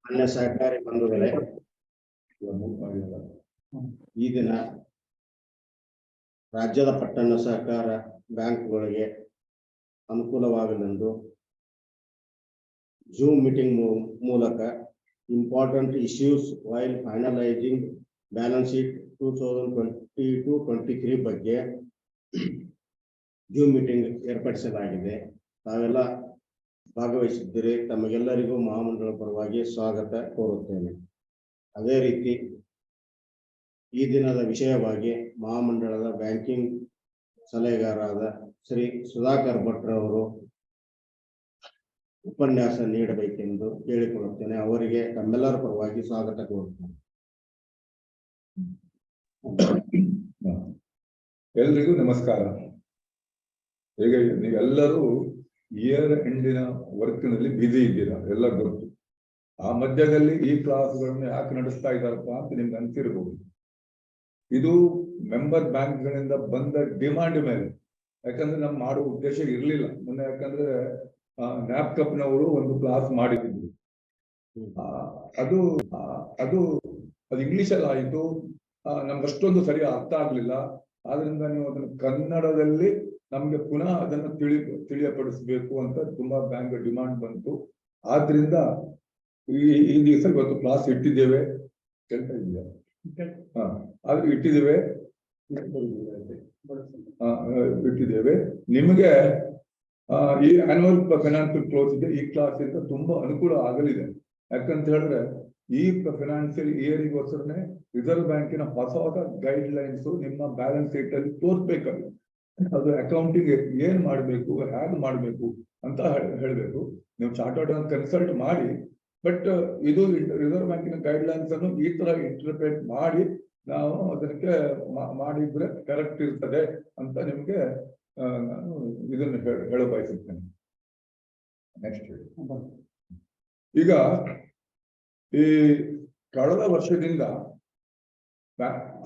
ಅನ್ಯ ಸಹಕಾರಿ ಬಂಧುಗಳೇ, ಈ ದಿನ ರಾಜ್ಯದ ಪಟ್ಟಣ ಸಹಕಾರ ಬ್ಯಾಂಕ್ಗಳಿಗೆ ಅನುಕೂಲವಾಗಲೆಂದು ಜೂಮ್ ಮೀಟಿಂಗ್ ಮೂಲಕ important issues while finalising balance sheet 2022-23 ಬಗ್ಗೆ ಜೂಮ್ ಮೀಟಿಂಗ್ ಏರ್ಪಡಿಸಲಾಗಿದೆ. ತಾವೆಲ್ಲ ಭಾಗವಹಿಸಿದ್ದರೆ ತಮಗೆಲ್ಲರಿಗೂ ಮಹಾಮಂಡಳ ಪರವಾಗಿ ಸ್ವಾಗತ ಕೋರುತ್ತೇನೆ. ಅದೇ ರೀತಿ ಈ ದಿನದ ವಿಷಯವಾಗಿ ಮಹಾಮಂಡಳದ ಬ್ಯಾಂಕಿಂಗ್ ಸಲಹೆಗಾರರಾದ ಶ್ರೀ ಸುಧಾಕರ್ ಭಟ್ರವರು ಉಪನ್ಯಾಸ ನೀಡಬೇಕೆಂದು ಕೇಳಿಕೊಳ್ಳುತ್ತೇನೆ. ಅವರಿಗೆ ತಮ್ಮೆಲ್ಲರ ಪರವಾಗಿ ಸ್ವಾಗತ ಕೋರುತ್ತೇನೆ. ಎಲ್ರಿಗೂ ನಮಸ್ಕಾರ. ಈಗ ನೀವೆಲ್ಲರೂ ಇಯರ್ ಎಂಡಿನ ವರ್ಕ್ನಲ್ಲಿ ಬ್ಯುಸಿ ಇದ್ದೀರಾ, ಎಲ್ಲ ಗೊತ್ತು. ಆ ಮಧ್ಯದಲ್ಲಿ ಈ ಕ್ಲಾಸ್ಗಳನ್ನು ಯಾಕೆ ನಡೆಸ್ತಾ ಇದ್ದಾರಪ್ಪ ಅಂತ ನಿಮ್ಗೆ ಅನ್ಸಿರ್ಬೋದು. ಇದು ಮೆಂಬರ್ ಬ್ಯಾಂಕ್ಗಳಿಂದ ಬಂದ ಡಿಮಾಂಡ್ ಮೇಲೆ, ಯಾಕಂದ್ರೆ ನಮ್ ಮಾಡೋ ಉದ್ದೇಶ ಇರ್ಲಿಲ್ಲ ಮೊನ್ನೆ. ಯಾಕಂದ್ರೆ ನ್ಯಾಪ್ಕಪ್ನವರು ಒಂದು ಕ್ಲಾಸ್ ಮಾಡಿದ್ರು, ಅದು ಅದು ಇಂಗ್ಲಿಷಲ್ಲಿ ಆಯಿತು, ನಮ್ಗೆ ಅಷ್ಟೊಂದು ಸರಿ ಅರ್ಥ ಆಗ್ಲಿಲ್ಲ. ಆದ್ರಿಂದ ನೀವು ಅದನ್ನು ಕನ್ನಡದಲ್ಲಿ ನಮ್ಗೆ ಪುನಃ ಅದನ್ನು ತಿಳಿಯಪಡಿಸ್ಬೇಕು ಅಂತ ತುಂಬಾ ಬ್ಯಾಂಕ್ ಡಿಮಾಂಡ್ ಬಂತು. ಆದ್ರಿಂದ ಈ ದಿವಸ ಇವತ್ತು ಕ್ಲಾಸ್ ಇಟ್ಟಿದ್ದೇವೆ. ಕೇಳ್ತಾ ಇದೆಯಾ? ಆದ್ರೆ ಇಟ್ಟಿದ್ದೇವೆ ನಿಮಗೆ. ಈ ಆನ್ಯುವಲ್ ಫೈನಾನ್ಷಿಯಲ್ ಕ್ಲೋಸ್ ಇದೆ, ಈ ಕ್ಲಾಸ್ ಇಂದ ತುಂಬಾ ಅನುಕೂಲ ಆಗಲಿದೆ. ಯಾಕಂತ ಹೇಳಿದ್ರೆ ಈ ಫೈನಾನ್ಷಿಯಲ್ ಇಯರಿಗೋಸ್ಕರನೇ ರಿಸರ್ವ್ ಬ್ಯಾಂಕಿನ ಹೊಸ ಹೊಸ ಗೈಡ್ ಲೈನ್ಸ್ ನಿಮ್ಮ ಬ್ಯಾಲೆನ್ಸ್ ಶೀಟ್ ಅಲ್ಲಿ ತೋರಿಸ್ಬೇಕಲ್ಲ. ಅದು ಅಕೌಂಟಿಂಗ್ ಏನ್ ಮಾಡ್ಬೇಕು, ಹೇಗೆ ಮಾಡ್ಬೇಕು ಅಂತ ಹೇಳ್ಬೇಕು. ನೀವು ಚಾರ್ಟರ್ಡ್ ಕನ್ಸಲ್ಟ್ ಮಾಡಿ. ಬಟ್ ಇದು ರಿಸರ್ವ್ ಬ್ಯಾಂಕಿನ ಗೈಡ್ ಲೈನ್ಸ್ ಅನ್ನು ಈ ತರ ಇಂಟರ್ಪ್ರೇಟ್ ಮಾಡಿ ನಾವು ಅದಕ್ಕೆ ಮಾಡಿದ್ರೆ ಕರೆಕ್ಟ್ ಇರ್ತದೆ ಅಂತ ನಿಮ್ಗೆ ನಾನು ಇದನ್ನು ಹೇಳ ಬಯಸುತ್ತೇನೆ. ನೆಕ್ಸ್ಟ್, ಈಗ ಈ ಕಳೆದ ವರ್ಷದಿಂದ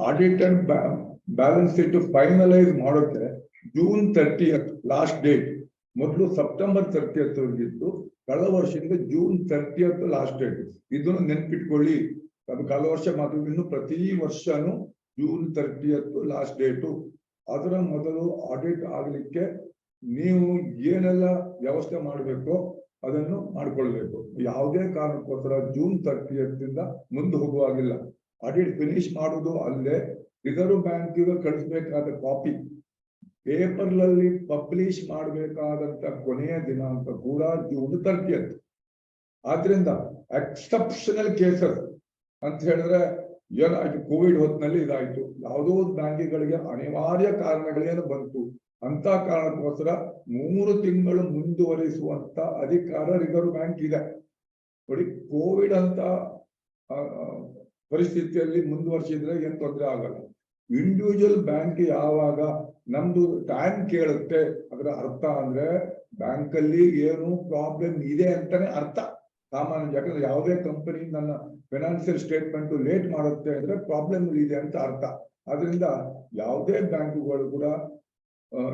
ಆಡಿಟೆಡ್ ಬ್ಯಾಲೆನ್ಸ್ ಶೀಟ್ ಫೈನಲೈಸ್ ಮಾಡೋಕೆ June 30th ಲಾಸ್ಟ್ ಡೇಟ್. ಮೊದಲು September 30th ಇತ್ತು, ಕಳೆದ ವರ್ಷದಿಂದ June 30th ಲಾಸ್ಟ್ ಡೇಟ್. ಇದನ್ನು ನೆನ್ಪಿಟ್ಕೊಳ್ಳಿ. ಅದು ಕಳೆದ ವರ್ಷ ಮಾತ್ರ, ಇನ್ನು ಪ್ರತಿ ವರ್ಷನೂ June 30th ಲಾಸ್ಟ್ ಡೇಟು. ಅದರ ಮೊದಲು ಆಡಿಟ್ ಆಗ್ಲಿಕ್ಕೆ ನೀವು ಏನೆಲ್ಲ ವ್ಯವಸ್ಥೆ ಮಾಡಬೇಕೋ ಅದನ್ನು ಮಾಡ್ಕೊಳ್ಬೇಕು. ಯಾವುದೇ ಕಾರಣಕ್ಕೋಸ್ಕರ June 30th ಇಂದ ಮುಂದೆ ಹೋಗುವಾಗಿಲ್ಲ. ಆಡಿಟ್ ಫಿನಿಶ್ ಮಾಡುವುದು ಅಲ್ಲದೆ ರಿಸರ್ವ್ ಬ್ಯಾಂಕಿಗೆ ಕಳಿಸ್ಬೇಕಾದ ಕಾಪಿ ಪೇಪರ್ನಲ್ಲಿ ಪಬ್ಲಿಷ್ ಮಾಡಬೇಕಾದಂತ ಕೊನೆಯ ದಿನಾಂಕ ಕೂಡ June 30th. ಆದ್ರಿಂದ ಎಕ್ಸೆಪ್ಷನಲ್ ಕೇಸಸ್ ಅಂತ ಹೇಳಿದ್ರೆ ಏನಾಯ್ತು, ಕೋವಿಡ್ ಹೊತ್ತಿನಲ್ಲಿ ಇದಾಯ್ತು, ಯಾವುದೋ ಬ್ಯಾಂಕಿಗಳಿಗೆ ಅನಿವಾರ್ಯ ಕಾರಣಗಳೇನು ಬಂತು ಅಂತ ಕಾರಣಕ್ಕೋಸ್ಕರ 3 ತಿಂಗಳು ಮುಂದುವರಿಸುವಂತ ಅಧಿಕಾರ ರಿಸರ್ವ್ ಬ್ಯಾಂಕ್ ಇದೆ. ನೋಡಿ, ಕೋವಿಡ್ ಅಂತ ಪರಿಸ್ಥಿತಿಯಲ್ಲಿ ಮುಂದುವರಿಸಿದ್ರೆ ಏನ್ ತೊಂದರೆ ಆಗಲ್ಲ. ಇಂಡಿವಿಜುವಲ್ ಬ್ಯಾಂಕ್ ಯಾವಾಗ ನಮ್ದು ಟೈಮ್ ಕೇಳುತ್ತೆ, ಅದರ ಅರ್ಥ ಅಂದ್ರೆ ಬ್ಯಾಂಕ್ ಅಲ್ಲಿ ಏನು ಪ್ರಾಬ್ಲಮ್ ಇದೆ ಅಂತಾನೆ ಅರ್ಥ ಸಾಮಾನ್ಯ. ಯಾಕಂದ್ರೆ ಯಾವುದೇ ಕಂಪನಿ ನನ್ನ ಫೈನಾನ್ಷಿಯಲ್ ಸ್ಟೇಟ್ಮೆಂಟ್ ಲೇಟ್ ಮಾಡುತ್ತೆ ಅಂದ್ರೆ ಪ್ರಾಬ್ಲಮ್ ಇದೆ ಅಂತ ಅರ್ಥ. ಆದ್ರಿಂದ ಯಾವುದೇ ಬ್ಯಾಂಕುಗಳು ಕೂಡ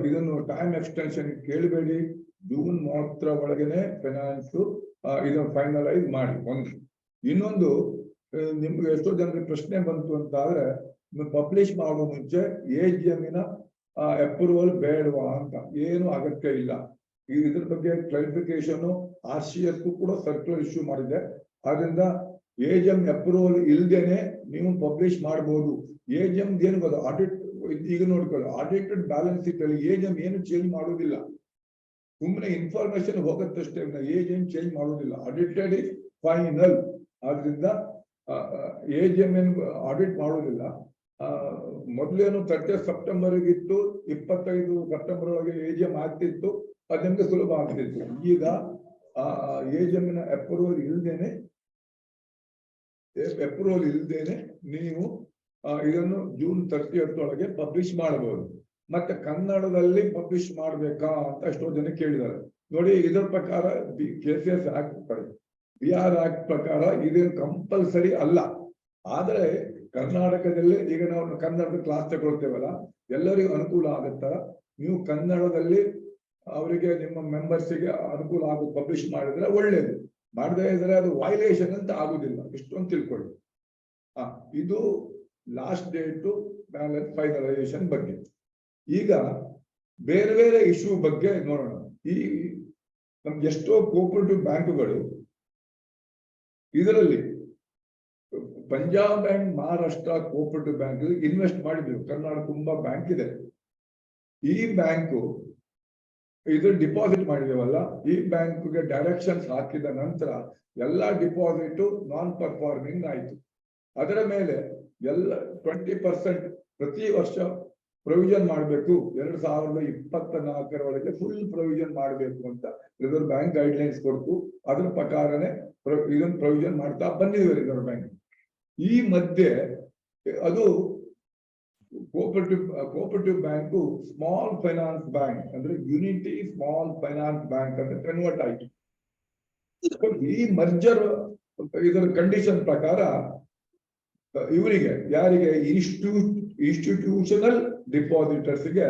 ಇದನ್ನು ಟೈಮ್ ಎಕ್ಸ್ಟೆನ್ಷನ್ ಕೇಳಬೇಡಿ. ಜೂನ್ ಮಾತ್ರ ಒಳಗೇನೆ ಫೈನಾನ್ಸ್ ಇದನ್ನು ಫೈನಲೈಸ್ ಮಾಡಿ. ಒಂದು ಇನ್ನೊಂದು, ನಿಮ್ಗೆ ಎಷ್ಟೋ ಜನರಿಗೆ ಪ್ರಶ್ನೆ ಬಂತು ಅಂತ ಆದ್ರೆ, ಪಬ್ಲಿಷ್ ಮಾಡುವ ಮುಂಚೆ AGM ಅಪ್ರೂವಲ್ ಬೇಡವಾ ಅಂತ. ಏನು ಅಗತ್ಯ ಇಲ್ಲ. ಇದ್ರ ಬಗ್ಗೆ ಕ್ಲಾರಿಫಿಕೇಶನ್ RCS ಕೂಡ ಸರ್ಕ್ಯುಲರ್ ಇಶ್ಯೂ ಮಾಡಿದೆ. ಆದ್ರಿಂದ AGM ಅಪ್ರೂವಲ್ ಇಲ್ದೇನೆ ನೀವು ಪಬ್ಲಿಷ್ ಮಾಡಬಹುದು. AGM ಏನು ಗೊತ್ತಾ, ಆಡಿಟ್. ಈಗ ನೋಡ್ಕೊಳ್ಳಿ, ಆಡಿಟೆಡ್ ಬ್ಯಾಲೆನ್ಸ್ ಶೀಟ್ ಅಲ್ಲಿ AGM ಏನು ಚೇಂಜ್ ಮಾಡೋದಿಲ್ಲ, ಸುಮ್ಮನೆ ಇನ್ಫಾರ್ಮೇಶನ್ ಹೋಗತ್ತಷ್ಟೇ. AGM ಚೇಂಜ್ ಮಾಡೋದಿಲ್ಲ, ಆಡಿಟೆಡ್ ಇಸ್ ಫೈನಲ್. ಆದ್ರಿಂದ AGM ಏನು ಆಡಿಟ್ ಮಾಡೋದಿಲ್ಲ. ಮೊದಲೇನು 30 ಸೆಪ್ಟೆಂಬರ್ ಇತ್ತು, 25 ಸೆಪ್ಟೆಂಬರ್ ಒಳಗೆ AGM ಆಗ್ತಿತ್ತು, ಅದು ನಿಮ್ಗೆ ಸುಲಭ ಆಗ್ತಿತ್ತು. ಈಗ AGM ಅಪ್ರೂವಲ್ ಇಲ್ದೇನೆ ನೀವು ಇದನ್ನು June 30th ಒಳಗೆ ಪಬ್ಲಿಷ್ ಮಾಡಬಹುದು. ಮತ್ತೆ ಕನ್ನಡದಲ್ಲಿ ಪಬ್ಲಿಷ್ ಮಾಡ್ಬೇಕಾ ಅಂತ ಎಷ್ಟೋ ಜನ ಕೇಳಿದ್ದಾರೆ. ನೋಡಿ, ಇದರ ಪ್ರಕಾರ KCS ಆಕ್ಟ್ BR ಆಕ್ಟ್ ಪ್ರಕಾರ ಇದೇನು ಕಂಪಲ್ಸರಿ ಅಲ್ಲ. ಆದ್ರೆ ಕರ್ನಾಟಕದಲ್ಲಿ ಈಗ ನಾವು ಕನ್ನಡದ ಕ್ಲಾಸ್ ತಗೊಳ್ತೇವಲ್ಲ, ಎಲ್ಲರಿಗೂ ಅನುಕೂಲ ಆಗುತ್ತರ ನೀವು ಕನ್ನಡದಲ್ಲಿ ಅವರಿಗೆ ನಿಮ್ಮ ಮೆಂಬರ್ಸಿಗೆ ಅನುಕೂಲ ಆಗೋದು ಪಬ್ಲಿಷ್ ಮಾಡಿದ್ರೆ ಒಳ್ಳೇದು. ಮಾಡದೇ ಇದ್ರೆ ಅದು ವೈಲೇಷನ್ ಅಂತ ಆಗುದಿಲ್ಲ. ಇಷ್ಟೊಂದು ತಿಳ್ಕೊಳ್ಳಿ. ಇದು ಲಾಸ್ಟ್ ಡೇಟು ಬ್ಯಾಲೆನ್ಸ್ ಫೈನಲೈಸೇಷನ್ ಬಗ್ಗೆ. ಈಗ ಬೇರೆ ಬೇರೆ ಇಶ್ಯೂ ಬಗ್ಗೆ ನೋಡೋಣ. ಈ ನಮ್ಗೆ ಎಷ್ಟೋ ಕೋಪರೇಟಿವ್ ಬ್ಯಾಂಕುಗಳು, ಇದರಲ್ಲಿ Punjab bank, Maharashtra cooperative bank invest ಮಾಡಿದ್ರು. ಕರ್ನಾಟಕ ತುಂಬಾ ಬ್ಯಾಂಕ್ ಇದೆ. ಈ ಬ್ಯಾಂಕು ಇದು ಡಿಪಾಸಿಟ್ ಮಾಡಿದೇವಲ್ಲ, ಈ ಬ್ಯಾಂಕ್ಗೆ ಡೈರೆಕ್ಷನ್ಸ್ ಹಾಕಿದ ನಂತರ ಎಲ್ಲ ಡಿಪಾಸಿಟ್ ನಾನ್ ಪರ್ಫಾರ್ಮಿಂಗ್ ಆಯ್ತು. ಅದರ ಮೇಲೆ ಎಲ್ಲ 20% ಪ್ರತಿ ವರ್ಷ ಪ್ರೊವಿಷನ್ ಮಾಡಬೇಕು. 2024 ಫುಲ್ ಪ್ರೊವಿಷನ್ ಮಾಡಬೇಕು ಅಂತ ರಿಸರ್ವ್ ಬ್ಯಾಂಕ್ ಗೈಡ್ಲೈನ್ಸ್ ಕೊಡ್ತು. ಅದರ ಪ್ರಕಾರನೇ ಇದನ್ನ ಪ್ರೊವಿಷನ್ ಮಾಡ್ತಾ ಬಂದಿದೆ ರಿಸರ್ವ್ ಬ್ಯಾಂಕ್. ಈ ಮಧ್ಯೆ ಅದು cooperative bank small finance bank ಅಂದ್ರೆ ಯುನಿಟಿ ಸ್ಮಾಲ್ ಫೈನಾನ್ಸ್ ಬ್ಯಾಂಕ್ ಅಂತ ಕನ್ವರ್ಟ್ ಆಯ್ತು. ಈ ಮರ್ಜರ್ ಇದರ ಕಂಡೀಷನ್ ಪ್ರಕಾರ ಇವರಿಗೆ, ಯಾರಿಗೆ ಇನ್ಸ್ಟಿಟ್ಯೂಷನಲ್ ಡಿಪಾಸಿಟರ್ಸ್ಗೆ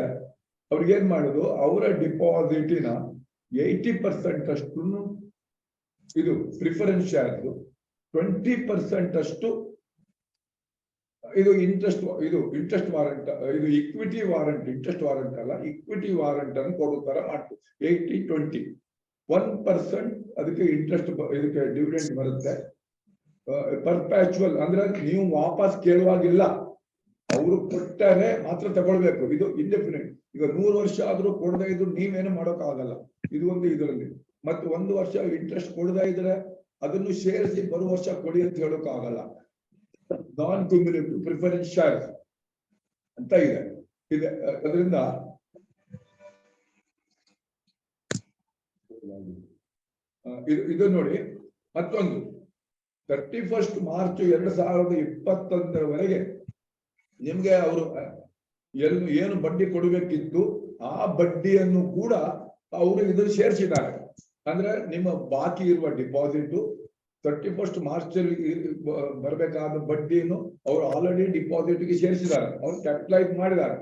ಅವ್ರಿಗೆ ಏನ್ ಮಾಡುದು, ಅವರ ಡಿಪಾಸಿಟಿನ 80% ಅಷ್ಟು ಇದು ಪ್ರಿಫರೆನ್ಸ್ ಶೇರ್ಸ್, 20% ಅಷ್ಟು ಇದು ಇಂಟ್ರೆಸ್ಟ್ ವಾರಂಟ್, ಇದು ಇಕ್ವಿಟಿ ವಾರಂಟ್, ಇಂಟ್ರೆಸ್ಟ್ ವಾರಂಟ್ ಅಲ್ಲ, ಇಕ್ವಿಟಿ ವಾರಂಟ್ ಅನ್ನು ಕೊಡೋ ತರ ಮಾಡ್ತು. 80-20, 1% ಅದಕ್ಕೆ ಇಂಟ್ರೆಸ್ಟ್, ಇದಕ್ಕೆ ಡಿವಿಡೆಂಡ್ ಬರುತ್ತೆ. ಪರ್ಪ್ಯಾಚುವಲ್ ಅಂದ್ರೆ ನೀವು ವಾಪಸ್ ಕೇಳುವಾಗಿಲ್ಲ, ಅವರು ಕೊಟ್ಟರೆ ಮಾತ್ರ ತಗೊಳ್ಬೇಕು. ಇದು ಇಂಡೆಫಿನಿಟ್. ಈಗ 100 ವರ್ಷ ಆದ್ರೂ ಕೊಡದೇ ಇದ್ರು ನೀವೇನು ಮಾಡೋಕ್ ಆಗಲ್ಲ. ಇದು ಒಂದು ಇದರಲ್ಲಿ. ಮತ್ತೆ 1 ವರ್ಷ ಇಂಟ್ರೆಸ್ಟ್ ಕೊಡದೇ ಇದ್ರೆ ಅದನ್ನು ಸೇರಿಸಿ ಬರುವ ವರ್ಷ ಕೊಡಿ ಅಂತ ಹೇಳೋಕ್ ಆಗಲ್ಲ. ನಾನ್ ಕ್ಯುಮ್ಯುಲೇಟಿವ್ ಪ್ರಿಫರೆನ್ಸ್ ಶೇರ್ಸ್ ಅಂತ ಇದೆ. ಅದರಿಂದ ಇದು ನೋಡಿ. ಮತ್ತೊಂದು 31 ಮಾರ್ಚ್ 2021 ನಿಮ್ಗೆ ಅವರು ಏನು ಬಡ್ಡಿ ಕೊಡಬೇಕಿತ್ತು ಆ ಬಡ್ಡಿಯನ್ನು ಕೂಡ ಅವರು ಇದನ್ನು ಸೇರಿಸಿದ್ದಾರೆ. ಅಂದ್ರೆ ನಿಮ್ಮ ಬಾಕಿ ಇರುವ ಡಿಪಾಸಿಟ್ 31 ಮಾರ್ಚ್ ಅಲ್ಲಿ ಬರಬೇಕಾದ ಬಡ್ಡಿಯನ್ನು ಅವರು ಆಲ್ರೆಡಿ ಡಿಪಾಸಿಟ್ಗೆ ಸೇರಿಸಿದ್ದಾರೆ, ಅವ್ರು ಕ್ಯಾಪಿಟಲೈಸ್ ಮಾಡಿದ್ದಾರೆ.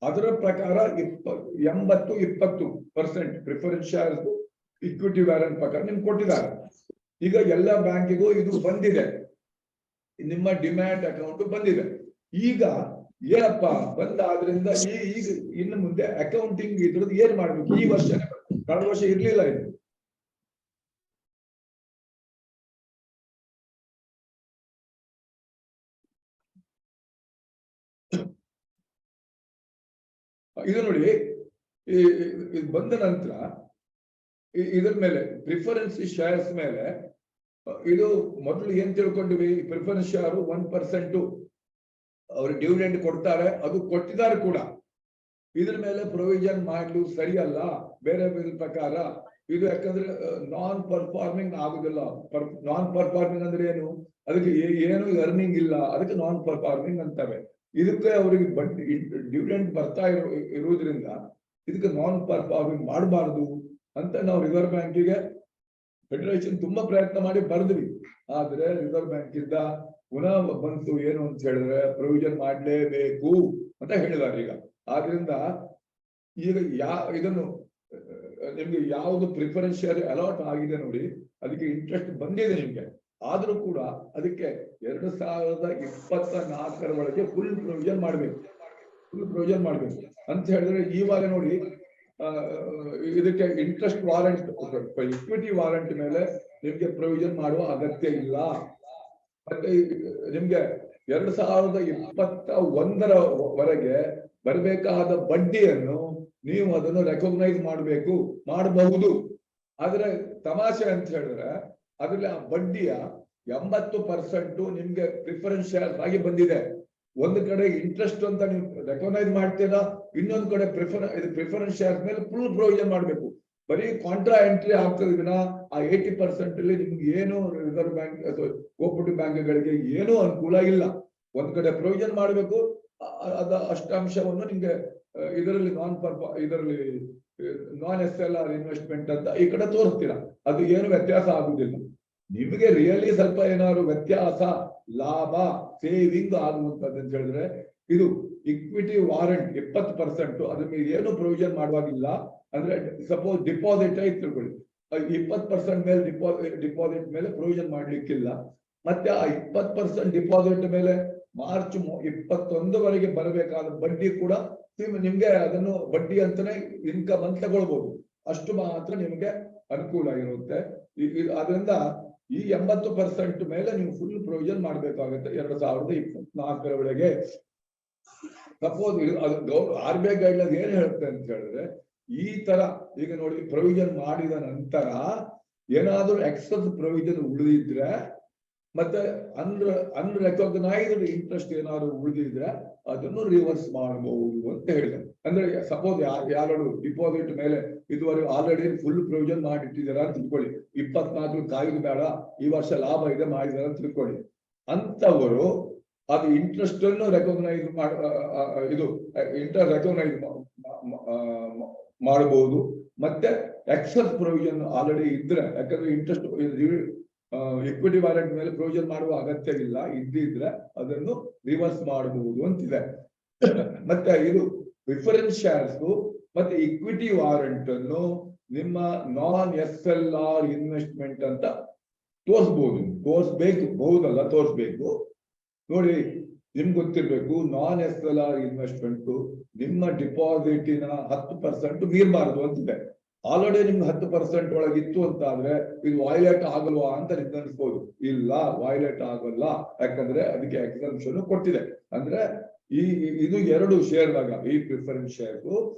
ಅದರ ಪ್ರಕಾರ 80-20% ಪ್ರಿಫರೆನ್ಸ್ ಶೇರ್ಸ್ ಇಕ್ವಿಟಿ ವ್ಯಾರೆಂಟ್ ಪ್ರಕಾರ ನಿಮ್ಗೆ ಕೊಟ್ಟಿದ್ದಾರೆ. ಈಗ ಎಲ್ಲ ಬ್ಯಾಂಕಿಗೂ ಇದು ಬಂದಿದೆ, ನಿಮ್ಮ ಡಿಮ್ಯಾಟ್ ಅಕೌಂಟ್ ಬಂದಿದೆ. ಈಗ ಏನಪ್ಪ ಬಂದಾದ್ರಿಂದ ಈಗ ಇನ್ನು ಮುಂದೆ ಅಕೌಂಟಿಂಗ್ ಇದ್ರದ್ದು ಏನ್ ಮಾಡ್ಬೇಕು? ಈ ವರ್ಷ, ಕಳೆದ ವರ್ಷ ಇರ್ಲಿಲ್ಲ ಇದು. ಇದು ನೋಡಿ, ಇದು ಬಂದ ನಂತರ ಇದ್ರ ಮೇಲೆ ಪ್ರಿಫರೆನ್ಸ್ ಶೇರ್ಸ್ ಮೇಲೆ ಇದು ಮೊದಲು ಏನ್ ತಿಳ್ಕೊಂಡಿವಿ, ಪ್ರಿಫರೆನ್ಸ್ ಶೇರ್ 1% ಅವರು ಡಿವಿಡೆಂಡ್ ಕೊಡ್ತಾರೆ, ಅದು ಕೊಟ್ಟಿದ್ದಾರೆ ಕೂಡ. ಇದ್ರ ಮೇಲೆ ಪ್ರೊವಿಷನ್ ಮಾಡಲು ಸರಿಯಲ್ಲ ಬೇರೆ ಬೇರೆ ಪ್ರಕಾರ. ಇದು ಯಾಕಂದ್ರೆ ನಾನ್ ಪರ್ಫಾರ್ಮಿಂಗ್ ಆಗುದಿಲ್ಲ. ನಾನ್ ಪರ್ಫಾರ್ಮಿಂಗ್ ಅಂದ್ರೆ ಏನು, ಅದಕ್ಕೆ ಏನು ಅರ್ನಿಂಗ್ ಇಲ್ಲ, ಅದಕ್ಕೆ ನಾನ್ ಪರ್ಫಾರ್ಮಿಂಗ್ ಅಂತವೆ. ಇದಕ್ಕೆ ಅವರಿಗೆ ಬಡ್ಡಿ ಡಿವಿಡೆಂಡ್ ಬರ್ತಾ ಇರುವುದರಿಂದ ಇದಕ್ಕೆ ನಾನ್ ಪರ್ಫಾರ್ಮಿಂಗ್ ಮಾಡಬಾರ್ದು ಅಂತ ನಾವು ರಿಸರ್ವ್ ಬ್ಯಾಂಕಿಗೆ ಫೆಡರೇಷನ್ ತುಂಬಾ ಪ್ರಯತ್ನ ಮಾಡಿ ಬರೆದ್ವಿ. ಆದ್ರೆ ರಿಸರ್ವ್ ಬ್ಯಾಂಕ್ ಇಂದ ಪುನಃ ಬಂತು ಏನು ಅಂತ ಹೇಳಿದ್ರೆ ಪ್ರೊವಿಷನ್ ಮಾಡ್ಲೇಬೇಕು ಅಂತ ಹೇಳಿದ್ದಾರೆ ಈಗ. ಆದ್ರಿಂದ ಈಗ ಇದನ್ನು ನಿಮ್ಗೆ ಯಾವ್ದು ಪ್ರಿಫರೆನ್ಸ್ ಶೇರ್ ಅಲಾಟ್ ಆಗಿದೆ ನೋಡಿ, ಅದಕ್ಕೆ ಇಂಟ್ರೆಸ್ಟ್ ಬಂದಿದೆ ನಿಮ್ಗೆ. ಆದ್ರೂ ಕೂಡ ಅದಕ್ಕೆ 2024 ಫುಲ್ ಪ್ರೊವಿಷನ್ ಮಾಡ್ಬೇಕು ಅಂತ ಹೇಳಿದ್ರೆ ಇವಾಗ ನೋಡಿ, ಇದಕ್ಕೆ ಇಂಟ್ರೆಸ್ಟ್ ವಾರಂಟ್, ಇಕ್ವಿಟಿ ವಾರಂಟ್ ಮೇಲೆ ನಿಮ್ಗೆ ಪ್ರೊವಿಷನ್ ಮಾಡುವ ಅಗತ್ಯ ಇಲ್ಲ. ಮತ್ತೆ ನಿಮ್ಗೆ 2021 ಬರಬೇಕಾದ ಬಡ್ಡಿಯನ್ನು ನೀವು ಅದನ್ನು ರೆಕಗ್ನೈಸ್ ಮಾಡಬಹುದು. ಆದ್ರೆ ತಮಾಷೆ ಅಂತ ಹೇಳಿದ್ರೆ ಅದ್ರಲ್ಲಿ ಆ ಬಡ್ಡಿಯ 80% ನಿಮ್ಗೆ ಪ್ರಿಫರೆನ್ಸ್ ಶೇರ್ಸ್ ಆಗಿ ಬಂದಿದೆ. ಒಂದು ಕಡೆ ಇಂಟ್ರೆಸ್ಟ್ ಅಂತ ನೀವು ರೆಕಗ್ನೈಸ್ ಮಾಡ್ತೀರಾ, ಇನ್ನೊಂದು ಕಡೆ ಪ್ರಿಫರೆನ್ಸ್ ಶೇರ್ಸ್ ಮೇಲೆ ಫುಲ್ ಪ್ರೊವಿಷನ್ ಮಾಡಬೇಕು. ಬರೀ ಕಾಂಟ್ರಾ ಎಂಟ್ರಿ ಆಗ್ತದೆ ವಿನ ಆ 80% ಅಲ್ಲಿ ನಿಮ್ಗೆ ಏನು ರಿಸರ್ವ್ ಬ್ಯಾಂಕ್ ಅಥವಾ ಕೋಪರೇಟಿವ್ ಬ್ಯಾಂಕ್ಗಳಿಗೆ ಏನೂ ಅನುಕೂಲ ಇಲ್ಲ. ಒಂದ್ ಕಡೆ ಪ್ರೊವಿಷನ್ ಮಾಡಬೇಕು, ಅದ ಅಷ್ಟಾಂಶವನ್ನು ನಿಮ್ಗೆ ಇದರಲ್ಲಿ ಇದರಲ್ಲಿ ನಾನ್ SLR ಇನ್ವೆಸ್ಟ್ಮೆಂಟ್ ಅಂತ ಈ ಕಡೆ ತೋರಿಸ್ತೀರಾ, ಅದು ಏನು ವ್ಯತ್ಯಾಸ ಆಗುದಿಲ್ಲ. ನಿಮಗೆ ರಿಯಲಿ ಸ್ವಲ್ಪ ಏನಾದ್ರು ವ್ಯತ್ಯಾಸ ಲಾಭ ಸೇವಿಂಗ್ ಆಗುವಂತದ್ದು ಅಂತ ಹೇಳಿದ್ರೆ ಇದು ಇಕ್ವಿಟಿ ವಾರಂಟ್ 20%, ಅದ್ರ ಮೇಲೆ ಏನು ಪ್ರೊವಿಷನ್ ಮಾಡುವಾಗಿಲ್ಲ. ಅಂದ್ರೆ ಸಪೋಸ್ ಡಿಪಾಸಿಟ್ ಆಯ್ತು ತಿಳ್ಕೊಳ್ಳಿ, 20% ಮೇಲೆ ಡಿಪಾಸಿಟ್ ಮೇಲೆ ಪ್ರೊವಿಷನ್ ಮಾಡ್ಲಿಕ್ಕಿಲ್ಲ. ಮತ್ತೆ ಆ 20% ಡಿಪಾಸಿಟ್ ಮೇಲೆ ಮಾರ್ಚ್ 21 ಬರಬೇಕಾದ ಬಡ್ಡಿ ಕೂಡ ನಿಮ್ಗೆ ಅದನ್ನು ಬಡ್ಡಿ ಅಂತಾನೆ ಇನ್ಕಮ್ ಅಂತ ತಗೊಳ್ಬಹುದು. ಅಷ್ಟು ಮಾತ್ರ ನಿಮ್ಗೆ ಅನುಕೂಲ ಇರುತ್ತೆ. ಅದರಿಂದ ಈ 80% ಮೇಲೆ ನೀವು ಫುಲ್ ಪ್ರೊವಿಷನ್ ಮಾಡ್ಬೇಕಾಗುತ್ತೆ 2024 ಸಪೋಸ್ ಅದು RBI ಗೈಡ್ಲೈನ್ಸ್ ಏನ್ ಹೇಳುತ್ತೆ ಅಂತ ಹೇಳಿದ್ರೆ, ಈ ತರ ಈಗ ನೋಡಿ ಪ್ರೊವಿಷನ್ ಮಾಡಿದ ನಂತರ ಏನಾದ್ರೂ ಎಕ್ಸಸ್ ಪ್ರೊವಿಷನ್ ಉಳಿದಿದ್ರೆ ಮತ್ತೆ ಅನ್ರೆಕಗ್ನೈಸ್ಡ್ ಇಂಟ್ರೆಸ್ಟ್ ಏನಾದ್ರು ಉಳಿದಿದ್ರೆ ಅದನ್ನು ರಿವರ್ಸ್ ಮಾಡಬಹುದು ಅಂತ ಹೇಳಿದೆ. ಅಂದ್ರೆ ಸಪೋಸ್ ಯಾರು ಡಿಪಾಸಿಟ್ ಮೇಲೆ ಇದುವರೆಗೆ ಆಲ್ರೆಡಿ ಫುಲ್ ಪ್ರೊವಿಷನ್ ಮಾಡಿಟ್ಟಿದ್ದೀರಾ ಅಂತ ತಿಳ್ಕೊಳ್ಳಿ, 24 ಕಾಯ್ದು ಬೇಡ, ಈ ವರ್ಷ ಲಾಭ ಇದೆ ಮಾಡಿದಾರೆ ಅಂತ ತಿಳ್ಕೊಳ್ಳಿ. ಅಂತವರು ಅದು ಇಂಟ್ರೆಸ್ಟ್ ಅನ್ನು ರೆಕಗ್ನೈಸ್ ಇಂಟ್ರೆಸ್ಟ್ ರೆಕಗ್ನೈಸ್ ಮಾಡಬಹುದು. ಮತ್ತೆ ಎಕ್ಸಸ್ ಪ್ರೊವಿಷನ್ ಆಲ್ರೆಡಿ ಇದ್ರೆ, ಯಾಕಂದ್ರೆ ಇಂಟ್ರೆಸ್ಟ್ ಇಕ್ವಿಟಿ ವಾರಂಟ್ ಮೇಲೆ ಪ್ರೊವಿಷನ್ ಮಾಡುವ ಅಗತ್ಯ ಇಲ್ಲ, ಇದ್ದಿದ್ರೆ ಅದನ್ನು ರಿವರ್ಸ್ ಮಾಡಬಹುದು ಅಂತಿದೆ. ಮತ್ತೆ ಇದು ಪ್ರಿಫರೆನ್ಸ್ ಶೇರ್ಸ್ ಮತ್ತೆ ಇಕ್ವಿಟಿ ವಾರಂಟ್ ಅನ್ನು ನಿಮ್ಮ ನಾನ್ SLR ಇನ್ವೆಸ್ಟ್ಮೆಂಟ್ ಅಂತ ತೋರಿಸ್ಬೇಕು. ನೋಡಿ ನಿಮ್ಗೆ ಗೊತ್ತಿರ್ಬೇಕು, ನಾನ್ SLR ಇನ್ವೆಸ್ಟ್ಮೆಂಟ್ ನಿಮ್ಮ ಡಿಪಾಸಿಟಿನ 10% ಮೀರಬಾರದು ಅಂತಿದೆ. ಆಲ್ರೆಡಿ ನಿಮ್ಗೆ 10% ಒಳಗಿತ್ತು ಅಂತ ಆದ್ರೆ ಇದು ವೈಲೇಟ್ ಆಗಲ್ವಾ ಅಂತ ನಿರ್ಧರಿಸಬಹುದು. ಇಲ್ಲ, ವೈಲೇಟ್ ಆಗಲ್ಲ, ಯಾಕಂದ್ರೆ ಅದಕ್ಕೆ ಎಕ್ಸಂಪ್ಷನ್ ಕೊಟ್ಟಿದೆ. ಅಂದ್ರೆ ಇದು 2 ಶೇರ್ದಾಗ, ಈ ಪ್ರಿಫರೆನ್ಸ್ ಶೇರ್ಸ್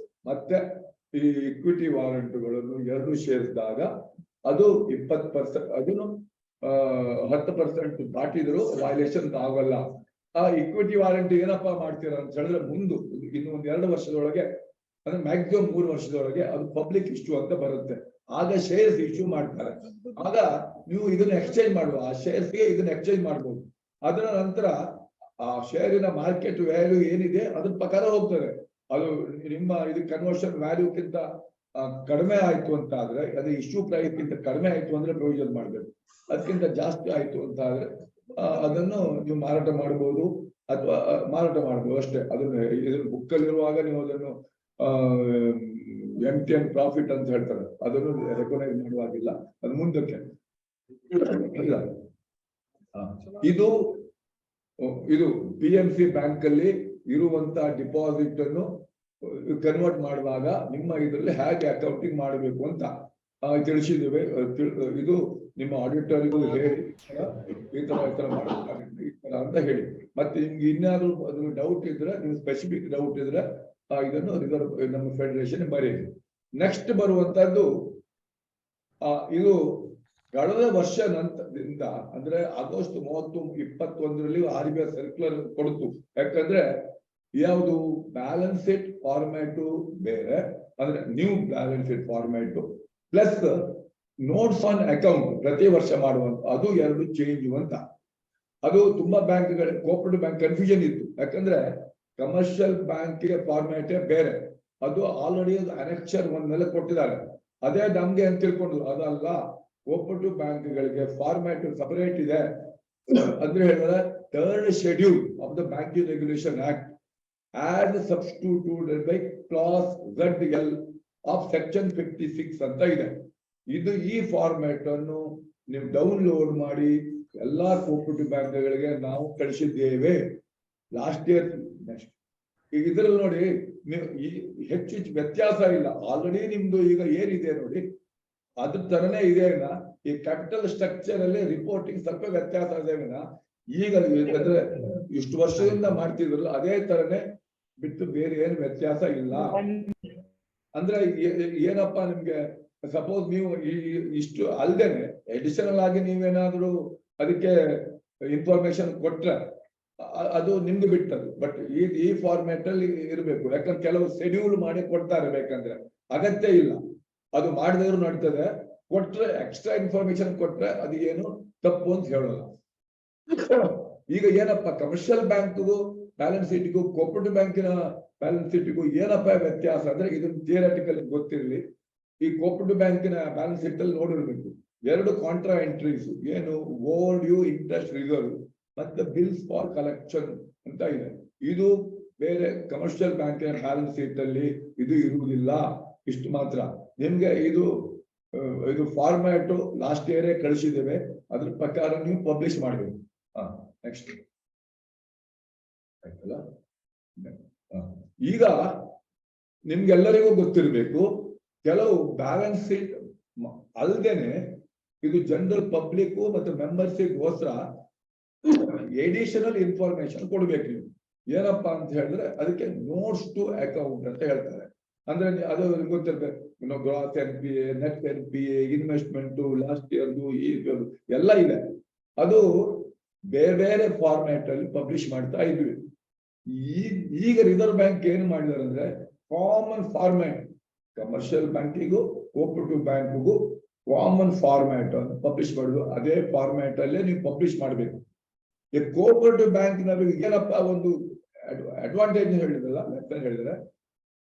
ಮತ್ತೆ ಈ ಇಕ್ವಿಟಿ ವಾರಂಟ್ಗಳನ್ನು 2 ಶೇರ್ಸ್ದಾಗ ಅದು 20%, ಅದನ್ನು 10% ದಾಟಿದ್ರು ವೈಲೇಷನ್ ಆಗಲ್ಲ. ಆ ಇಕ್ವಿಟಿ ವಾರಂಟ್ ಏನಪ್ಪಾ ಮಾಡ್ತೀರಾ ಅಂತ ಹೇಳಿದ್ರೆ, ಇನ್ನು 2 ವರ್ಷದೊಳಗೆ ಅಂದ್ರೆ ಮ್ಯಾಕ್ಸಿಮಮ್ 3 ವರ್ಷದೊಳಗೆ ಅದು ಪಬ್ಲಿಕ್ ಇಶ್ಯೂ ಅಂತ ಬರುತ್ತೆ. ಆಗ ಶೇರ್ಸ್ ಇಶ್ಯೂ ಮಾಡ್ತಾರೆ. ಆಗ ನೀವು ಇದನ್ನ ಎಕ್ಸ್ಚೇಂಜ್ ಮಾಡುವ, ಆ ಶೇರ್ಸ್ಗೆ ಇದನ್ನ ಎಕ್ಸ್ಚೇಂಜ್ ಮಾಡಬಹುದು. ಅದರ ನಂತರ ಆ ಶೇರಿನ ಮಾರ್ಕೆಟ್ ವ್ಯಾಲ್ಯೂ ಏನಿದೆ ಅದ್ರ ಪ್ರಕಾರ ಹೋಗ್ತದೆ. ಅದು ನಿಮ್ಮ ಇದು ಕನ್ವರ್ಷನ್ ವ್ಯಾಲ್ಯೂಕ್ಕಿಂತ ಕಡಿಮೆ ಆಯ್ತು ಅಂತ ಆದ್ರೆ, ಅದು ಇಶ್ಯೂ ಪ್ರೈಸ್ ಗಿಂತ ಕಡಿಮೆ ಆಯ್ತು ಅಂದ್ರೆ ಪ್ರೊವಿಷನ್ ಮಾಡ್ಬೇಕು. ಅದಕ್ಕಿಂತ ಜಾಸ್ತಿ ಆಯ್ತು ಅಂತ ಆದ್ರೆ ಅದನ್ನು ನೀವು ಮಾರಾಟ ಮಾಡಬಹುದು ಅಥವಾ ಮಾರಾಟ ಮಾಡಬಹುದು ಅಷ್ಟೇ. ಅದನ್ನ ಇದ್ರ ಬುಕ್ ಅಲ್ಲಿರುವಾಗ ನೀವು ಅದನ್ನು MTM ಪ್ರಾಫಿಟ್ ಅಂತ ಹೇಳ್ತಾರೆ, ಅದನ್ನು ರೆಕಗ್ನೈಸ್ ಮಾಡುವಾಗಿಲ್ಲ. ಅದು ಮುಂದಕ್ಕೆ ಇದು PMC ಬ್ಯಾಂಕ್ ಅಲ್ಲಿ ಇರುವಂತ ಡಿಪಾಸಿಟ್ ಅನ್ನು ಕನ್ವರ್ಟ್ ಮಾಡುವಾಗ ನಿಮ್ಮ ಇದರಲ್ಲಿ ಹೇಗೆ ಅಕೌಂಟಿಂಗ್ ಮಾಡಬೇಕು ಅಂತ ತಿಳಿಸಿದ್ದೇವೆ. ಇದು ನಿಮ್ಮ ಆಡಿಟರ್ಗೂ ಹೇಳಿ ಈ ತರ ಮಾಡಬೇಕಾಗುತ್ತೆ ಈ ತರ ಅಂತ ಹೇಳಿ. ಮತ್ತೆ ನಿಮ್ಗೆ ಇನ್ನಾದ್ರೂ ಅದ್ರ ಡೌಟ್ ಇದ್ರೆ, ನೀವು ಸ್ಪೆಸಿಫಿಕ್ ಡೌಟ್ ಇದ್ರೆ ಇದನ್ನು ರಿಸರ್ವ್ ನಮ್ಮ ಫೆಡರೇಷನ್ ಬರೆಯಿರಿ. ನೆಕ್ಸ್ಟ್ ಬರುವಂತದ್ದು ಇದು ಕಳೆದ ವರ್ಷ ನಂತರದಿಂದ ಅಂದ್ರೆ ಆಗಸ್ಟ್ 30, 2021 RBI ಸರ್ಕ್ಯುಲರ್ ಕೊಡ್ತು. ಯಾಕಂದ್ರೆ ಯಾವುದು ಬ್ಯಾಲೆನ್ಸ್ ಶೀಟ್ ಫಾರ್ಮ್ಯಾಟು ಬೇರೆ, ಅಂದ್ರೆ new balance sheet format plus notes on account ಪ್ರತಿ ವರ್ಷ ಮಾಡುವಂತ ಅದು 2 ಚೇಂಜ್ ಅಂತ. ಅದು ತುಂಬಾ ಬ್ಯಾಂಕ್ಗಳ ಕೋಪರೇಟಿವ್ ಬ್ಯಾಂಕ್ ಕನ್ಫ್ಯೂಷನ್ ಇತ್ತು. ಯಾಕಂದ್ರೆ ಕಮರ್ಷಿಯಲ್ ಬ್ಯಾಂಕ್ಗೆ ಫಾರ್ಮ್ಯಾಟೇ ಬೇರೆ, ಅದು ಆಲ್ರೆಡಿ ಅನೆಕ್ಷರ್ 1 ಮೇಲೆ ಕೊಟ್ಟಿದ್ದಾರೆ. ಅದೇ ನಮ್ಗೆ ಅಂತ ತಿಳ್ಕೊಂಡ್ರು, ಅದಲ್ಲ, ಕೋಪರೇಟಿವ್ ಬ್ಯಾಂಕ್ಗಳಿಗೆ ಫಾರ್ಮ್ಯಾಟ್ ಸಪರೇಟ್ ಇದೆ. ಅಂದ್ರೆ ಹೇಳಿದ್ರೆ 3rd schedule of the banking regulation act as substituted by class ZL of section 56 ಅಂತ ಇದೆ. ಈ ಫಾರ್ಮ್ಯಾಟ್ ಅನ್ನು ನೀವು ಡೌನ್ಲೋಡ್ ಮಾಡಿ ಎಲ್ಲಾ ಕೋಪರೇಟಿವ್ ಬ್ಯಾಂಕ್ಗಳಿಗೆ ನಾವು ಕಳಿಸಿದ್ದೇವೆ ಲಾಸ್ಟ್ ಇಯರ್. ನೆಕ್ಸ್ಟ್ ಇದರಲ್ಲಿ ನೋಡಿ, ನೀವು ಹೆಚ್ಚು ವ್ಯತ್ಯಾಸ ಇಲ್ಲ. ಆಲ್ರೆಡಿ ನಿಮ್ದು ಈಗ ಏನಿದೆ ನೋಡಿ ಅದ್ರ ತರನೇ ಇದೆ. ಈ ಕ್ಯಾಪಿಟಲ್ ಸ್ಟ್ರಕ್ಚರ್ ಅಲ್ಲಿ ರಿಪೋರ್ಟಿಂಗ್ ಸ್ವಲ್ಪ ವ್ಯತ್ಯಾಸ ಇದೆ. ಈಗ ಅಂದ್ರೆ ಇಷ್ಟು ವರ್ಷದಿಂದ ಮಾಡ್ತಿದ್ರಲ್ಲ ಅದೇ ತರನೇ ಬಿಟ್ಟು ಬೇರೆ ಏನು ವ್ಯತ್ಯಾಸ ಇಲ್ಲ. ಅಂದ್ರೆ ಏನಪ್ಪಾ, ನಿಮ್ಗೆ ಸಪೋಸ್ ನೀವು ಇಷ್ಟು ಅಲ್ದೇನೆ ಅಡಿಷನಲ್ ಆಗಿ ನೀವೇನಾದ್ರೂ ಅದಕ್ಕೆ ಇನ್ಫಾರ್ಮೇಶನ್ ಕೊಟ್ರೆ ಅದು ನಿಮ್ಗೆ ಬಿಟ್ಟದ್ದು. ಬಟ್ ಈ ಫಾರ್ಮ್ಯಾಟ್ ಅಲ್ಲಿ ಇರಬೇಕು. ಯಾಕಂದ್ರೆ ಕೆಲವು ಶೆಡ್ಯೂಲ್ ಮಾಡಿ ಕೊಡ್ತಾರೆ, ಬೇಕಂದ್ರೆ ಅಗತ್ಯ ಇಲ್ಲ. ಅದು ಮಾಡಿದವರು ನಡ್ತದೆ, ಕೊಟ್ರೆ ಎಕ್ಸ್ಟ್ರಾ ಇನ್ಫಾರ್ಮೇಶನ್ ಕೊಟ್ರೆ ಅದು ಏನು ತಪ್ಪು ಅಂತ ಹೇಳೋಲ್ಲ. ಈಗ ಏನಪ್ಪಾ, ಕಮರ್ಷಿಯಲ್ ಬ್ಯಾಂಕ್ಗೂ ಬ್ಯಾಲೆನ್ಸ್ ಶೀಟ್ಗೂ ಕೋಪರೇಟಿವ್ ಬ್ಯಾಂಕಿನ ಬ್ಯಾಲೆನ್ಸ್ ಶೀಟ್ಗೂ ಏನಪ್ಪ ವ್ಯತ್ಯಾಸ ಅಂದ್ರೆ ಇದನ್ನು ಥಿಯರಿಟಿಕಲ್ ಗೊತ್ತಿರಲಿ. ಈ ಕೋಪರೇಟಿವ್ ಬ್ಯಾಂಕಿನ ಬ್ಯಾಲೆನ್ಸ್ ಶೀಟ್ ಅಲ್ಲಿ ನೋಡಿರ್ಬೇಕು, 2 ಕಾಂಟ್ರಾ ಎಂಟ್ರೀಸ್ ಏನು, ಓಲ್ಡ್ ಡ್ಯೂ ಇಂಟ್ರೆಸ್ಟ್ ರಿಸರ್ವ್ ಮತ್ತೆ ಬಿಲ್ಸ್ ಫಾರ್ ಕಲೆಕ್ಷನ್ ಅಂತ ಇದೆ. ಇದು ಬೇರೆ ಕಮರ್ಷಿಯಲ್ ಬ್ಯಾಂಕಿನ ಬ್ಯಾಲೆನ್ಸ್ ಶೀಟ್ ಅಲ್ಲಿ ಇದು ಇರುವುದಿಲ್ಲ. ಇಷ್ಟು ಮಾತ್ರ ನಿಮ್ಗೆ ಇದು ಫಾರ್ಮ್ಯಾಟ್ ಲಾಸ್ಟ್ ಇಯರೇ ಕಳಿಸಿದ್ದೇವೆ, ಅದ್ರ ಪ್ರಕಾರ ನೀವು ಪಬ್ಲಿಷ್ ಮಾಡಬೇಕು. ನೆಕ್ಸ್ಟ್ ಆಯ್ತಲ್ಲ. ಈಗ ನಿಮ್ಗೆಲ್ಲರಿಗೂ ಗೊತ್ತಿರಬೇಕು, ಕೆಲವು ಬ್ಯಾಲೆನ್ಸ್ ಶೀಟ್ ಅಲ್ದೇನೆ ಇದು ಜನರಲ್ ಪಬ್ಲಿಕ್ ಮತ್ತು ಮೆಂಬರ್ಶಿಪ್ಗೋಸ್ಕರ ಎಡಿಷನಲ್ ಇನ್ಫಾರ್ಮೇಶನ್ ಕೊಡ್ಬೇಕು. ನೀವು ಏನಪ್ಪಾ ಅಂತ ಹೇಳಿದ್ರೆ ಅದಕ್ಕೆ ನೋಟ್ಸ್ ಟು ಅಕೌಂಟ್ ಅಂತ ಹೇಳ್ತಾರೆ. ಅಂದ್ರೆ ಅದು ಗೊತ್ತಿರ್ಬೇಕು, gross NPA, net NPA, investment, last ಇಯರ್ದು ಎಲ್ಲ ಇದೆ. ಅದು ಬೇರೆ ಬೇರೆ ಫಾರ್ಮ್ಯಾಟ್ ಅಲ್ಲಿ ಪಬ್ಲಿಷ್ ಮಾಡ್ತಾ ಇದ್ವಿ. ಈಗ ರಿಸರ್ವ್ ಬ್ಯಾಂಕ್ ಏನ್ ಮಾಡಿದಾರೆ ಅಂದ್ರೆ ಕಾಮನ್ ಫಾರ್ಮ್ಯಾಟ್, ಕಮರ್ಷಿಯಲ್ ಬ್ಯಾಂಕಿಗೂ ಕೋಪರೇಟಿವ್ ಬ್ಯಾಂಕಿಗೂ ಕಾಮನ್ ಫಾರ್ಮ್ಯಾಟ್ ಅನ್ನು ಪಬ್ಲಿಷ್ ಮಾಡುದು. ಅದೇ ಫಾರ್ಮ್ಯಾಟ್ ಅಲ್ಲೇ ನೀವು ಪಬ್ಲಿಷ್ ಮಾಡಬೇಕು. ಈ ಕೋಪರೇಟಿವ್ ಬ್ಯಾಂಕ್ ನಮಗೆ ಏನಪ್ಪಾ ಒಂದು ಅಡ್ವಾಂಟೇಜ್ ಹೇಳಿದ್ರಲ್ಲ, ಹೇಳಿದ್ರೆ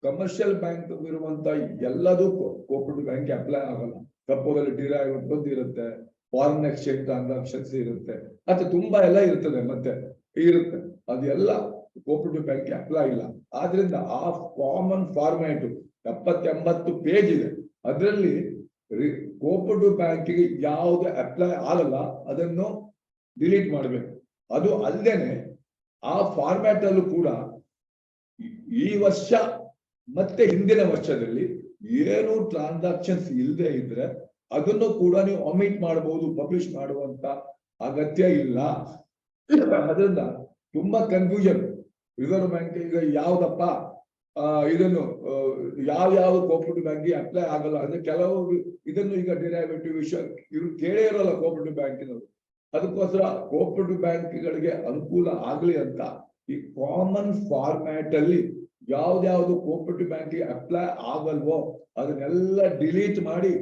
ಕಮರ್ಷಿಯಲ್ ಬ್ಯಾಂಕ್ ಇರುವಂತ ಎಲ್ಲದೂ ಕೋಪರೇಟಿವ್ ಬ್ಯಾಂಕ್ ಅಪ್ಲೈ ಆಗಲ್ಲ. ಸಪೋಸ್ ಡಿರೈವ್ ಇರುತ್ತೆ, ಫಾರಿನ್ ಎಕ್ಸ್ಚೇಂಜ್ ಟ್ರಾನ್ಸಾಕ್ಷನ್ಸ್ ಇರುತ್ತೆ, ಮತ್ತೆ ತುಂಬಾ ಎಲ್ಲ ಇರ್ತದೆ, ಮತ್ತೆ ಇರುತ್ತೆ, ಅದೆಲ್ಲ ಕೋಪರೇಟಿವ್ ಬ್ಯಾಂಕ್ ಅಪ್ಲೈ ಇಲ್ಲ. ಆದ್ರಿಂದ ಆ ಕಾಮನ್ ಫಾರ್ಮ್ಯಾಟ್ 70-80 ಪೇಜ್ ಇದೆ. ಅದರಲ್ಲಿ ಕೋಪರೇಟಿವ್ ಬ್ಯಾಂಕಿಗೆ ಯಾವ್ದು ಅಪ್ಲೈ ಆಗಲ್ಲ ಅದನ್ನು ಡಿಲೀಟ್ ಮಾಡಬೇಕು. ಅದು ಅಲ್ಲದೇನೆ ಆ ಫಾರ್ಮ್ಯಾಟ್ ಅಲ್ಲೂ ಕೂಡ ಈ ವರ್ಷ ಮತ್ತೆ ಹಿಂದಿನ ವರ್ಷದಲ್ಲಿ ಏನು ಟ್ರಾನ್ಸಾಕ್ಷನ್ಸ್ ಇಲ್ಲದೆ ಇದ್ರೆ ಅದನ್ನು ಕೂಡ ನೀವು ಒಮಿಟ್ ಮಾಡಬಹುದು, ಪಬ್ಲಿಷ್ ಮಾಡುವಂತ ಅಗತ್ಯ ಇಲ್ಲ. ಅದರಿಂದ ತುಂಬಾ ಕನ್ಫ್ಯೂಷನ್. ರಿಸರ್ವ್ ಬ್ಯಾಂಕ್ ಈಗ ಯಾವ್ದಪ್ಪ ಇದನ್ನು ಯಾವ ಕೋಪರೇಟಿವ್ ಬ್ಯಾಂಕ್ ಅಪ್ಲೈ ಆಗಲ್ಲ ಅಂದ್ರೆ ಕೆಲವು ಇದನ್ನು ಈಗ ಡಿರೈವೇಟಿವ್ ವಿಷಯ ಇವ್ರು ಕೇಳೇ ಇರೋಲ್ಲ ಕೋಪರೇಟಿವ್ ಬ್ಯಾಂಕಿನವರು. ಅದಕ್ಕೋಸ್ಕರ ಕೋಪರೇಟಿವ್ ಬ್ಯಾಂಕ್ಗಳಿಗೆ ಅನುಕೂಲ ಆಗ್ಲಿ ಅಂತ ಈ ಕಾಮನ್ ಫಾರ್ಮ್ಯಾಟ್ ಅಲ್ಲಿ ಯಾವ್ದು ಕೋಪರೇಟಿವ್ ಬ್ಯಾಂಕಿಗೆ ಅಪ್ಲೈ ಆಗಲ್ವೋ ಅದನ್ನೆಲ್ಲ ಡಿಲೀಟ್ ಮಾಡಿ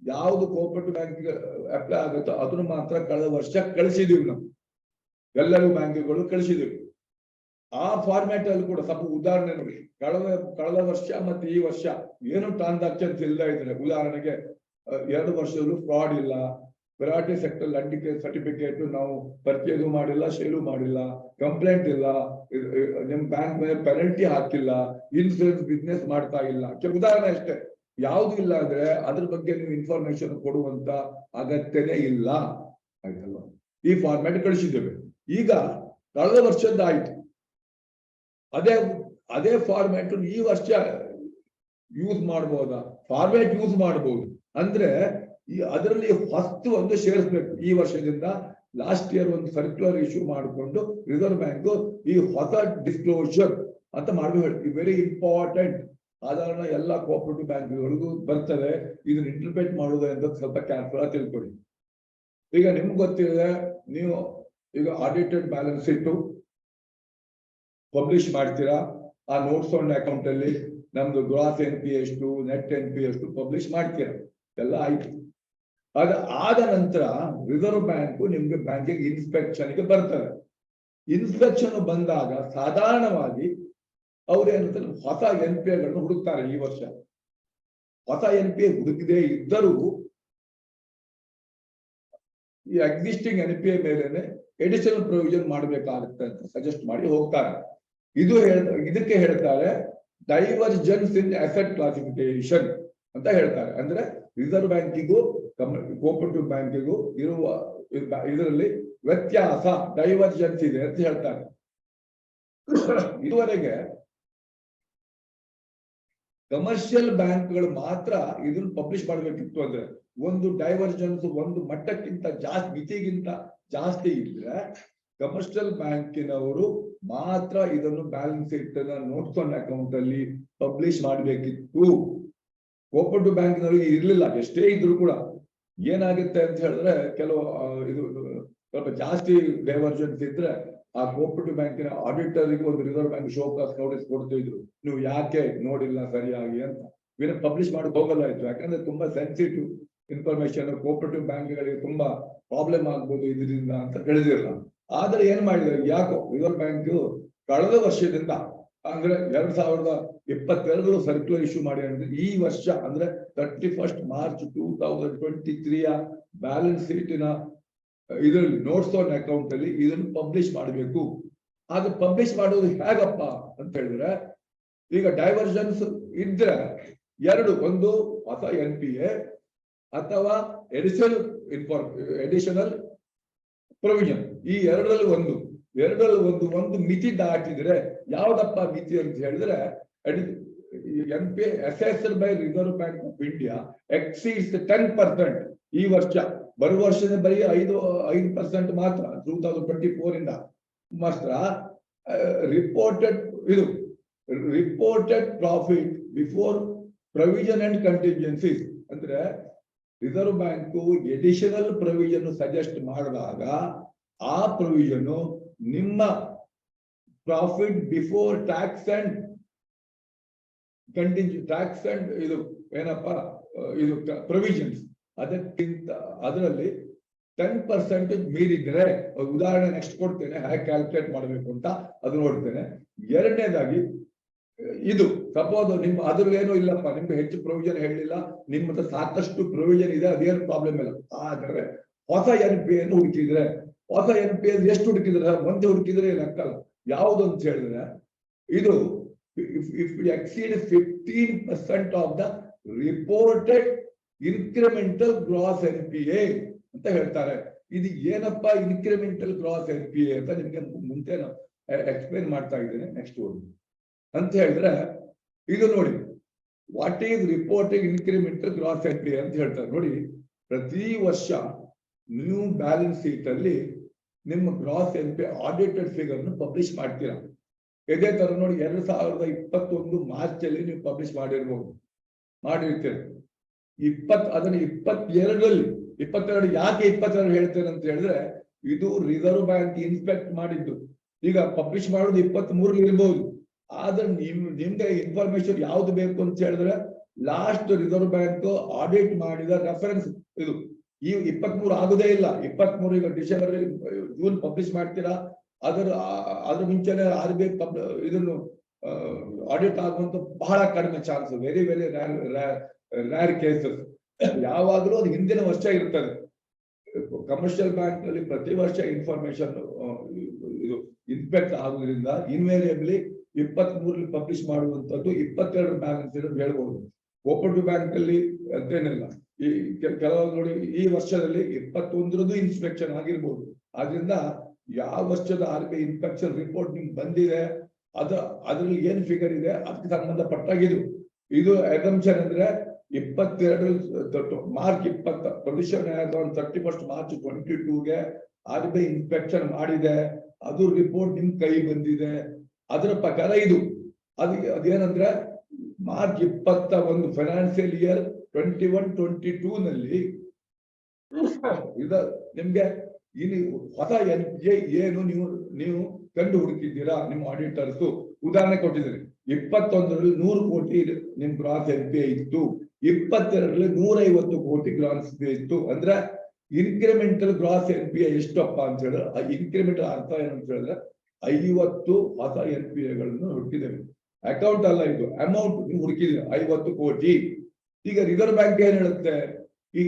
ಯಾವ್ದು ಕೋಪರೇಟಿವ್ ಬ್ಯಾಂಕಿಗೆ ಅಪ್ಲೈ ಆಗುತ್ತೋ ಅದನ್ನು ಮಾತ್ರ ಕಳೆದ ವರ್ಷ ಕಳಿಸಿದೀವಿ. ನಾವು ಎಲ್ಲರೂ ಬ್ಯಾಂಕ್ಗಳು ಕಳಿಸಿದೀವಿ. ಆ ಫಾರ್ಮ್ಯಾಟ್ ಅಲ್ಲಿ ಕೂಡ ಸ್ವಲ್ಪ ಉದಾಹರಣೆ ನೋಡಿ, ಕಳೆದ ವರ್ಷ ಮತ್ತೆ ಈ ವರ್ಷ ಏನು ಟ್ರಾನ್ಸಾಕ್ಷನ್ಸ್ ಇಲ್ಲದೆ ಇದ್ರೆ, ಉದಾಹರಣೆಗೆ 2 ವರ್ಷದಲ್ಲೂ ಫ್ರಾಡ್ ಇಲ್ಲ, ವೆರೈಟಿ ಸೆಕ್ಟರ್ ಲಂಡಿಕೆ ಸರ್ಟಿಫಿಕೇಟ್ ನಾವು ಪರ್ಚೇಸ್ ಮಾಡಿಲ್ಲ, ಸೇಲು ಮಾಡಿಲ್ಲ, ಕಂಪ್ಲೇಂಟ್ ಇಲ್ಲ, ನಿಮ್ ಬ್ಯಾಂಕ್ ಮೇಲೆ ಪೆನಲ್ಟಿ ಹಾಕಿಲ್ಲ, ಇನ್ಸೂರೆನ್ಸ್ ಬಿಸ್ನೆಸ್ ಮಾಡ್ತಾ ಇಲ್ಲ, ಉದಾಹರಣೆ ಅಷ್ಟೇ. ಯಾವ್ದು ಇಲ್ಲ ಅಂದ್ರೆ ಅದ್ರ ಬಗ್ಗೆ ನೀವು ಇನ್ಫಾರ್ಮೇಶನ್ ಕೊಡುವಂತ ಅಗತ್ಯನೇ ಇಲ್ಲ. ಆಯ್ತಲ್ವಾ? ಈ ಫಾರ್ಮ್ಯಾಟ್ ಕಳಿಸಿದ್ದೇವೆ. ಈಗ ಕಳೆದ ವರ್ಷದ ಆಯ್ತು, ಅದೇ ಫಾರ್ಮ್ಯಾಟ್ ಈ ವರ್ಷ ಯೂಸ್ ಮಾಡಬಹುದಾ? ಫಾರ್ಮ್ಯಾಟ್ ಯೂಸ್ ಮಾಡಬಹುದು ಅಂದ್ರೆ ಅದರಲ್ಲಿ ಫಸ್ಟ್ ಒಂದು ಸೇರಿಸ್ಬೇಕು. ಈ ವರ್ಷದಿಂದ ಲಾಸ್ಟ್ ಇಯರ್ ಒಂದು ಸರ್ಕ್ಯುಲರ್ ಇಶ್ಯೂ ಮಾಡಿಕೊಂಡು ರಿಸರ್ವ್ ಬ್ಯಾಂಕ್ ಈ ಹೊಸ ಡಿಸ್ಕ್ಲೋಷರ್ ಅಂತ ಮಾಡಬೇಕು. Very important. ಸಾಧಾರಣ ಎಲ್ಲ ಕೋಪರೇಟಿವ್ ಬ್ಯಾಂಕ್ಗಳಿಗೂ ಬರ್ತದೆ. ಇದನ್ನ ಇಂಟರ್ಪ್ರೇಟ್ ಮಾಡೋದು ಅಂತ ಸ್ವಲ್ಪ ಕೇರ್ಫುಲ್ ಆಗಿ ತಿಳ್ಕೊಳ್ಳಿ. ಈಗ ನಿಮ್ಗೆ ಗೊತ್ತಿದೆ, ನೀವು ಈಗ ಆಡಿಟೆಡ್ ಬ್ಯಾಲೆನ್ಸ್ ಶೀಟ್ ಪಬ್ಲಿಷ್ ಮಾಡ್ತೀರಾ. ಆ ನೋಟ್ಸ್ ಆನ್ ಅಕೌಂಟ್ ಅಲ್ಲಿ ನಮ್ದು ಗ್ರಾಸ್ NPA ಎಷ್ಟು, ನೆಟ್ NPA ಎಷ್ಟು ಪಬ್ಲಿಷ್ ಮಾಡ್ತೀರಾ. ಎಲ್ಲ ಆಯ್ತು. ಅದ ಆದ ನಂತರ ರಿಸರ್ವ್ ಬ್ಯಾಂಕ್ ನಿಮ್ಗೆ ಬ್ಯಾಂಕಿಂಗ್ ಇನ್ಸ್ಪೆಕ್ಷನ್ಗೆ ಬರ್ತಾರೆ. ಇನ್ಸ್ಪೆಕ್ಷನ್ ಬಂದಾಗ ಸಾಧಾರಣವಾಗಿ ಅವ್ರು ಏನಂತಾರೆ, ಹೊಸ NPAಗಳನ್ನು ಹುಡುಕ್ತಾರೆ. ಈ ವರ್ಷ ಹೊಸ NPA ಹುಡುಕದೇ ಇದ್ದರೂ ಈ ಎಕ್ಸಿಸ್ಟಿಂಗ್ NPA ಮೇಲೆನೆ ಎಡಿಷನಲ್ ಪ್ರೊವಿಷನ್ ಮಾಡಬೇಕಾಗುತ್ತೆ ಅಂತ ಸಜೆಸ್ಟ್ ಮಾಡಿ ಹೋಗ್ತಾರೆ. ಇದಕ್ಕೆ ಹೇಳ್ತಾರೆ ಡೈವರ್ಜೆನ್ಸ್ ಇನ್ ಅಸೆಟ್ ಕ್ಲಾಸಿಫಿಕೇಶನ್ ಅಂತ ಹೇಳ್ತಾರೆ. ಅಂದ್ರೆ ರಿಸರ್ವ್ ಬ್ಯಾಂಕಿಗೂ ಕೋಪರೇಟಿವ್ ಬ್ಯಾಂಕಿಗೂ ಇರುವ ಇದರಲ್ಲಿ ವ್ಯತ್ಯಾಸ, ಡೈವರ್ಜೆನ್ಸ್ ಇದೆ ಅಂತ ಹೇಳ್ತಾರೆ. ಇದುವರೆಗೆ ಕಮರ್ಷಿಯಲ್ ಬ್ಯಾಂಕ್ಗಳು ಮಾತ್ರ ಇದನ್ನು ಪಬ್ಲಿಷ್ ಮಾಡಬೇಕಿತ್ತು. ಅಂದ್ರೆ ಒಂದು ಡೈವರ್ಜೆನ್ಸ್ ಒಂದು ಮಟ್ಟಕ್ಕಿಂತ ಜಾಸ್ತಿ, ಮಿತಿಗಿಂತ ಜಾಸ್ತಿ ಇದ್ರೆ ಕಮರ್ಷಿಯಲ್ ಬ್ಯಾಂಕಿನವರು ಮಾತ್ರ ಇದನ್ನು balance sheet notes on account ಅಲ್ಲಿ ಪಬ್ಲಿಷ್ ಮಾಡಬೇಕಿತ್ತು. ಕೋಪರೇಟಿವ್ ಬ್ಯಾಂಕಿನವರಿಗೆ ಇರ್ಲಿಲ್ಲ. ಎಷ್ಟೇ ಇದ್ರು ಕೂಡ ಏನಾಗುತ್ತೆ ಅಂತ ಹೇಳಿದ್ರೆ, ಕೆಲವು ಇದು ಸ್ವಲ್ಪ ಜಾಸ್ತಿ ಡೈವರ್ಜೆನ್ಸ್ ಇದ್ರೆ ಆ ಕೋಪರೇಟಿವ್ ಬ್ಯಾಂಕಿನ ಆಡಿಟರ್ಗೆ ಒಂದು ರಿಸರ್ವ್ ಬ್ಯಾಂಕ್ ಶೋಕಾಸ್ ನೋಟಿಸ್ ಕೊಡ್ತಿದ್ರು, ನೀವು ಯಾಕೆ ನೋಡಿಲ್ಲ ಸರಿಯಾಗಿ ಅಂತ. ಇದನ್ನ ಪಬ್ಲಿಷ್ ಮಾಡಕ್ ಹೋಗಲ್ಲ ಇತ್ತು, ಯಾಕಂದ್ರೆ ತುಂಬಾ ಸೆನ್ಸಿಟಿವ್ ಇನ್ಫಾರ್ಮೇಶನ್, ಕೋಪರೇಟಿವ್ ಬ್ಯಾಂಕ್ಗಳಿಗೆ ತುಂಬಾ ಪ್ರಾಬ್ಲಮ್ ಆಗ್ಬೋದು ಇದರಿಂದ ಅಂತ ತಿಳಿದಿರಲ್ಲ. ಆದ್ರೆ ಏನ್ ಮಾಡಿದ್ರು, ಯಾಕೋ ರಿಸರ್ವ್ ಬ್ಯಾಂಕ್ ಕಳೆದ ವರ್ಷದಿಂದ ಅಂದ್ರೆ 2022 ಸರ್ಕ್ಯುಲರ್ ಇಶ್ಯೂ ಮಾಡಿ ಅಂದ್ರೆ ಈ ವರ್ಷ ಅಂದ್ರೆ 31 ಮಾರ್ಚ್ 2023 ಬ್ಯಾಲೆನ್ಸ್ ಶೀಟಿನ ಇದರಲ್ಲಿ ನೋಟ್ಸ್ ಆನ್ ಅಕೌಂಟ್ ಅಲ್ಲಿ ಇದನ್ನು ಪಬ್ಲಿಷ್ ಮಾಡಬೇಕು. ಅದು ಪಬ್ಲಿಷ್ ಮಾಡೋದು ಹೇಗಪ್ಪ ಅಂತ ಹೇಳಿದ್ರೆ, ಈಗ ಡೈವರ್ಷನ್ಸ್ ಇದ್ರೆ ಎರಡು, ಒಂದು ಹೊಸ NPA ಅಥವಾ ಎಡಿಷನಲ್ ಪ್ರೊವಿಷನ್, ಈ ಎರಡರಲ್ಲಿ ಒಂದು ಮಿತಿ ದಾಟಿದ್ರೆ, ಯಾವ್ದಪ್ಪ ಮಿತಿ ಅಂತ ಹೇಳಿದ್ರೆ NPA assessed by Reserve Bank of India exceeds 10%. ಈ ವರ್ಷ ಬರುವ ವರ್ಷದ ಬರೀ 5% ಮಾತ್ರ 2024 ಇಂದ ಮಾತ್ರ reported profit before provision and contingencies ಅಂದ್ರೆ reserve bank additional provision suggest ಮಾಡಿದಾಗ ಆ ಪ್ರೊವಿಷನ್ ನಿಮ್ಮ profit before tax and tax and ಇದು ಏನಪ್ಪಾ ಇದು ಪ್ರೊವಿಷನ್ಸ್ ಅದಕ್ಕಿಂತ ಅದರಲ್ಲಿ 10% ಮೀರಿದ್ರೆ, ಉದಾಹರಣೆ ನೆಕ್ಸ್ಟ್ ಕೊಡ್ತೇನೆ ಹೇಗೆ ಕ್ಯಾಲ್ಕುಲೇಟ್ ಮಾಡಬೇಕು ಅಂತ ಅದು ನೋಡ್ತೇನೆ. ಎರಡನೇದಾಗಿ ಇದು ಸಪೋಸ್ ನಿಮ್ಮ ಅದ್ರಲ್ಲಿ ಏನೂ ಇಲ್ಲಪ್ಪ, ನಿಮ್ಗೆ ಹೆಚ್ಚು ಪ್ರೊವಿಷನ್ ಹೇಳಿಲ್ಲ, ನಿಮ್ಮ ಹತ್ರ ಸಾಕಷ್ಟು ಪ್ರೊವಿಷನ್ ಇದೆ, ಅದೇನು ಪ್ರಾಬ್ಲಮ್ ಇಲ್ಲ. ಆದ್ರೆ ಹೊಸ NPA ಹುಡುಕಿದ್ರೆ, ಹೊಸ NPA ಎಷ್ಟು ಹುಡುಕಿದ್ರೆ, ಒಂದೇ ಹುಡುಕಿದ್ರೆ ಲೆಕ್ಕಲ್ಲ. ಯಾವುದು ಅಂತ ಹೇಳಿದ್ರೆ ಇದು if we exceed 15% of the reported incremental gross NPA ಅಂತ ಹೇಳ್ತಾರೆ. ಇದು ಏನಪ್ಪ ಇನ್ಕ್ರಿಮೆಂಟಲ್ ಗ್ರಾಸ್ NPA ಅಂತ ನಿಮ್ಗೆ ಮುಂಚೆ ಎಕ್ಸ್ಪ್ಲೇನ್ ಮಾಡ್ತಾ ಇದ್ದೇನೆ. ನೆಕ್ಸ್ಟ್ ಅಂತ ಹೇಳಿದ್ರೆ ಇದು ನೋಡಿ, what is reporting incremental gross NPA ಅಂತ ಹೇಳ್ತಾರೆ. ನೋಡಿ, ಪ್ರತಿ ವರ್ಷ ನ್ಯೂ ಬ್ಯಾಲೆನ್ಸ್ ಶೀಟ್ ಅಲ್ಲಿ ನಿಮ್ಮ gross NPA audited figure publish ಮಾಡ್ತೀರಾ. ಇದೇ ತರ ನೋಡಿ 2021 ಮಾರ್ಚ್ ಅಲ್ಲಿ ನೀವು ಪಬ್ಲಿಷ್ ಮಾಡಿರ್ತೀರಿ. ಅದನ್ನ 22 ಯಾಕೆ 22 ಹೇಳ್ತೇನೆ ಅಂತ ಹೇಳಿದ್ರೆ, ಇದು ರಿಸರ್ವ್ ಬ್ಯಾಂಕ್ ಇನ್ಸ್ಪೆಕ್ಟ್ ಮಾಡಿದ್ದು. ಈಗ ಪಬ್ಲಿಷ್ ಮಾಡೋದು 23 ಇರ್ಬೋದು, ಆದ್ರೆ ನಿಮ್ಗೆ ಇನ್ಫಾರ್ಮೇಶನ್ ಯಾವ್ದು ಬೇಕು ಅಂತ ಹೇಳಿದ್ರೆ ಲಾಸ್ಟ್ ರಿಸರ್ವ್ ಬ್ಯಾಂಕ್ ಆಡಿಟ್ ಮಾಡಿದ ರೆಫರೆನ್ಸ್ ಇದು. ಈ 23 ಆಗುದೇ ಇಲ್ಲ. 23 ಈಗ ಡಿಸೆಂಬರ್ ಜೂನ್ ಪಬ್ಲಿಷ್ ಮಾಡ್ತೀರಾ, ಅದ್ರ ಮುಂಚೆನೆ RBI ಇದನ್ನು ಆಡಿಟ್ ಆಗುವಂತ ಬಹಳ ಕಡಿಮೆ ಚಾನ್ಸ್, ವೆರಿ ರ್ಯಾರ್ ಕೇಸಸ್. ಯಾವಾಗಲೂ ಅದು ಹಿಂದಿನ ವರ್ಷ ಇರ್ತದೆ. ಕಮರ್ಷಿಯಲ್ ಬ್ಯಾಂಕ್ ನಲ್ಲಿ ಪ್ರತಿ ವರ್ಷ ಇನ್ಫಾರ್ಮೇಶನ್ ಇದು ಇನ್ಸ್ಪೆಕ್ಟ್ ಆಗುವುದರಿಂದ ಇನ್ವೇರಿಯಬ್ಲಿ 23 ಪಬ್ಲಿಷ್ ಮಾಡುವಂತದ್ದು 22 ಬ್ಯಾಲೆನ್ಸ್ ಇರೋದು ಹೇಳ್ಬಹುದು. ಕೋಪರೇಟಿವ್ ಬ್ಯಾಂಕ್ ಅಲ್ಲಿ ಅಂತೇನಿಲ್ಲ. ಈ ಕೆಲವು ನೋಡಿ, ಈ ವರ್ಷದಲ್ಲಿ 21 ಇನ್ಸ್ಪೆಕ್ಷನ್ ಆಗಿರ್ಬೋದು. ಆದ್ರಿಂದ ಯಾವ ವರ್ಷದ RBI ಇನ್ಸ್ಪೆಕ್ಷನ್ ರಿಪೋರ್ಟ್ ನಿಮ್ಗೆ ಬಂದಿದೆ, ಅದ್ರಲ್ಲಿ ಏನ್ ಫಿಗರ್ ಇದೆ ಅದಕ್ಕೆ ಸಂಬಂಧಪಟ್ಟಾಗಿದು. ಇದು ಅಸಂಪ್ಷನ್ ಅಂದ್ರೆ 22 ಮಾರ್ಚ್ 20 ಪ್ರೊವಿಷನ್ 31 ಮಾರ್ಚ್ 22ಗೆ RBI ಇನ್ಸ್ಪೆಕ್ಷನ್ ಮಾಡಿದೆ, ಅದು ರಿಪೋರ್ಟ್ ನಿಮ್ ಕೈ ಬಂದಿದೆ. ಅದರ ಪ್ರಕಾರ ಇದು ಅದೇನಂದ್ರೆ ಮಾರ್ಚ್ 21 ಫೈನಾನ್ಸಿಯಲ್ ಇಯರ್ 21-22 ನಲ್ಲಿ ನಿಮ್ಗೆ ಹೊಸ NPA ಏನು ನೀವು ಕಂಡು ಹುಡುಕಿದ್ದೀರಾ ನಿಮ್ಮ ಆಡಿಟರ್ಸ್. ಉದಾಹರಣೆ ಕೊಟ್ಟಿದ್ದೀರಿ, 21ರಲ್ಲಿ 100 ಕೋಟಿ ನಿಮ್ ಗ್ರಾಸ್ NPA ಇತ್ತು, 22ರಲ್ಲಿ 150 ಕೋಟಿ ಗ್ರಾಸ್ NPA ಇತ್ತು. ಅಂದ್ರೆ ಇನ್ಕ್ರಿಮೆಂಟಲ್ ಗ್ರಾಸ್ NPA ಎಷ್ಟಪ್ಪ ಅಂತ ಹೇಳಿದ್ರೆ, ಆ ಇನ್ಕ್ರಿಮೆಂಟಲ್ ಅರ್ಥ ಏನಂತ ಹೇಳಿದ್ರೆ 50 ಹೊಸ NPAಗಳನ್ನು ಹುಡುಕಿದ್ದೇವೆ. ಅಕೌಂಟ್ ಅಲ್ಲ, ಇದು ಅಮೌಂಟ್ ಹುಡುಕಿದ್ರೆ 50 ಕೋಟಿ. ಈಗ ರಿಸರ್ವ್ ಬ್ಯಾಂಕ್ ಏನ್ ಹೇಳುತ್ತೆ, ಈ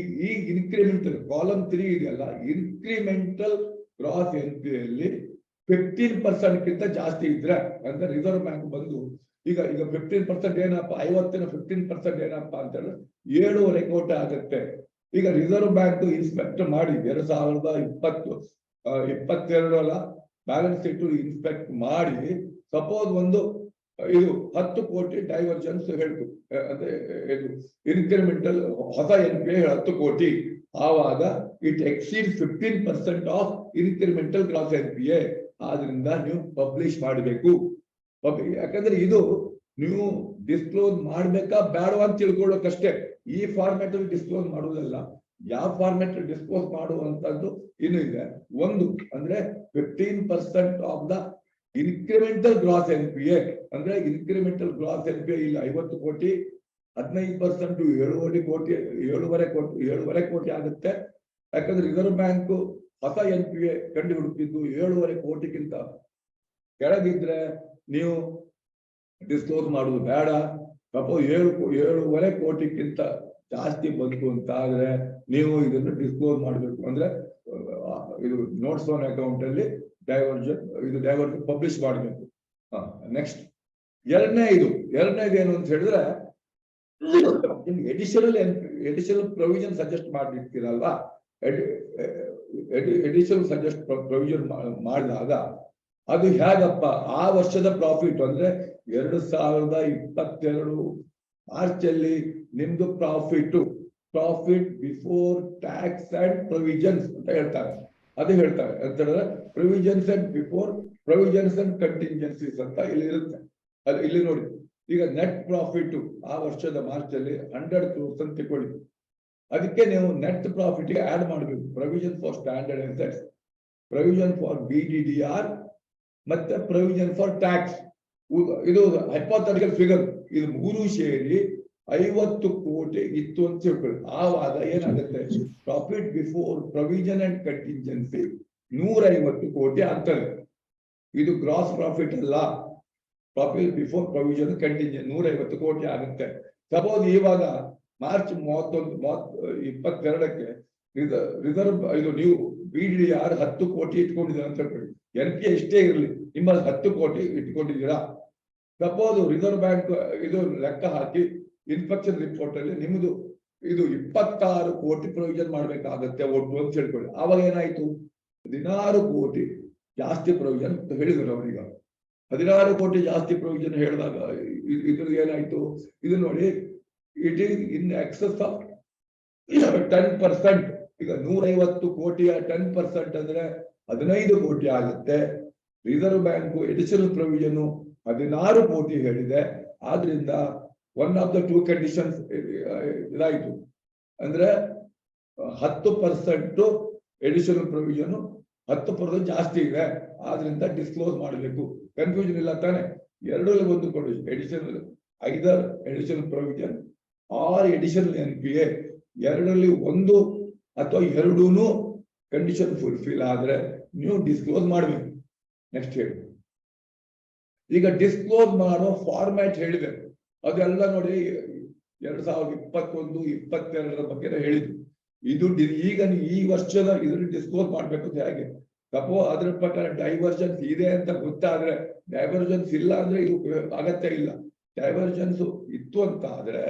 ಇನ್ಕ್ರಿಮೆಂಟಲ್ ಕಾಲಮ್ 3 ಇದೆಯಲ್ಲ, ಇನ್ಕ್ರಿಮೆಂಟಲ್ ಗ್ರಾಸ್ NPA ಅಲ್ಲಿ 15% ಗಿಂತ ಜಾಸ್ತಿ ಇದ್ರೆ ಅಂದ್ರೆ ರಿಸರ್ವ್ ಬ್ಯಾಂಕ್ ಬಂದು ಈಗ 15% ಏನಪ್ಪಾ, 50ನ 15% ಏನಪ್ಪಾ ಅಂತ ಹೇಳಿದ್ರೆ 7.5 ಕೋಟಿ ಆಗುತ್ತೆ. ಈಗ ರಿಸರ್ವ್ ಬ್ಯಾಂಕ್ ಇನ್ಸ್ಪೆಕ್ಟ್ ಮಾಡಿ 2022 ಬ್ಯಾಲೆನ್ಸ್ ಶೀಟ್ ಇನ್ಸ್ಪೆಕ್ಟ್ ಮಾಡಿ ಸಪೋಸ್ ಒಂದು ಇದು 10 ಕೋಟಿ ಡೈವರ್ಜನ್ಸ್ ಹೇಳ್ತು, ಅಂದ್ರೆ ಇನ್ಕ್ರಿಮೆಂಟಲ್ ಹೊಸ NPA 10 ಕೋಟಿ, ಆವಾಗ it exceed 15% of incremental gross NPA. ಆದ್ರಿಂದ ನೀವು ಪಬ್ಲಿಷ್ ಮಾಡಬೇಕು. ಯಾಕಂದ್ರೆ ಇದು ನೀವು ಡಿಸ್ಕ್ಲೋಸ್ ಮಾಡ್ಬೇಕಾ ಬೇಡವಾ ಅಂತ ತಿಳ್ಕೊಳ್ಳೋಕಷ್ಟೇ. ಈ ಫಾರ್ಮ್ಯಾಟ್ ಅಲ್ಲಿ ಡಿಸ್ಕ್ಲೋಸ್ ಮಾಡುವುದಲ್ಲ, ಯಾವ ಫಾರ್ಮ್ಯಾಟ್ ಡಿಸ್ಕ್ಲೋಸ್ ಮಾಡುವಂತದ್ದು ಇನ್ನು ಇದೆ. ಒಂದು ಅಂದ್ರೆ 15% of the incremental gross NPA. ಅಂದ್ರೆ ಇನ್ಕ್ರಿಮೆಂಟಲ್ ಗ್ರಾಸ್ NPA ಇಲ್ಲ 50 ಕೋಟಿ, 15% 7.5 ಕೋಟಿ ಆಗುತ್ತೆ. ಯಾಕಂದ್ರೆ ರಿಸರ್ವ್ ಬ್ಯಾಂಕ್ ಹೊಸ NPA ಕಂಡು ಹುಡುಕಿದ್ದು 7.5 ಕೋಟಿಗಿಂತ ಕೆಳಗಿದ್ರೆ ನೀವು ಡಿಸ್ಕ್ಲೋಸ್ ಮಾಡುದು ಬೇಡ. ಸಪೋಸ್ 7.5 ಕೋಟಿಗಿಂತ ಜಾಸ್ತಿ ಬಂತು ಅಂತ ಆದ್ರೆ ನೀವು ಇದನ್ನು ಡಿಸ್ಕ್ಲೋಸ್ ಮಾಡಬೇಕು. ಅಂದ್ರೆ ಇದು ನೋಟ್ಸ್ ಆನ್ ಅಕೌಂಟ್ ಅಲ್ಲಿ ಡೈವರ್ಜನ್ ಪಬ್ಲಿಷ್ ಮಾಡಬೇಕು. ನೆಕ್ಸ್ಟ್ ಎರಡನೇದು ಏನು ಅಂತ ಹೇಳಿದ್ರೆ ಎಡಿಷನಲ್ ಪ್ರೊವಿಷನ್ ಸಜೆಸ್ಟ್ ಮಾಡಿರ್ತೀರಲ್ವಾ, ಎಡಿಷನಲ್ ಸಜೆಸ್ಟ್ ಪ್ರೊವಿಷನ್ ಮಾಡಿದಾಗ ಅದು ಹೇಗಪ್ಪ, ಆ ವರ್ಷದ ಪ್ರಾಫಿಟ್ ಅಂದ್ರೆ 2022 ಮಾರ್ಚ್ ಅಲ್ಲಿ ನಿಮ್ದು profit before tax and provisions ಅಂತ ಹೇಳ್ತಾರೆ. ಅದು ಹೇಳ್ತಾರೆ ಅಂತ ಹೇಳಿದ್ರೆ provisions and before provisions and contingencies ಅಂತ ಇಲ್ಲಿ ಇರುತ್ತೆ. ಅದು ಇಲ್ಲಿ ನೋಡಿ, ಈಗ ನೆಟ್ ಪ್ರಾಫಿಟ್ ಆ ವರ್ಷದ ಮಾರ್ಚ್ ಅಲ್ಲಿ 100 crores ಅಂತ ತಗೊಳ್ಳಿ. ಅದಕ್ಕೆ ನೀವು ನೆಟ್ ಪ್ರಾಫಿಟ್ ಗೆ ಆಡ್ ಮಾಡಬೇಕು provision for standard assets, provision for BDDR ಮತ್ತೆ ಪ್ರೊವಿಷನ್ ಫಾರ್ ಟ್ಯಾಕ್ಸ್. ಇದು ಹೈಪೋಥೆಟಿಕಲ್ ಫಿಗರ್. ಇದು ಮೂರು ಸೇರಿ 50 ಕೋಟಿ ಇತ್ತು ಅಂತ ಹೇಳ್ಕೊಳ್ಳಿ. ಆವಾಗ ಏನಾಗುತ್ತೆ, profit before provision and contingency 150 ಕೋಟಿ ಆಗ್ತದೆ. ಇದು ಗ್ರಾಸ್ ಪ್ರಾಫಿಟ್ ಅಲ್ಲ, ಪ್ರಾಫಿಟ್ ಬಿಫೋರ್ ಪ್ರೊವಿಷನ್ ಕಂಟಿಂಜೆನ್ಸಿ 150 ಕೋಟಿ ಆಗುತ್ತೆ. ಸಪೋಸ್ ಇವಾಗ ಮಾರ್ಚ್ 22ಕ್ಕೆ ರಿಸರ್ವ್ ಇದು ನೀವು BDDR 10 ಕೋಟಿ ಇಟ್ಕೊಂಡಿದ್ದೀರಾ ಅಂತ ಹೇಳ್ಕೊಳ್ಳಿ. NPA ಎಷ್ಟೇ ಇರಲಿ, ನಿಮ್ಮಲ್ಲಿ 10 ಕೋಟಿ ಇಟ್ಕೊಂಡಿದ್ದೀರಾ. ಸಪೋಸ್ ರಿಸರ್ವ್ ಬ್ಯಾಂಕ್ ಇದು ಲೆಕ್ಕ ಹಾಕಿ ಇನ್ಸ್ಪೆಕ್ಷನ್ ರಿಪೋರ್ಟ್ ಅಲ್ಲಿ ನಿಮ್ದು ಇದು 26 ಕೋಟಿ ಪ್ರೊವಿಷನ್ ಮಾಡ್ಬೇಕಾಗತ್ತೆ ಒಟ್ಟು ಅಂತ ಹೇಳ್ಕೊಳ್ಳಿ. ಆವಾಗ ಏನಾಯ್ತು, 16 ಕೋಟಿ ಜಾಸ್ತಿ ಪ್ರೊವಿಷನ್ ಹೇಳಿದ್ರು ಅವರೀಗ. 16 ಕೋಟಿ ಜಾಸ್ತಿ ಪ್ರೊವಿಷನ್ ಹೇಳಿದಾಗ ಇದ್ರದ್ದು ಏನಾಯ್ತು, ಇದು ನೋಡಿ, it is in excess of 10%. ಈಗ 150 ಕೋಟಿಯ 10% ಅಂದ್ರೆ 15 ಕೋಟಿ ಆಗುತ್ತೆ. ರಿಸರ್ವ್ ಬ್ಯಾಂಕ್ ಎಡಿಷನಲ್ ಪ್ರೊವಿಷನ್ 16 ಕೋಟಿ ಹೇಳಿದೆ. ಆದ್ರಿಂದ ಒನ್ ಆಫ್ ದ 2 ಕಂಡೀಷನ್ಸ್ ಇದಾಯ್ತು. ಅಂದ್ರೆ 10% ಎಡಿಷನಲ್ ಪ್ರೊವಿಷನ್ 10% ಜಾಸ್ತಿ ಇದೆ, ಆದ್ರಿಂದ ಡಿಸ್ಕ್ಲೋಸ್ ಮಾಡಬೇಕು. ಕನ್ಫ್ಯೂಷನ್ ಇಲ್ಲ ತಾನೆ? ಎರಡರಲ್ಲಿ ಒಂದು ಕೊಡಿ, either additional provision or additional NPA. ಎರಡರಲ್ಲಿ ಒಂದು ಅಥವಾ ಎರಡೂನು ಕಂಡೀಷನ್ ಫುಲ್ಫಿಲ್ ಆದ್ರೆ ನೀವು ಡಿಸ್ಕ್ಲೋಸ್ ಮಾಡಬೇಕು. ನೆಕ್ಸ್ಟ್ ಹೇಳಿ, ಈಗ ಡಿಸ್ಕ್ಲೋಸ್ ಮಾಡೋ ಫಾರ್ಮ್ಯಾಟ್ ಹೇಳಿದೆ. ಅದೆಲ್ಲ ನೋಡಿ 2021, 22 ಬಗ್ಗೆ ಹೇಳಿದ್ರು. ಇದು ಈಗ ಈ ವರ್ಷದ ಇದ್ರಲ್ಲಿ ಡಿಸ್ಕ್ಲೋಸ್ ಮಾಡ್ಬೇಕು ಅಂತ ಹೇಗೆ? ಸಪೋಸ್ ಅದ್ರ ಪ್ರಕಾರ ಡೈವರ್ಜನ್ಸ್ ಇದೆ ಅಂತ ಗೊತ್ತಾದ್ರೆ, ಡೈವರ್ಜನ್ಸ್ ಇಲ್ಲ ಅಂದ್ರೆ ಇದು ಅಗತ್ಯ ಇಲ್ಲ. ಡೈವರ್ಜನ್ಸ್ ಇತ್ತು ಅಂತ ಆದ್ರೆ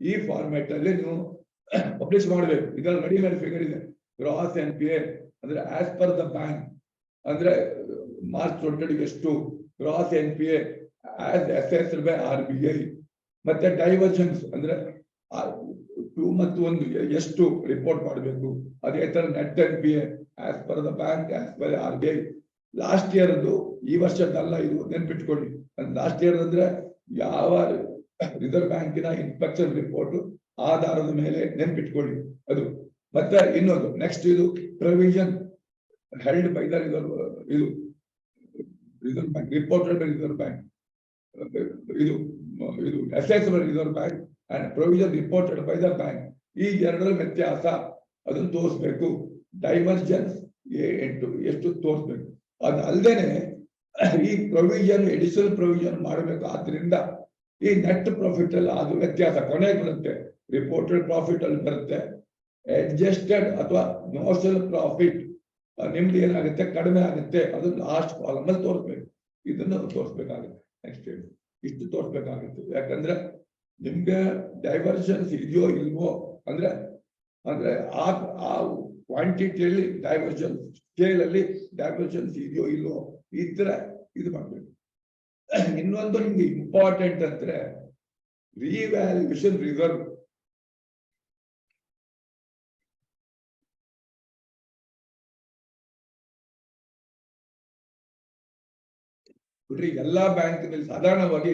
ಈ ಫಾರ್ಮ್ಯಾಟ್ ಅಲ್ಲಿ ನೀವು ಪಬ್ಲಿಷ್ ಮಾಡಬೇಕು. ಇದರಲ್ಲಿ ರೆಡಿಮೇಡ್ ಫಿಗರ್ ಇದೆ. ಗ್ರಾಸ್ NPA ಅಂದ್ರೆ ಆಸ್ ಪರ್ ದ ಬ್ಯಾಂಕ್ ಅಂದ್ರೆ ಮಾರ್ಚ್ 20 ಎಷ್ಟು gross NPA as assessed by RBI, ಮತ್ತೆ ಡೈವರ್ಜನ್ಸ್ ಅಂದ್ರೆ 2 ಮತ್ತು 1 ಎಷ್ಟು ರಿಪೋರ್ಟ್ ಮಾಡಬೇಕು. ಅದೇ ತರ net NPA as per the bank as per RBI. Last ಇಯರ್ದು ಈ ವರ್ಷದಲ್ಲ, ಇದು ನೆನ್ಪಿಟ್ಕೊಳ್ಳಿ. ಲಾಸ್ಟ್ ಇಯರ್ ಅಂದ್ರೆ ಯಾವ ರಿಸರ್ವ್ ಬ್ಯಾಂಕಿನ ಇನ್ಸ್ಪೆಕ್ಷನ್ ರಿಪೋರ್ಟ್ ಆಧಾರದ ಮೇಲೆ ನೆನ್ಪಿಟ್ಕೊಳ್ಳಿ ಅದು. ಮತ್ತೆ ಇನ್ನೊಂದು ನೆಕ್ಸ್ಟ್, ಇದು provision held by the reserve bank, reported by reserve bank. ಇದು assessed by reserve bank and provision reported by the bank. ಈ ಎರಡರ ವ್ಯತ್ಯಾಸ ಅದನ್ನು ತೋರಿಸ್ಬೇಕು. ಡೈವರ್ಜೆನ್ಸ್ ಎಷ್ಟು ತೋರಿಸ್ಬೇಕು. ಅದಲ್ಲದೇನೆ ಈ ಪ್ರೊವಿಷನ್ ಎಡಿಷನಲ್ ಪ್ರೊವಿಷನ್ ಮಾಡಬೇಕು. ಆದ್ರಿಂದ ಈ ನೆಟ್ ಪ್ರಾಫಿಟ್ ಅಲ್ಲಿ ಅದು ವ್ಯತ್ಯಾಸ ಕೊನೆಗೆ ಬರುತ್ತೆ. ರಿಪೋರ್ಟೆಡ್ ಪ್ರಾಫಿಟ್ ಅಲ್ಲಿ ಬರುತ್ತೆ. ಅಡ್ಜಸ್ಟೆಡ್ ಅಥವಾ ನೋಷನಲ್ ಪ್ರಾಫಿಟ್ ನಿಮ್ದು ಏನಾಗುತ್ತೆ, ಕಡಿಮೆ ಆಗುತ್ತೆ. ಅದು ಲಾಸ್ಟ್ ಕಾಲಮ್ ಅಲ್ಲಿ ತೋರಿಸ್ಬೇಕು. ಇದನ್ನು ತೋರಿಸ್ಬೇಕಾಗುತ್ತೆ. ನೆಕ್ಸ್ಟ್ ಇಷ್ಟು ತೋರಿಸ್ಬೇಕಾಗುತ್ತೆ. ಯಾಕಂದ್ರೆ ನಿಮ್ಗೆ ಡೈವರ್ಷನ್ಸ್ ಇದೆಯೋ ಇಲ್ವೋ ಅಂದ್ರೆ ಆ ಕ್ವಾಂಟಿಟಿಯಲ್ಲಿ ಡೈವರ್ಷನ್ಸ್, ಸ್ಕೇಲ್ ಅಲ್ಲಿ ಡೈವರ್ಷನ್ಸ್ ಇದೆಯೋ ಇಲ್ವೋ ಇದ್ರೆ ಇದು ಮಾಡ್ಬೇಕು. ಇನ್ನೊಂದು ನಿಮ್ಗೆ ಇಂಪಾರ್ಟೆಂಟ್ ಅಂದ್ರೆ ರಿವ್ಯಾಲ್ಯೂಯೇಷನ್ ರಿಸರ್ವ್. ಬಿಡ್ರಿ, ಎಲ್ಲಾ ಬ್ಯಾಂಕ್ನಲ್ಲಿ ಸಾಧಾರಣವಾಗಿ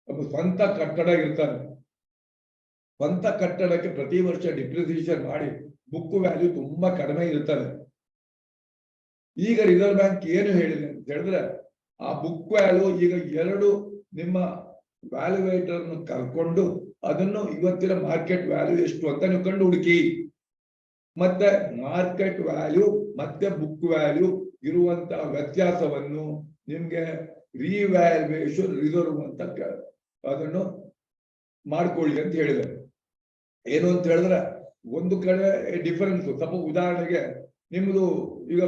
ಒಬ್ಬ ಸ್ವಂತ ಕಟ್ಟಡ ಇರ್ತಾನೆ. ಸ್ವಂತ ಕಟ್ಟಡಕ್ಕೆ ಪ್ರತಿ ವರ್ಷ ಡಿಪ್ರಿಸಿಯೇಷನ್ ಮಾಡಿ ಬುಕ್ ವ್ಯಾಲ್ಯೂ ತುಂಬಾ ಕಡಿಮೆ ಇರ್ತದೆ. ಈಗ ರಿಸರ್ವ್ ಬ್ಯಾಂಕ್ ಏನು ಹೇಳಿದೆ ಅಂತ ಹೇಳಿದ್ರೆ, ಆ ಬುಕ್ ವ್ಯಾಲ್ಯೂ ಈಗ 2 ನಿಮ್ಮ ವ್ಯಾಲ್ಯೂಯೇಟರ್ ಕರ್ಕೊಂಡು ಅದನ್ನು ಇವತ್ತಿನ ಮಾರ್ಕೆಟ್ ವ್ಯಾಲ್ಯೂ ಎಷ್ಟು ಅಂತ ನೀವು ಕಂಡು ಹುಡುಕಿ. ಮತ್ತೆ ಮಾರ್ಕೆಟ್ ವ್ಯಾಲ್ಯೂ ಮತ್ತೆ ಬುಕ್ ವ್ಯಾಲ್ಯೂ ಇರುವಂತಹ ವ್ಯತ್ಯಾಸವನ್ನು ನಿಮ್ಗೆ ರಿವ್ಯಾಲ್ಯೂಯೇಷನ್ ರಿಸರ್ವ್ ಅಂತ ಅದನ್ನು ಮಾಡ್ಕೊಳ್ಳಿ ಅಂತ ಹೇಳಿದ್ದಾರೆ. ಏನು ಅಂತ ಹೇಳಿದ್ರೆ ಒಂದು ಕಡೆ ಡಿಫರೆನ್ಸ್, ಸಪೋಸ್ ಉದಾಹರಣೆಗೆ ನಿಮ್ದು ಈಗ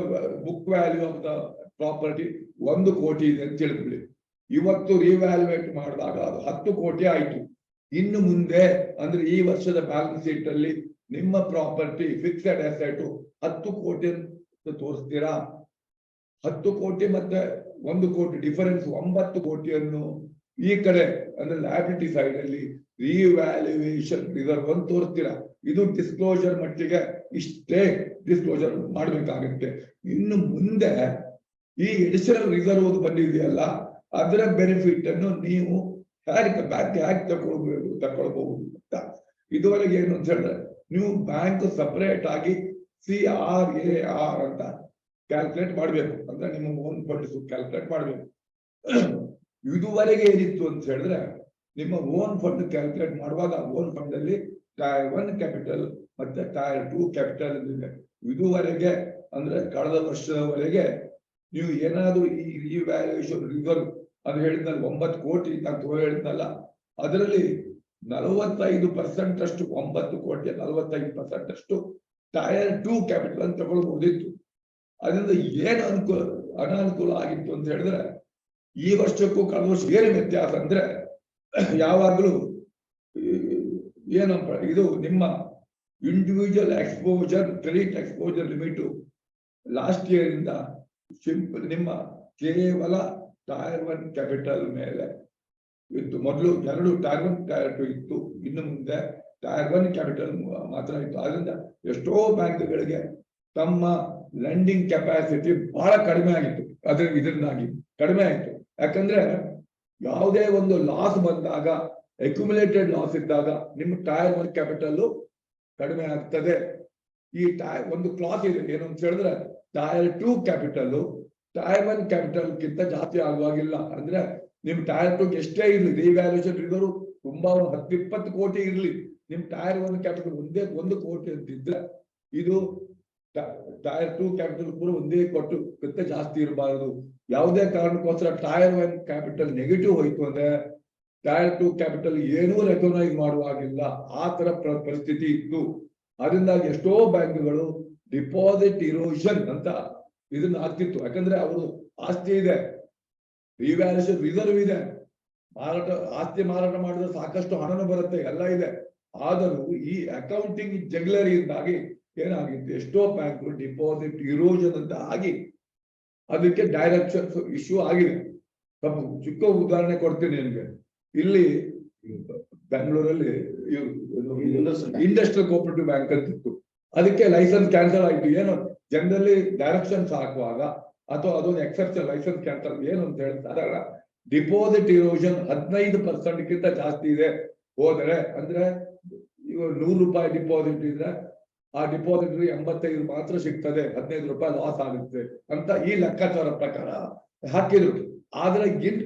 book value of the property 1 ಕೋಟಿ ಇದೆ ಅಂತ ಹೇಳ್ಕೊಳ್ಳಿ. ಇವತ್ತು ರಿವ್ಯಾಲ್ಯೂಯೇಟ್ ಮಾಡಿದಾಗ ಅದು 10 ಕೋಟಿ ಆಯ್ತು. ಇನ್ನು ಮುಂದೆ ಅಂದ್ರೆ ಈ ವರ್ಷದ ಬ್ಯಾಲೆನ್ಸ್ ಶೀಟ್ ಅಲ್ಲಿ ನಿಮ್ಮ ಪ್ರಾಪರ್ಟಿ ಫಿಕ್ಸೆಡ್ ಅಸೆಟ್ 10 ಕೋಟಿ ಅಂತ ತೋರಿಸ್ತೀರಾ? 10 ಕೋಟಿ ಮತ್ತೆ 1 ಕೋಟಿ ಡಿಫರೆನ್ಸ್ 9 ಕೋಟಿಯನ್ನು ಈ ಕಡೆ ಅಂದ್ರೆ ಲಯಬಿಲಿಟಿ ಸೈಡ್ ಅಲ್ಲಿ ರಿವ್ಯಾಲ್ಯೂಯೇಷನ್ ರಿಸರ್ವ್ ಅಂತ ತೋರಿಸ್ತೀರಾ. ಇದು ಡಿಸ್ಕ್ಲೋಜರ್ ಮಟ್ಟಿಗೆ ಇಷ್ಟೇ ಡಿಸ್ಕ್ಲೋಜರ್ ಮಾಡ್ಬೇಕಾಗುತ್ತೆ. ಇನ್ನು ಮುಂದೆ ಈ ಎಡಿಷನಲ್ ರಿಸರ್ವ್ ಬಂದಿದೆಯಲ್ಲ, ಅದರ ಬೆನಿಫಿಟ್ ಅನ್ನು ನೀವು ಹೇಗೆ ತಗೊಳ್ಬಹುದು ಅಂತ. ಇದುವರೆಗೆ ಏನು ಅಂತ ಹೇಳಿದ್ರೆ ನೀವು ಬ್ಯಾಂಕ್ ಸಪರೇಟ್ ಆಗಿ CRAR ಅಂತ ಕ್ಯಾಲ್ಕುಲೇಟ್ ಮಾಡ್ಬೇಕು, ಅಂದ್ರೆ ನಿಮ್ಮ ಓನ್ ಫಂಡ್ಸ್ ಕ್ಯಾಲ್ಕುಲೇಟ್ ಮಾಡ್ಬೇಕು. ಇದುವರೆಗೆ ಏನಿತ್ತು ಅಂತ ಹೇಳಿದ್ರೆ ನಿಮ್ಮ ಓನ್ ಫಂಡ್ ಕ್ಯಾಲ್ಕುಲೇಟ್ ಮಾಡುವಾಗ ಓನ್ ಫಂಡ್ ಅಲ್ಲಿ ಟೈರ್ 1 ಕ್ಯಾಪಿಟಲ್ ಮತ್ತೆ ಟೈರ್ 2 ಕ್ಯಾಪಿಟಲ್ ಇದೆ. ಇದುವರೆಗೆ ಅಂದ್ರೆ ಕಳೆದ ವರ್ಷದವರೆಗೆ ನೀವು ಏನಾದ್ರು ಈ ರಿವ್ಯಾಲ್ಯೂಯೇಷನ್ ರಿಸರ್ವ್ ಅದು ಹೇಳಿದ್ನಲ್ಲ 9 ಕೋಟಿ ಅಂತ ಹೇಳಿದ್ನಲ್ಲ, ಅದರಲ್ಲಿ 45% ಅಷ್ಟು 9 ಕೋಟಿ 45% ಅಷ್ಟು ಟೈರ್ 2 ಕ್ಯಾಪಿಟಲ್ ಅಂತ ತಗೊಳ್ಬಹುದಿತ್ತು. ಅದರಿಂದ ಏನು ಅನಾನುಕೂಲ ಆಗಿತ್ತು ಅಂತ ಹೇಳಿದ್ರೆ ಈ ವರ್ಷಕ್ಕೂ ಕಳೆದ ವರ್ಷ ಏನು ವ್ಯತ್ಯಾಸ ಅಂದ್ರೆ ಯಾವಾಗ್ಲೂ ಏನಪ್ಪ ಇದು ನಿಮ್ಮ individual exposure credit exposure limit last year ಇಂದ ಸಿಂಪಲ್ ನಿಮ್ಮ ಕೇವಲ ಟೈರ್ 1 ಕ್ಯಾಪಿಟಲ್ ಮೇಲೆ ಇತ್ತು. ಮೊದಲು 2 ಟೈರ್ 1 ಟೈರ್ 2 ಇತ್ತು, ಇನ್ನು ಮುಂದೆ ಟೈರ್ 1 ಕ್ಯಾಪಿಟಲ್ ಮಾತ್ರ ಇತ್ತು. ಅದರಿಂದ ಎಷ್ಟೋ ಬ್ಯಾಂಕ್ಗಳಿಗೆ ತಮ್ಮ ಲೆಂಡಿಂಗ್ ಕೆಪಾಸಿಟಿ ಬಹಳ ಕಡಿಮೆ ಆಗಿತ್ತು. ಇದರಿಂದಾಗಿ ಕಡಿಮೆ ಆಯಿತು. ಯಾಕಂದ್ರೆ ಯಾವುದೇ ಒಂದು ಲಾಸ್ ಬಂದಾಗ, ಅಕ್ಯುಮುಲೇಟೆಡ್ ಲಾಸ್ ಇದ್ದಾಗ ನಿಮ್ಮ ಟೈರ್ 1 ಕ್ಯಾಪಿಟಲ್ ಕಡಿಮೆ ಆಗ್ತದೆ. ಈ ಒಂದು ಕ್ಲಾಸ್ ಇದೆ, ಏನು ಅಂತ ಹೇಳಿದ್ರೆ ಟೈರ್ 2 ಕ್ಯಾಪಿಟಲ್ ಟೈರ್ 1 ಕ್ಯಾಪಿಟಲ್ ಗಿಂತ ಜಾಸ್ತಿ ಆಗುವಾಗಿಲ್ಲ. ಅಂದ್ರೆ ನಿಮ್ ಟೈರ್ 2 ಎಷ್ಟೇ ಇರ್ಲಿ, ರಿವ್ಯಾಲ್ಯೂಯೇಷನ್ ಇರೋರು ತುಂಬಾ 10-20 ಕೋಟಿ ಇರ್ಲಿ, ನಿಮ್ ಟೈರ್ 1 ಕ್ಯಾಪಿಟಲ್ ಒಂದೇ 1 ಕೋಟಿ ಅಂತಿದ್ರೆ ಇದು ಟೈರ್ 2 ಕ್ಯಾಪಿಟಲ್ ಕೂಡ ಒಂದೇ ಕೊಟ್ಟು ಗಿಂತ ಜಾಸ್ತಿ ಇರಬಾರದು. ಯಾವುದೇ ಕಾರಣಕ್ಕೋಸ್ಕರ ಟೈರ್ 1 ಕ್ಯಾಪಿಟಲ್ ನೆಗೆಟಿವ್ ಹೋಯ್ತು ಅಂದ್ರೆ ಟೈರ್ 2 ಕ್ಯಾಪಿಟಲ್ ಏನೂ ರೆಕಗ್ನೈಸ್ ಮಾಡುವಾಗಿಲ್ಲ. ಆ ತರ ಪರಿಸ್ಥಿತಿ ಇತ್ತು. ಅದರಿಂದಾಗಿ ಎಷ್ಟೋ ಬ್ಯಾಂಕ್ಗಳು ಡಿಪಾಸಿಟ್ ಇರೋಷನ್ ಅಂತ ಇದನ್ನ ಆಗ್ತಿತ್ತು. ಯಾಕಂದ್ರೆ ಅವರು ಆಸ್ತಿ ಇದೆ, ರಿವ್ಯಾಲ್ಯೂಯೇಷನ್ ರಿಸರ್ವ್ ಇದೆ, ಆಸ್ತಿ ಮಾರಾಟ ಮಾಡಿದ್ರೆ ಸಾಕಷ್ಟು ಹಣನೂ ಬರುತ್ತೆ, ಎಲ್ಲ ಇದೆ. ಆದರೂ ಈ ಅಕೌಂಟಿಂಗ್ ಜಗ್ಲರಿಯಿಂದಾಗಿ ಏನಾಗಿತ್ತು, ಎಷ್ಟೋ ಬ್ಯಾಂಕ್ಗಳು ಡಿಪಾಸಿಟ್ ಇರೋಷನ್ ಅಂತ ಆಗಿ ಅದಕ್ಕೆ ಡೈರೆಕ್ಷನ್ ಇಶ್ಯೂ ಆಗಿದೆ. ಚಿಕ್ಕ ಉದಾಹರಣೆ ಕೊಡ್ತೀನಿ ನಿಮಗೆ. ಇಲ್ಲಿ ಬೆಂಗಳೂರಲ್ಲಿ ಇಂಡಸ್ಟ್ರಿಯಲ್ ಕೋಆಪರೇಟಿವ್ ಬ್ಯಾಂಕ್ ಅಂತ ಇತ್ತು, ಅದಕ್ಕೆ ಲೈಸೆನ್ಸ್ ಕ್ಯಾನ್ಸಲ್ ಆಯ್ತು. ಏನು ಜನರಲಿ ಡೈರೆಕ್ಷನ್ಸ್ ಹಾಕುವಾಗ ಅಥವಾ ಅದೊಂದು ಎಕ್ಸೆಪ್ಷನ್ ಲೈಸೆನ್ಸ್ ಕ್ಯಾನ್ಸಲ್ ಏನು ಅಂತ ಹೇಳ್ತಾರೆ, ಡಿಪಾಸಿಟ್ ಇರೋಷನ್ 15% ಗಿಂತ ಜಾಸ್ತಿ ಇದೆ ಹೋದರೆ, ಅಂದ್ರೆ ಇವಾಗ 100 ರೂಪಾಯಿ ಡಿಪಾಸಿಟ್ ಇದ್ರೆ ಆ ಡಿಪಾಸಿಟ್ 85 ಮಾತ್ರ ಸಿಗ್ತದೆ, 15 ರೂಪಾಯಿ ಲಾಸ್ ಆಗುತ್ತೆ ಅಂತ ಈ ಲೆಕ್ಕಾಚಾರ ಪ್ರಕಾರ ಹಾಕಿದ್ರು. ಆದ್ರೆ ಗಿಲ್ಟ್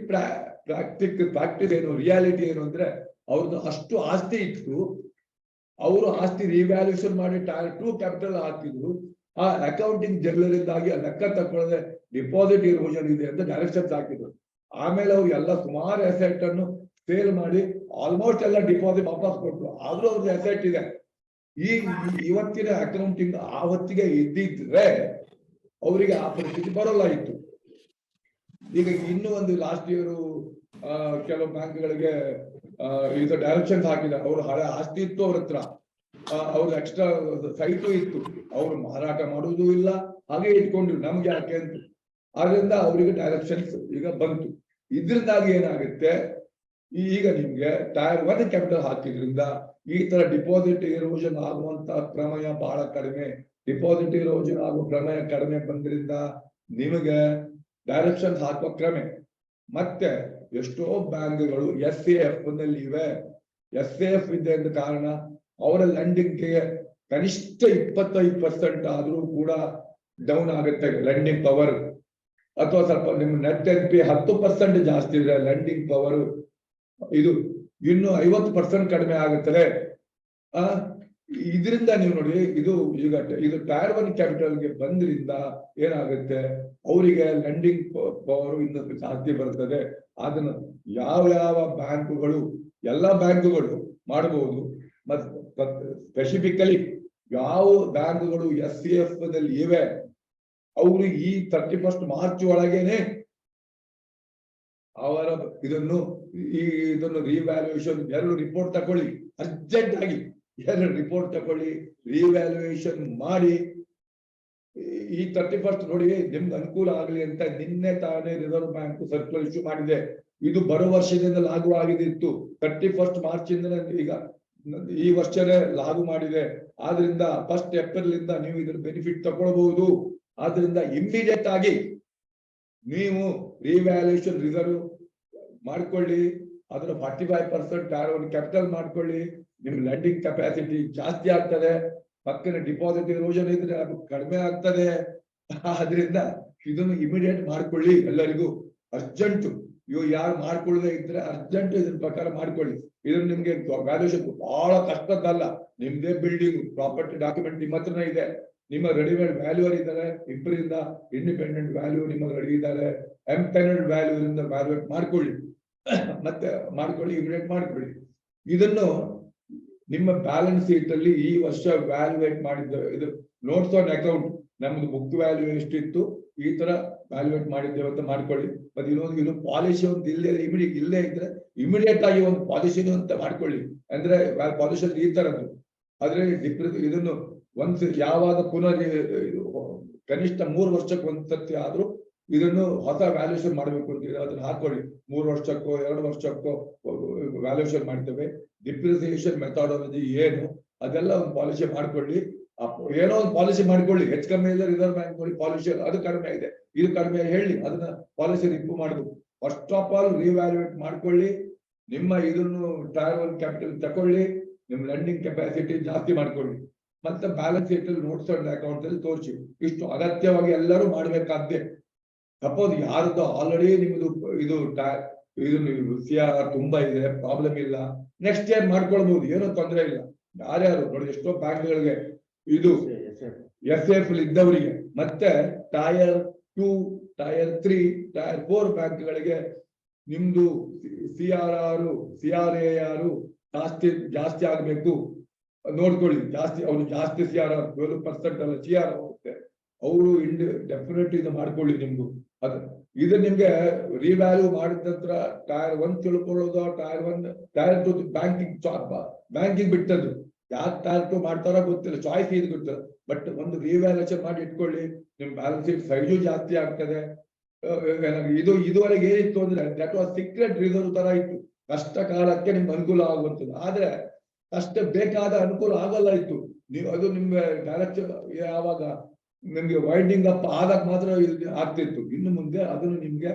ಪ್ರಾಕ್ಟಿಸ್ ಏನು, ರಿಯಾಲಿಟಿ ಏನು ಅಂದ್ರೆ ಅವ್ರದ್ದು ಅಷ್ಟು ಆಸ್ತಿ ಇತ್ತು, ಅವರು ಆಸ್ತಿ ರಿವ್ಯಾಲ್ಯೂಷನ್ ಮಾಡಿ ಟೈರ್ 2 ಕ್ಯಾಪಿಟಲ್ ಹಾಕಿದ್ರು. ಆ ಅಕೌಂಟಿಂಗ್ ಜಗ್ಲರಿಂದಾಗಿ ಆ ಲೆಕ್ಕ ತಕೊಳ್ಳದೆ ಡಿಪಾಸಿಟ್ ಇರೋಷನ್ ಇದೆ ಅಂತ ಡೈರೆಕ್ಷನ್ಸ್ ಹಾಕಿದ್ರು. ಆಮೇಲೆ ಅವ್ರು ಎಲ್ಲ ಸುಮಾರು ಅಸೆಟ್ ಅನ್ನು ಸೇಲ್ ಮಾಡಿ ಆಲ್ಮೋಸ್ಟ್ ಎಲ್ಲ ಡಿಪಾಸಿಟ್ ವಾಪಸ್ ಕೊಟ್ರು. ಆದ್ರೂ ಅವ್ರದ್ದು ಅಸೆಟ್ ಇದೆ. ಈ ಇವತ್ತಿನ ಅಕೌಂಟಿಂಗ್ ಆ ಹೊತ್ತಿಗೆ ಇದ್ದಿದ್ರೆ ಅವರಿಗೆ ಆ ಪರಿಸ್ಥಿತಿ ಬರೋಲ್ಲ ಇತ್ತು. ಈಗ ಇನ್ನೂ ಒಂದು ಲಾಸ್ಟ್ ಇಯರ್ ಕೆಲವು ಬ್ಯಾಂಕ್ಗಳಿಗೆ ಇದು ಡೈರೆಕ್ಷನ್ಸ್ ಹಾಕಿದ. ಅವ್ರು ಹಳೆ ಆಸ್ತಿ ಇತ್ತು ಅವ್ರ ಹತ್ರ, ಅವ್ರ ಎಕ್ಸ್ಟ್ರಾ ಸೈಟು ಇತ್ತು, ಅವ್ರು ಮಾರಾಟ ಮಾಡುವುದೂ ಇಲ್ಲ, ಹಾಗೆ ಇಟ್ಕೊಂಡ್ರು ನಮ್ಗೆ ಯಾಕೆ ಅಂತ. ಆದ್ರಿಂದ ಅವರಿಗೆ ಡೈರೆಕ್ಷನ್ಸ್ ಈಗ ಬಂತು. ಇದ್ರಿಂದಾಗಿ ಏನಾಗುತ್ತೆ, ಈಗ ನಿಮ್ಗೆ ಟೈರ್ 1 ಕ್ಯಾಪಿಟಲ್ ಹಾಕಿದ್ರಿಂದ ಈ ತರ ಡಿಪಾಸಿಟ್ ಇರೋಷನ್ ಆಗುವಂತ ಪ್ರಮೇಯ ಬಹಳ ಕಡಿಮೆ. ಡಿಪಾಸಿಟ್ ಇರೋಷನ್ ಆಗುವ ಪ್ರಮೇಯ ಕಡಿಮೆ ಬಂದ್ರಿಂದ ನಿಮಗೆ ಡೈರೆಕ್ಷನ್ಸ್ ಹಾಕುವ ಕ್ರಮೆ. ಮತ್ತೆ ಎಷ್ಟೋ ಬ್ಯಾಂಕ್ಗಳು SAF ನಲ್ಲಿ ಇವೆ. SAF ಇದೆ ಅಂತ ಕಾರಣ ಅವರ ಲೆಂಡಿಂಗ್ಗೆ ಕನಿಷ್ಠ 25% ಆದ್ರೂ ಕೂಡ ಡೌನ್ ಆಗುತ್ತೆ ಲೆಂಡಿಂಗ್ ಪವರ್. ಅಥವಾ ಸ್ವಲ್ಪ ನಿಮ್ಮ ನೆಟ್ NPA 10% ಜಾಸ್ತಿ ಇದೆ, ಲೆಂಡಿಂಗ್ ಪವರ್ ಇದು ಇನ್ನು 50% ಕಡಿಮೆ ಆಗುತ್ತದೆ. ಇದರಿಂದ ನೀವು ನೋಡಿ, ಇದು ಟೈರ್ 1 ಕ್ಯಾಪಿಟಲ್ಗೆ ಬಂದ್ರಿಂದ ಏನಾಗುತ್ತೆ, ಅವರಿಗೆ ಲೆಂಡಿಂಗ್ ಪವರ್ ಇನ್ನೊಂದು ಜಾಸ್ತಿ ಬರ್ತದೆ. ಅದನ್ನು ಯಾವ ಬ್ಯಾಂಕುಗಳು, ಎಲ್ಲಾ ಬ್ಯಾಂಕುಗಳು ಮಾಡಬಹುದು. ಮತ್ತೆ ಸ್ಪೆಸಿಫಿಕಲಿ ಯಾವ ಬ್ಯಾಂಕುಗಳು SCF ನಲ್ಲಿ ಇವೆ, ಅವರು ಈ 31 ಮಾರ್ಚ್ ಒಳಗೇನೆ ಅವರ ಇದನ್ನು ರಿವ್ಯಾಲ್ಯೂಯೇಷನ್ 2 ರಿಪೋರ್ಟ್ ತಕೊಳ್ಳಿ, ಅರ್ಜೆಂಟ್ ಆಗಿ 2 ರಿಪೋರ್ಟ್ ತಕೊಳ್ಳಿ, ರಿವ್ಯಾಲ್ಯೂಯೇಷನ್ ಮಾಡಿ. ಈ 31 ನೋಡಿ ನಿಮ್ಗೆ ಅನುಕೂಲ ಆಗಲಿ ಅಂತ ನಿನ್ನೆ ತಾನೇ ರಿಸರ್ವ್ ಬ್ಯಾಂಕ್ ಸರ್ಕ್ಯುಲರ್ ಇಶ್ಯೂ ಮಾಡಿದೆ. ಇದು ಬರೋ ವರ್ಷದಿಂದ ಲಾಗು ಆಗಿದ್ದು 31 ಮಾರ್ಚ್ ಇಂದ ಈಗ ಈ ವರ್ಷನೇ ಲಾಗು ಮಾಡಿದೆ. ಆದ್ರಿಂದ 1 ಏಪ್ರಿಲ್ ಇಂದ ನೀವು ಇದ್ರ ಬೆನಿಫಿಟ್ ತಗೊಳ್ಬಹುದು. ಆದ್ರಿಂದ ಇಮಿಡಿಯೇಟ್ ಆಗಿ ನೀವು ರಿವ್ಯಾಲ್ಯೂಯೇಷನ್ ರಿಸರ್ವ್ ಮಾಡ್ಕೊಳ್ಳಿ, ಅದರ 45% ಟೈರ್ 1 ಕ್ಯಾಪಿಟಲ್ ಮಾಡ್ಕೊಳ್ಳಿ. ನಿಮ್ ಲೆಂಡಿಂಗ್ ಕೆಪಾಸಿಟಿ ಜಾಸ್ತಿ ಆಗ್ತದೆ, ಪಕ್ಕನ ಡಿಪಾಸಿಟ್ ಇರೋಜನ್ ಇದ್ರೆ ಅದು ಕಡಿಮೆ ಆಗ್ತದೆ. ಆದ್ರಿಂದ ಇದನ್ನು ಇಮಿಡಿಯೇಟ್ ಮಾಡ್ಕೊಳ್ಳಿ, ಎಲ್ಲರಿಗೂ ಅರ್ಜೆಂಟ್. ಯಾರು ಮಾಡ್ಕೊಳ್ಳದೆ ಇದ್ರೆ ಅರ್ಜೆಂಟ್ ಇದ್ರ ಪ್ರಕಾರ ಮಾಡ್ಕೊಳ್ಳಿ. ಇದು ನಿಮ್ಗೆ ವ್ಯಾಲ್ಯೂಷನ್ ಬಹಳ ಕಷ್ಟದ್ದಲ್ಲ. ನಿಮ್ದೇ ಬಿಲ್ಡಿಂಗ್ ಪ್ರಾಪರ್ಟಿ ಡಾಕ್ಯುಮೆಂಟ್ ನಿಮ್ಮ ಹತ್ರನೇ ಇದೆ, ನಿಮ್ಮ ರೆಡಿಮೇಡ್ ವ್ಯಾಲ್ಯೂರ್ ಇದ್ದಾರೆ, ಇಬ್ಬರಿಂದ ಇಂಡಿಪೆಂಡೆಂಟ್ ವ್ಯಾಲ್ಯೂ ನಿಮ್ಮ ರೆಡಿ ಇದ್ದಾರೆ. ಎಂಪೆನಲ್ಡ್ ವ್ಯಾಲ್ಯೂ ಇಂದ ವ್ಯಾಲ್ಯೂಯೇಟ್ ಮಾಡ್ಕೊಳ್ಳಿ, ಮತ್ತೆ ಮಾಡ್ಕೊಳ್ಳಿ, ಇಮಿಡಿಯೇಟ್ ಮಾಡ್ಕೊಳ್ಳಿ. ಇದನ್ನು ನಿಮ್ಮ ಬ್ಯಾಲೆನ್ಸ್ ಶೀಟ್ ಅಲ್ಲಿ ಈ ವರ್ಷ ವ್ಯಾಲ್ಯೂಯೇಟ್ ಮಾಡಿದ್ದೇವೆ. ಇದು ನೋಟ್ಸ್ ಆನ್ ಅಕೌಂಟ್, ನಮ್ದು ಬುಕ್ ವ್ಯಾಲ್ಯೂ ಎಷ್ಟಿತ್ತು, ಈ ತರ ವ್ಯಾಲ್ಯೂಯೇಟ್ ಮಾಡಿದ್ದೇವೆ ಅಂತ ಮಾಡ್ಕೊಳ್ಳಿ. ಮತ್ತೆ ಇದು ಪಾಲಿಸಿ ಒಂದು ಇಲ್ಲೇ ಇದ್ರೆ ಇಮಿಡಿಯೇಟ್ ಆಗಿ ಒಂದು ಪಾಲಿಸಿ ಅಂತ ಮಾಡ್ಕೊಳ್ಳಿ. ಅಂದ್ರೆ ಪಾಲಿಸಿ ಈ ತರದ್ದು. ಆದ್ರೆ ಇದನ್ನು ಯಾವಾಗ ಪುನರ್ ಕನಿಷ್ಠ 3 ವರ್ಷಕ್ಕೆ ಒಂದ್ಸತಿ ಆದ್ರೂ ಇದನ್ನು ಹೊಸ ವ್ಯಾಲ್ಯೂಷನ್ ಮಾಡ್ಬೇಕು ಅಂತ ಅದನ್ನ ಹಾಕೊಳ್ಳಿ. 3 ವರ್ಷಕ್ಕೋ 2 ವರ್ಷಕ್ಕೋ ವ್ಯಾಲ್ಯೂಷನ್ ಮಾಡ್ತೇವೆ. ಡಿಪ್ರಿಸಿಯೇಷನ್ ಮೆಥಾಡಾಲಜಿ ಏನು ಅದೆಲ್ಲ ಒಂದು ಪಾಲಿಸಿ ಮಾಡ್ಕೊಳ್ಳಿ. ಏನೋ ಒಂದು ಪಾಲಿಸಿ ಮಾಡ್ಕೊಳ್ಳಿ. ಹೆಚ್ಚು ಕಮ್ಮಿ ಇಲ್ಲ ರಿಸರ್ವ್ ಬ್ಯಾಂಕ್ ನೋಡಿ ಪಾಲಿಸಿ ಅದು ಕಡಿಮೆ ಇದೆ, ಇದು ಕಡಿಮೆ ಹೇಳಿ ಅದನ್ನ ಪಾಲಿಸಿ ಇಂಪ್ರೂವ್ ಮಾಡಬೇಕು. ಫಸ್ಟ್ ಆಫ್ ಆಲ್ ರಿವ್ಯಾಲ್ಯೂಯೇಟ್ ಮಾಡ್ಕೊಳ್ಳಿ. ನಿಮ್ಮ ಇದನ್ನು ಟೈರ್ 1 ಕ್ಯಾಪಿಟಲ್ ತಕೊಳ್ಳಿ, ನಿಮ್ ಲೆಂಡಿಂಗ್ ಕೆಪಾಸಿಟಿ ಜಾಸ್ತಿ ಮಾಡ್ಕೊಳ್ಳಿ. ಮತ್ತೆ ಬ್ಯಾಲೆನ್ಸ್ ಶೀಟ್ ಅಲ್ಲಿ ನೋಟ್ಸ್ ಅಂಡ್ ಅಕೌಂಟ್ ಅಲ್ಲಿ ತೋರಿಸಿ. ಇಷ್ಟು ಅಗತ್ಯವಾಗಿ ಎಲ್ಲರೂ ಮಾಡ್ಬೇಕಾದ್ದೆ. ಸಪೋಸ್ ಯಾರ್ದು ಆಲ್ರೆಡಿ ನಿಮ್ದು ಇದು CRR ತುಂಬಾ ಇದೆ, ಪ್ರಾಬ್ಲಮ್ ಇಲ್ಲ, ನೆಕ್ಸ್ಟ್ ಇಯರ್ ಮಾಡ್ಕೊಳ್ಬಹುದು, ಏನೋ ತೊಂದರೆ ಇಲ್ಲ. ಯಾರ್ಯಾರು ನೋಡಿ ಎಷ್ಟೋ ಬ್ಯಾಂಕ್ಗಳಿಗೆ ಇದು SAF ಇದ್ದವರಿಗೆ, ಮತ್ತೆ ಟೈರ್ 2, ಟೈರ್ 3, ಟೈರ್ 4 ಬ್ಯಾಂಕ್ಗಳಿಗೆ ನಿಮ್ದು CRAR ಜಾಸ್ತಿ ಆಗ್ಬೇಕು ನೋಡ್ಕೊಳ್ಳಿ. ಜಾಸ್ತಿ CRR 12% ಅಲ್ಲ CRR ಹೋಗುತ್ತೆ. ಅವರು ಡೆಫಿನೆಟ್ ಇದು ಮಾಡ್ಕೊಳ್ಳಿ ನಿಮ್ದು. ಇದು ನಿಮ್ಗೆ ರಿವ್ಯಾಲ್ಯೂ ಮಾಡಿದ ನಂತರ ಟೈರ್ 1 ತಿಳ್ಕೊಳ್ಳೋದು, ಟೈರ್ 2 ಬ್ಯಾಂಕಿಂಗ್ ಬಿಟ್ಟದ್ದು. ಯಾಕೆ ಟೈರ್ 2 ಮಾಡ್ತಾರೋ ಗೊತ್ತಿಲ್ಲ, ಚಾಯ್ಸ್ ಇದು ಗೊತ್ತಿಲ್ಲ. ಬಟ್ ಒಂದು ರಿವ್ಯಾಲ್ಯೂಯೇಷನ್ ಮಾಡಿ ಇಟ್ಕೊಳ್ಳಿ, ನಿಮ್ ಬ್ಯಾಲೆನ್ಸ್ ಶೀಟ್ ಸೈಜು ಜಾಸ್ತಿ ಆಗ್ತದೆ. ಇದುವರೆಗೆ ಏನಿತ್ತು ಅಂದ್ರೆ ದಟ್ ವಾಸ್ ಸೀಕ್ರೆಟ್ ರಿಸರ್ವ್ ತರ ಇತ್ತು, ಕಷ್ಟ ಕಾಲಕ್ಕೆ ನಿಮ್ಗೆ ಅನುಕೂಲ ಆಗುವಂಥದ್ದು. ಆದ್ರೆ ಅಷ್ಟೇ ಬೇಕಾದ ಅನುಕೂಲ ಆಗಲ್ಲ ಇತ್ತು. ನೀವು ಅದು ನಿಮ್ಗೆ ಡೈರೆಕ್ಟ್ ಯಾವಾಗ ನಿಮ್ಗೆ ವೈಂಡಿಂಗ್ ಅಪ್ ಆದಾಗ ಮಾತ್ರ ಆಗ್ತಿತ್ತು. ಇನ್ನು ಮುಂದೆ ಅದನ್ನು ನಿಮ್ಗೆ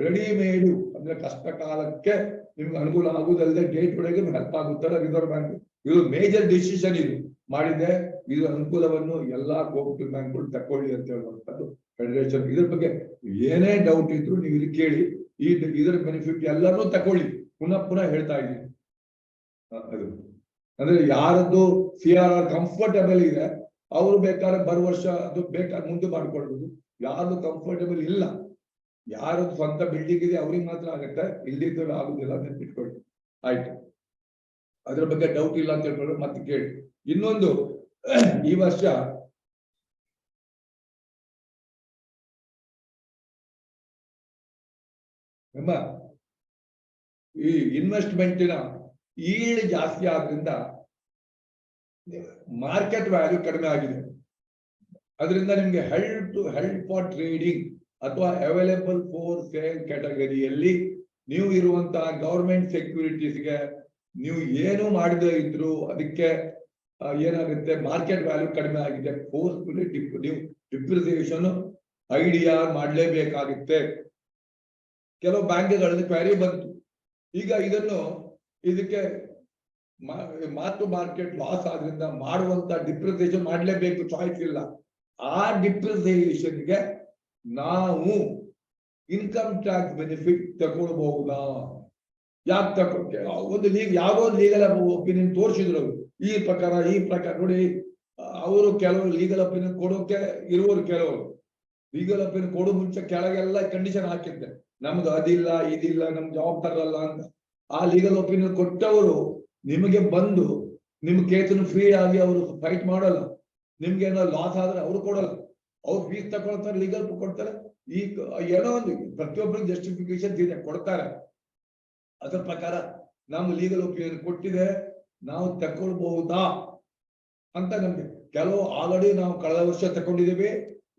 ರೆಡಿಮೇಡು ಅಂದ್ರೆ ಕಷ್ಟ ಕಾಲಕ್ಕೆ ನಿಮ್ಗೆ ಅನುಕೂಲ ಆಗುವುದಲ್ಲದೆ ಡೇಟ್ ಒಳಗೆ ಹೆಲ್ಪ್ ಆಗುತ್ತಾರೆ ರಿಸರ್ವ್ ಬ್ಯಾಂಕ್. ಇದು ಮೇಜರ್ ಡಿಸಿಷನ್ ಇದು ಮಾಡಿದೆ. ಇದು ಅನುಕೂಲವನ್ನು ಎಲ್ಲಾ ಕೋಆಪರೇಟಿವ್ ಬ್ಯಾಂಕ್ಗಳು ತಕೊಳ್ಳಿ ಅಂತ ಹೇಳುವಂಥದ್ದು ಫೆಡರೇಷನ್. ಇದ್ರ ಬಗ್ಗೆ ಏನೇ ಡೌಟ್ ಇದ್ರು ನೀವು ಇಲ್ಲಿ ಕೇಳಿ. ಇದರ ಬೆನಿಫಿಟ್ ಎಲ್ಲರೂ ತಕೊಳ್ಳಿ. ಪುನಃ ಹೇಳ್ತಾ ಇದ್ದೀನಿ. ಅದು ಅಂದ್ರೆ ಯಾರದ್ದು CRR ಕಂಫರ್ಟಬಲ್ ಇದೆ ಅವರು ಬೇಕಾದ್ರೆ ಬರುವ ವರ್ಷ ಅದು ಬೇಕಾದ್ರೆ ಮುಂದೆ ಮಾಡ್ಕೊಳ್ಬಹುದು. ಯಾರು ಕಂಫರ್ಟಬಲ್ ಇಲ್ಲ, ಯಾರದ್ದು ಸ್ವಂತ ಬಿಲ್ಡಿಂಗ್ ಇದೆ ಅವ್ರಿಗೆ ಮಾತ್ರ ಆಗತ್ತೆ, ಇಲ್ಲಿದ್ದರೂ ಆಗುದಿಲ್ಲ ಅಂತ ಇಟ್ಕೊಳ್ಳಿ. ಆಯ್ತು, ಅದ್ರ ಬಗ್ಗೆ ಡೌಟ್ ಇಲ್ಲ ಅಂತ ಹೇಳ್ಕೊಂಡು ಮತ್ತೆ ಕೇಳಿ. ಇನ್ನೊಂದು, ಈ ವರ್ಷ ನಮ್ಮ ಈ ಇನ್ವೆಸ್ಟ್ಮೆಂಟಿನ ಈಲ್ಡ್ ಜಾಸ್ತಿ ಆದ್ರಿಂದ ಮಾರ್ಕೆಟ್ ವ್ಯಾಲ್ಯೂ ಕಡಿಮೆ ಆಗಿದೆ. ಅದರಿಂದ ನಿಮ್ಗೆ ಹೆಲ್ಡ್ ಫಾರ್ ಟ್ರೇಡಿಂಗ್ ಅಥವಾ ಅವೈಲೇಬಲ್ ಫಾರ್ ಸೇಲ್ ಕ್ಯಾಟಗರಿಯಲ್ಲಿ ನೀವು ಇರುವಂತಹ ಗವರ್ಮೆಂಟ್ ಸೆಕ್ಯೂರಿಟೀಸ್ಗೆ ನೀವು ಏನು ಮಾಡದೇ ಇದ್ರು ಅದಕ್ಕೆ ಏನಾಗುತ್ತೆ, ಮಾರ್ಕೆಟ್ ವ್ಯಾಲ್ಯೂ ಕಡಿಮೆ ಆಗಿದೆ. ಫೋರ್ಸ್ಫುಲಿ ನೀವು ಡಿಪ್ರಿಸಿಯೇಷನ್ ಐಡಿಯಾ ಮಾಡಲೇಬೇಕಾಗುತ್ತೆ. ಕೆಲವು ಬ್ಯಾಂಕ್ಗಳಲ್ಲಿ ಕ್ವೈರಿ ಬಂತು. ಈಗ ಇದಕ್ಕೆ ಮಾರ್ಕೆಟ್ ಲಾಸ್ ಆದ್ರಿಂದ ಮಾಡುವಂತ ಡಿಪ್ರಿಸಿಯೇಷನ್ ಮಾಡಲೇಬೇಕು, ಚಾಯ್ಸ್ ಇಲ್ಲ. ಆ ಡಿಪ್ರಿಸಿಯೇಷನ್ಗೆ ನಾವು ಇನ್ಕಮ್ ಟ್ಯಾಕ್ಸ್ ಬೆನಿಫಿಟ್ ತಗೊಳ್ಬಹುದಾ? ಯಾಕೆ ತಗೊಳ್ತೇವೆ? ಯಾವುದೋ ಒಂದು ಲೀಗಲ್ ಒಪಿನಿಯನ್ ತೋರಿಸಿದ್ರು ಅವರು, ಈ ಪ್ರಕಾರ ನೋಡಿ, ಅವರು ಕೆಲವರು ಲೀಗಲ್ ಒಪಿನಿಯನ್ ಕೊಡೋಕೆ ಇರುವರು, ಕೆಲವರು ಲೀಗಲ್ ಒಪಿನಿಯನ್ ಕೊಡೋ ಮುಂಚೆ ಕೆಳಗೆಲ್ಲ ಕಂಡೀಷನ್ ಹಾಕಿದ್ದೆ, ನಮ್ದು ಅದಿಲ್ಲ ಇದಿಲ್ಲ, ನಮ್ ಜಾಬ್ ತರಲ್ಲ ಅಂತ. ಆ ಲೀಗಲ್ ಒಪಿನಿಯನ್ ಕೊಟ್ಟವರು ನಿಮಗೆ ಬಂದು ನಿಮ್ ಕೇಸನ್ನು ಫ್ರೀ ಆಗಿ ಅವರು ಫೈಟ್ ಮಾಡಲ್ಲ, ನಿಮ್ಗೆ ಏನೋ ಲಾಸ್ ಆದ್ರೆ ಅವರು ಕೊಡಲ್ಲ, ಅವ್ರು ಫೀಸ್ ತಗೊಳ್ತಾರೆ, ಲೀಗಲ್ ಕೊಡ್ತಾರೆ. ಈ ಏನೋ ಒಂದು ಪ್ರತಿಯೊಬ್ಬರಿಗೆ ಜಸ್ಟಿಫಿಕೇಶನ್ ಇದೆ, ಕೊಡ್ತಾರೆ. ಅದರ ಪ್ರಕಾರ ನಾವು ಲೀಗಲ್ ಒಪಿನಿಯನ್ ಕೊಟ್ಟಿದೆ, ನಾವು ತಕೊಳ್ಬಹುದಾ ಅಂತ ನಮ್ಗೆ ಕೆಲವು ಆಲ್ರೆಡಿ ನಾವು ಕಳೆದ ವರ್ಷ ತಕೊಂಡಿದ್ದೀವಿ,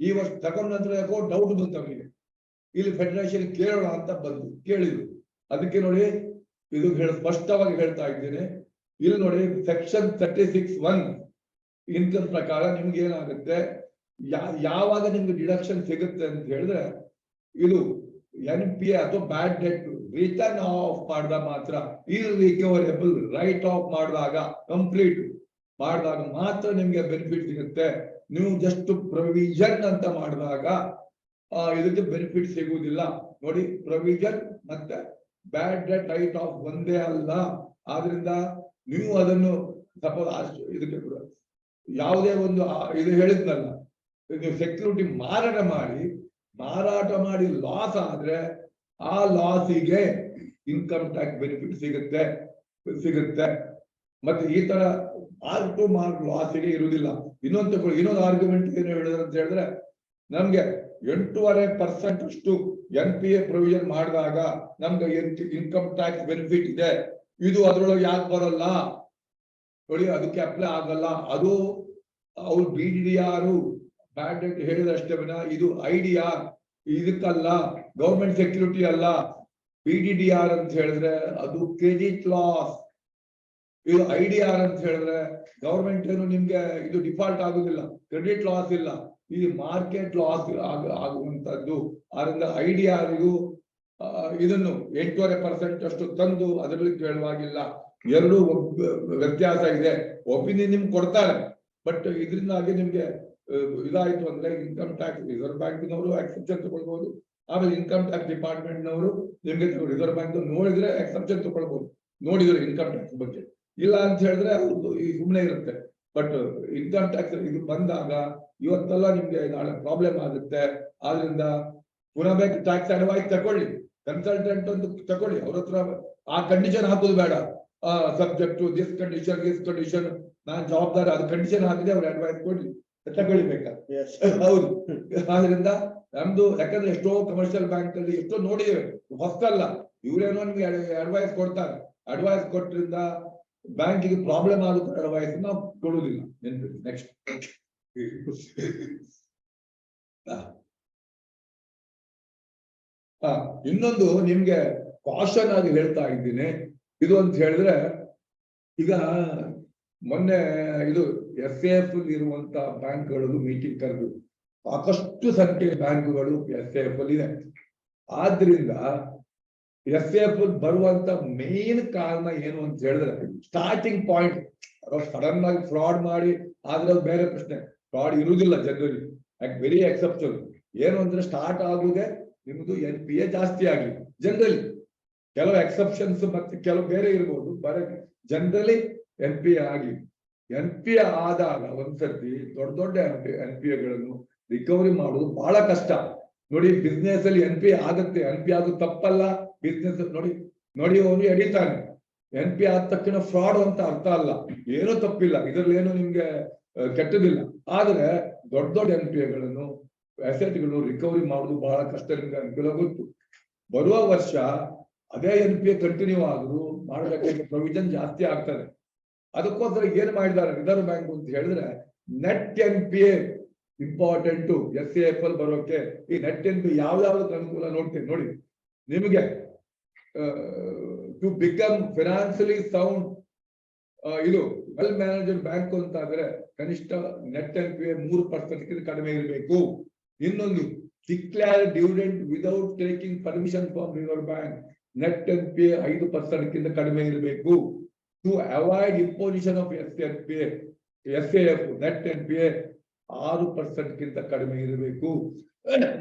ಈ ವರ್ಷ ತಕೊಂಡ ನಂತರ ಯಾಕೋ ಡೌಟ್ ಬಂತು ಅವರಿಗೆ, ಇಲ್ಲಿ ಫೆಡರೇಷನ್ ಕೇಳೋಣ ಅಂತ ಬಂದು ಕೇಳಿದ್ರು. ಅದಕ್ಕೆ ನೋಡಿ, ಇದು ಸ್ಪಷ್ಟವಾಗಿ ಹೇಳ್ತಾ ಇದ್ದೇನೆ, ಇಲ್ಲಿ ನೋಡಿ ಸೆಕ್ಷನ್ 36(1) ಇನ್ಕಮ್ ಪ್ರಕಾರ ನಿಮ್ಗೆ ಏನಾಗುತ್ತೆ, ಯಾವಾಗ ನಿಮ್ಗೆ ಡಿಡಕ್ಷನ್ ಸಿಗುತ್ತೆ ಅಂತ ಹೇಳಿದ್ರೆ, ಇದು NPA ಅಥವಾ ಬ್ಯಾಡ್ ಡೆಟ್ ರಿಟರ್ನ್ ಆಫ್ ಮಾಡಿದಾಗ ಮಾತ್ರ, ಇರ್ರಿಕವರೇಬಲ್ ರೈಟ್ ಆಫ್ ಮಾಡಿದಾಗ, ಕಂಪ್ಲೀಟ್ ಮಾಡಿದಾಗ ಮಾತ್ರ ನಿಮ್ಗೆ ಬೆನಿಫಿಟ್ ಸಿಗುತ್ತೆ. ನೀವು ಜಸ್ಟ್ ಪ್ರೊವಿಷನ್ ಅಂತ ಮಾಡಿದಾಗ ಇದಕ್ಕೆ ಬೆನಿಫಿಟ್ ಸಿಗುವುದಿಲ್ಲ. ನೋಡಿ, ಪ್ರೊವಿಷನ್ ಮತ್ತೆ ಬ್ಯಾಡ್ ಡೆಟ್ ರೈಟ್ ಆಫ್ ಒಂದೇ ಅಲ್ಲ. ಆದ್ರಿಂದ ನೀವು ಅದನ್ನು ಸಪೋಸ್ ಇದಕ್ಕೆ ಯಾವುದೇ ಒಂದು ಇದು ಹೇಳಿದ್ನಲ್ಲ, ನೀವು ಸೆಕ್ಯೂರಿಟಿ ಮಾರಾಟ ಮಾಡಿ ಲಾಸ್ ಆದ್ರೆ ಆ ಲಾಸಿಗೆ ಇನ್ಕಮ್ ಟ್ಯಾಕ್ಸ್ ಬೆನಿಫಿಟ್ ಸಿಗುತ್ತೆ. ಮತ್ತೆ ಈ ತರ ಮಾರ್ಕ್ ಟು ಮಾರ್ಕ್ ಲಾಸಿಗೆ ಇರುವುದಿಲ್ಲ. ಇನ್ನೊಂದು ಆರ್ಗ್ಯುಮೆಂಟ್ ಏನು ಹೇಳಿದ್ರೆ ಅಂತ ಹೇಳಿದ್ರೆ, ನಮ್ಗೆ 8.5% ಅಷ್ಟು NPA ಪ್ರೊವಿಷನ್ ಮಾಡಿದಾಗ ನಮ್ಗೆ ಇನ್ಕಮ್ ಟ್ಯಾಕ್ಸ್ ಬೆನಿಫಿಟ್ ಇದೆ, ಇದು ಅದ್ರೊಳಗೆ ಯಾಕೆ ಬರಲ್ಲ ನೋಡಿ, ಅದಕ್ಕೆ ಅಪ್ಲೈ ಆಗಲ್ಲ. ಅದು ಅವ್ರು BDDR ಬ್ಯಾಡ್ ಡೆಟ್ ಹೇಳಿದಷ್ಟೇ ವಿನ ಇದು IDR ಇದಕ್ಕಲ್ಲ, ಗೌರ್ಮೆಂಟ್ ಸೆಕ್ಯೂರಿಟಿ ಅಲ್ಲ. BDDR ಅಂತ ಹೇಳಿದ್ರೆ ಅದು ಕ್ರೆಡಿಟ್ ಲಾಸ್, ಇದು IDR ಅಂತ ಹೇಳಿದ್ರೆ ಗವರ್ಮೆಂಟ್ ಏನು ನಿಮ್ಗೆ ಇದು ಡಿಫಾಲ್ಟ್ ಆಗುದಿಲ್ಲ, ಕ್ರೆಡಿಟ್ ಲಾಸ್ ಇಲ್ಲ, ಈ ಮಾರ್ಕೆಟ್ ಲಾಸ್ ಆಗುವಂತದ್ದು. ಆದ್ರಿಂದ IDR ಇದನ್ನು 8.5% ಅಷ್ಟು ತಂದು ಅದರಲ್ಲಿ ಕೇಳುವಾಗಿಲ್ಲ. ಎರಡು ವ್ಯತ್ಯಾಸ ಇದೆ. ಒಪಿನಿಯನ್ ನಿಮ್ಗೆ ಕೊಡ್ತಾರೆ, ಬಟ್ ಇದರಿಂದಾಗಿ ನಿಮ್ಗೆ ಇದಾಯ್ತು ಅಂದ್ರೆ ಇನ್ಕಮ್ ಟ್ಯಾಕ್ಸ್ ರಿಸರ್ವ್ ಬ್ಯಾಂಕ್ನವರು ಎಕ್ಸೆಪ್ಷನ್ ತಗೊಳ್ಬಹುದು, ಆಮೇಲೆ ಇನ್ಕಮ್ ಟ್ಯಾಕ್ಸ್ ಡಿಪಾರ್ಟ್ಮೆಂಟ್ ನವರು ನಿಮ್ಗೆ ರಿಸರ್ವ್ ಬ್ಯಾಂಕ್ ನೋಡಿದ್ರೆ ಎಕ್ಸೆಪ್ಷನ್ ತಗೊಳ್ಬಹುದು, ನೋಡಿದ್ರೆ ಇನ್ಕಮ್ ಟ್ಯಾಕ್ಸ್ ಬಗ್ಗೆ. ಇಲ್ಲ ಅಂತ ಹೇಳಿದ್ರೆ ಅವ್ರದ್ದು ಈ ಸುಮ್ಮನೆ ಇರುತ್ತೆ. ಬಟ್ ಇನ್ಕಮ್ ಟ್ಯಾಕ್ಸ್ ಇದು ಬಂದಾಗ ಇವತ್ತೆಲ್ಲ ನಿಮ್ಗೆ ನಾಳೆ ಪ್ರಾಬ್ಲಮ್ ಆಗುತ್ತೆ. ಆದ್ರಿಂದ ಪುನಃ ಬೇಕು ಟ್ಯಾಕ್ಸ್ ಅಡ್ವೈಸ್ ತಗೊಳ್ಳಿ, ಕನ್ಸಲ್ಟೆಂಟ್ ಒಂದು ತಗೊಳ್ಳಿ, ಅವ್ರ ಹತ್ರ ಆ ಕಂಡೀಷನ್ ಹಾಕೋದು ಬೇಡ, ಸಬ್ಜೆಕ್ಟ್ ಟು ದಿಸ್ ಕಂಡೀಷನ್ ನಾನು ಜವಾಬ್ದಾರಿ, ಅದು ಕಂಡೀಷನ್ ಹಾಕಿದೆ ಅವ್ರ ಅಡ್ವೈಸ್ ಕೊಡ್ಲಿ, ತಗೊಳ್ಬೇಕಾ? ಹೌದು. ಆದ್ರಿಂದ ನಮ್ದು ಯಾಕಂದ್ರೆ ಎಷ್ಟೋ ಕಮರ್ಷಿಯಲ್ ಬ್ಯಾಂಕ್ ಅಲ್ಲಿ ಎಷ್ಟೋ ನೋಡಿದ್ದೇವೆ, ಹೊಸಲ್ಲ, ಇವ್ರೇನೋ ನಿಮ್ಗೆ ಅಡ್ವೈಸ್ ಕೊಡ್ತಾರೆ. ಅಡ್ವೈಸ್ ಕೊಟ್ರಿಂದ ಬ್ಯಾಂಕಿಗೆ ಪ್ರಾಬ್ಲಮ್ ಆಗುತ್ತೆ, ಅಡ್ವೈಸ್ ನಾವು ಕೊಡುವುದಿಲ್ಲ. ನೆನ್ಪಿಡಿ. ನೆಕ್ಸ್ಟ್ ಇನ್ನೊಂದು ನಿಮ್ಗೆ ಕಾಷನ್ ಆಗಿ ಹೇಳ್ತಾ ಇದ್ದೀನಿ, ಇದು ಅಂತ ಹೇಳಿದ್ರೆ, ಈಗ ಮೊನ್ನೆ ಇದು SAF ಇರುವಂತ ಬ್ಯಾಂಕ್ಗಳು ಮೀಟಿಂಗ್ ಕರೆದು ಸಾಕಷ್ಟು ಸಂಖ್ಯೆಯ ಬ್ಯಾಂಕ್ಗಳು SAF ಇದೆ. ಆದ್ರಿಂದ SAF ಬರುವಂತ ಮೇನ್ ಕಾರಣ ಏನು ಅಂತ ಹೇಳಿದ್ರೆ, ಸ್ಟಾರ್ಟಿಂಗ್ ಪಾಯಿಂಟ್ ಸಡನ್ ಆಗಿ ಫ್ರಾಡ್ ಮಾಡಿ ಆದ್ರೆ ಬೇರೆ ಪ್ರಶ್ನೆ, ಫ್ರಾಡ್ ಇರುವುದಿಲ್ಲ ಜನರಲಿ, ವೆರಿ ಎಕ್ಸೆಪ್ಷನ್. ಏನು ಅಂದ್ರೆ ಸ್ಟಾರ್ಟ್ ಆಗುದೇ ನಿಮ್ದು NPA ಜಾಸ್ತಿ ಆಗಲಿ ಜನರಲಿ, ಕೆಲವು ಎಕ್ಸೆಪ್ಷನ್ಸ್ ಮತ್ತೆ ಕೆಲವು ಬೇರೆ ಇರ್ಬೋದು, ಬರೀ ಜನರಲಿ NPA ಆಗಿ. NPA ಆದಾಗ ಒಂದ್ಸರ್ತಿ ದೊಡ್ಡ NPAಗಳನ್ನು ರಿಕವರಿ ಮಾಡುವುದು ಬಹಳ ಕಷ್ಟ. ನೋಡಿ, ಬಿಸ್ನೆಸ್ ಅಲ್ಲಿ NPA ಆಗುತ್ತೆ, NPA ಆಗೋದು ತಪ್ಪಲ್ಲ. ಬಿಸ್ನೆಸ್ ನೋಡಿ ಅವನು ಎಡಿತಾನೆ, NPA ಆದ ತಕ್ಷಣ ಫ್ರಾಡ್ ಅಂತ ಅರ್ಥ ಅಲ್ಲ, ಏನೂ ತಪ್ಪಿಲ್ಲ, ಇದರಲ್ಲಿ ಏನು ನಿಮ್ಗೆ ಕೆಟ್ಟದಿಲ್ಲ. ಆದ್ರೆ ದೊಡ್ಡ NPAಗಳನ್ನು ಅಸೆಟ್ಗಳು ರಿಕವರಿ ಮಾಡುದು ಬಹಳ ಕಷ್ಟ, ನಿಮ್ಗೆ ಅನುಕೂಲ ಗೊತ್ತು. ಬರುವ ವರ್ಷ ಅದೇ NPA ಕಂಟಿನ್ಯೂ ಆದ್ರೂ ಮಾಡಬೇಕಾದ ಪ್ರೊವಿಷನ್ ಜಾಸ್ತಿ ಆಗ್ತದೆ. ಅದಕ್ಕೋಸ್ಕರ ಏನ್ ಮಾಡಿದ್ದಾರೆ ರಿಸರ್ವ್ ಬ್ಯಾಂಕ್ ಅಂತ ಹೇಳಿದ್ರೆ, ನೆಟ್ NPA ಇಂಪಾರ್ಟೆಂಟ್ SAF ಬರೋಕೆ. ಈ ನೆಟ್ NPA ಯಾವ್ದಾವ್ದಕ್ಕೆ ಅನುಕೂಲ ನೋಡ್ತೇನೆ ನೋಡಿ. ನಿಮಗೆ ಟು ಬಿಕಮ್ ಫೈನಾನ್ಸಿಯಲಿ ಸೌಂಡ್, ಇದು ವೆಲ್ ಮ್ಯಾನೇಜ್ಡ್ ಬ್ಯಾಂಕ್ ಅಂತ ಆದ್ರೆ ಕನಿಷ್ಠ ನೆಟ್ NPA 3% ಕಡಿಮೆ ಇರಬೇಕು. ಇನ್ನೊಂದು, declare dividend without taking permission from reserve bank, net NPA 5% ಕಡಿಮೆ ಇರಬೇಕು. To avoid imposition of SAF net NPA 6% ಕಡಿಮೆ ಇರಬೇಕು.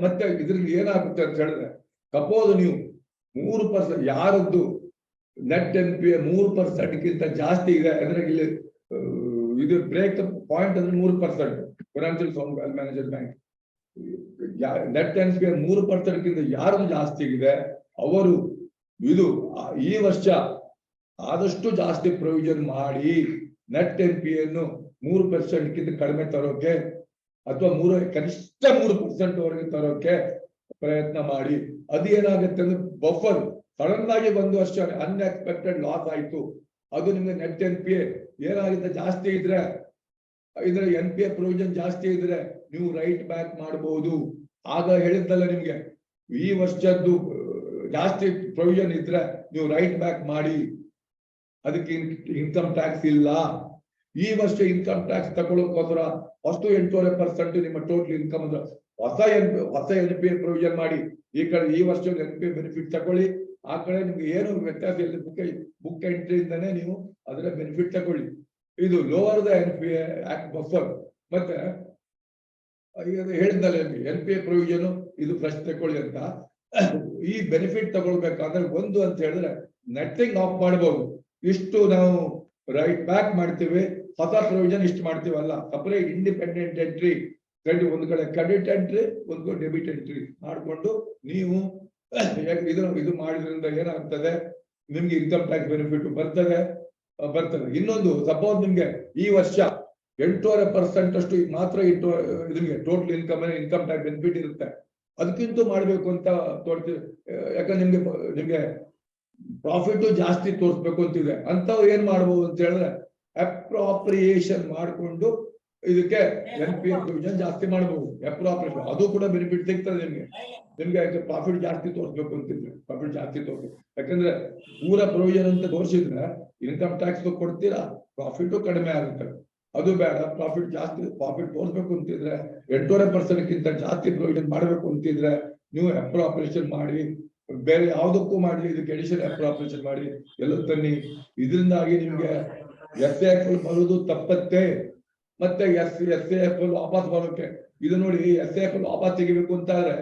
ಮತ್ತೆ ಇದ್ರಲ್ಲಿ ಏನಾಗುತ್ತೆ ಅಂತ ಹೇಳಿದ್ರೆ, ಸಪೋಸ್ ನೀವು 3% ಯಾರದ್ದು ನೆಟ್ NPA 3% ಜಾಸ್ತಿ ಇದೆ ಅಂದ್ರೆ, ಇಲ್ಲಿ ಇದು ಬ್ರೇಕ್ ಪಾಯಿಂಟ್ ಅಂದ್ರೆ 3%. Financial sound well managed bank net NPA 3% ಯಾರು ಜಾಸ್ತಿ ಇದೆ ಅವರು ಇದು ಈ ವರ್ಷ ಆದಷ್ಟು ಜಾಸ್ತಿ ಪ್ರೊವಿಷನ್ ಮಾಡಿ ನೆಟ್ NPA 3% ಕಡಿಮೆ ತರೋಕೆ ಅಥವಾ ಕನಿಷ್ಠ 3% ವರೆಗೆ ತರೋಕೆ ಪ್ರಯತ್ನ ಮಾಡಿ. ಅದೇನಾಗುತ್ತೆ ಅಂದ್ರೆ ಬಫರ್ ಸಡನ್ ಆಗಿ ಒಂದು ವರ್ಷ ಅನ್ಎಕ್ಸ್ಪೆಕ್ಟೆಡ್ ಲಾಸ್ ಆಯ್ತು, ಅದು ನಿಮ್ಗೆ ನೆಟ್ NPA ಏನಾಗುತ್ತೆ ಜಾಸ್ತಿ ಇದ್ರೆ ಇದ್ರ NPA ಪ್ರೊವಿಷನ್ ಜಾಸ್ತಿ ಇದ್ರೆ ನೀವು ರೈಟ್ ಬ್ಯಾಕ್ ಮಾಡಬಹುದು. ಆಗ ಹೇಳಿದ್ದಲ್ಲ ನಿಮ್ಗೆ ಈ ವರ್ಷದ್ದು ಜಾಸ್ತಿ ಪ್ರೊವಿಷನ್ ಇದ್ರೆ ನೀವು ರೈಟ್ ಬ್ಯಾಕ್ ಮಾಡಿ, ಅದಕ್ಕೆ ಇನ್ಕಮ್ ಟ್ಯಾಕ್ಸ್ ಇಲ್ಲ. ಈ ವರ್ಷ ಇನ್ಕಮ್ ಟ್ಯಾಕ್ಸ್ ತಗೊಳ್ಳೋಕೋಸ್ಕರ ಅಷ್ಟು 8.5% ನಿಮ್ಮ ಟೋಟಲ್ ಇನ್ಕಮ್ ಅಂದ್ರೆ ಹೊಸ NPA ಪ್ರೊವಿಷನ್ ಮಾಡಿ ಈ ಕಡೆ ಈ ವರ್ಷ NPA ಬೆನಿಫಿಟ್ ತಗೊಳ್ಳಿ, ಆ ಕಡೆ ನಿಮ್ಗೆ ಏನು ವ್ಯತ್ಯಾಸ ಇಲ್ಲ, ಬುಕ್ ಎಂಟ್ರಿಯಿಂದಾನೇ ನೀವು ಅದರ ಬೆನಿಫಿಟ್ ತಗೊಳ್ಳಿ. ಇದು lower the NPA act buffer. ಮತ್ತೆ ಹೇಳಿದ್ನಲ್ಲ NPA ಪ್ರೊವಿಷನ್ ಇದು ಫ್ರೆಶ್ ತಗೊಳ್ಳಿ ಅಂತ. ಈ ಬೆನಿಫಿಟ್ ತಗೊಳ್ಬೇಕಾದ್ರೆ ಒಂದು ಅಂತ ಹೇಳಿದ್ರೆ ನೆಟ್ಟಿಂಗ್ ಆಫ್ ಮಾಡಬಹುದು. ಇಷ್ಟು ನಾವು ರೈಟ್ ಬ್ಯಾಕ್ ಮಾಡ್ತೀವಿ, ಹೊಸ ಪ್ರೊವಿಷನ್ ಇಷ್ಟು ಮಾಡ್ತೀವಲ್ಲ, ಸಪರೇಟ್ ಇಂಡಿಪೆಂಡೆಂಟ್ ಎಂಟ್ರಿ, ಒಂದು ಕಡೆ ಕ್ರೆಡಿಟ್ ಎಂಟ್ರಿ, ಒಂದು ಕಡೆ ಡೆಬಿಟ್ ಎಂಟ್ರಿ ಮಾಡ್ಕೊಂಡು ನೀವು ಇದು ಮಾಡಿದ್ರಿಂದ ಏನಾಗ್ತದೆ ನಿಮ್ಗೆ ಇನ್ಕಮ್ ಟ್ಯಾಕ್ಸ್ ಬೆನಿಫಿಟ್ ಬರ್ತದೆ. ಇನ್ನೊಂದು ಸಪೋಸ್ ನಿಮ್ಗೆ ಈ ವರ್ಷ 8.5% ಅಷ್ಟು ಮಾತ್ರ ನಿಮ್ಗೆ ಟೋಟಲ್ ಇನ್ಕಮ್ ಟ್ಯಾಕ್ಸ್ ಬೆನಿಫಿಟ್ ಇರುತ್ತೆ, ಅದಕ್ಕಿಂತ ಮಾಡ್ಬೇಕು ಅಂತ ತೋರ್ತೀವಿ. ಯಾಕಂದ್ರೆ ನಿಮ್ಗೆ ಪ್ರಾಫಿಟ್ ಜಾಸ್ತಿ ತೋರಿಸ್ಬೇಕು ಅಂತಿದೆ ಅಂತವ್ ಏನ್ ಮಾಡ್ಬೋದು ಅಂತ ಹೇಳಿದ್ರೆ ಅಪ್ರಾಪ್ರಿಯೇಷನ್ ಮಾಡ್ಕೊಂಡು ಇದಕ್ಕೆ NPA ಪ್ರೊವಿಷನ್ ಜಾಸ್ತಿ ಮಾಡಬಹುದು. ಅಪ್ರಾಪ್ರಿಯೇಷನ್ ಅದು ಕೂಡ ಬೆನಿಫಿಟ್ ಸಿಗ್ತದೆ ನಿಮ್ಗೆ ಪ್ರಾಫಿಟ್ ಜಾಸ್ತಿ ತೋರಿಸ್ಬೇಕು ಅಂತಿದ್ರೆ ಪ್ರಾಫಿಟ್ ಜಾಸ್ತಿ ತೋರಿಸ್ಬೇಕು. ಯಾಕಂದ್ರೆ ಪೂರ ಪ್ರೊವಿಷನ್ ಅಂತ ತೋರಿಸಿದ್ರೆ ಇನ್ಕಮ್ ಟ್ಯಾಕ್ಸ್ ಕೊಡ್ತೀರಾ, ಪ್ರಾಫಿಟ್ ಕಡಿಮೆ ಆಗುತ್ತೆ. ಅದು ಬೇಡ, ಪ್ರಾಫಿಟ್ ತೋರಿಸ್ಬೇಕು ಅಂತಿದ್ರೆ 8.5% ಜಾಸ್ತಿ ಪ್ರೊವಿಷನ್ ಮಾಡಬೇಕು ಅಂತಿದ್ರೆ ನೀವು ಅಪ್ರಾಪ್ರಿಯೇಷನ್ ಮಾಡಿ, ಬೇರೆ ಯಾವ್ದಕ್ಕೂ ಮಾಡಿ, ಇದಕ್ಕೆ ಅಡಿಷನಲ್ ಅಪ್ರಾಪ್ರಿಯೇಷನ್ ಮಾಡಿ ಎಲ್ಲ ತನ್ನಿ. ಇದರಿಂದಾಗಿ ನಿಮ್ಗೆ SAF ಬರುವುದು ತಪ್ಪತ್ತೆ, ಮತ್ತೆ SAF ವಾಪಸ್ ಬರೋಕೆ ಇದು ನೋಡಿ. SAF ವಾಪಸ್ ತೆಗಿಬೇಕು ಅಂತಾದ್ರೆ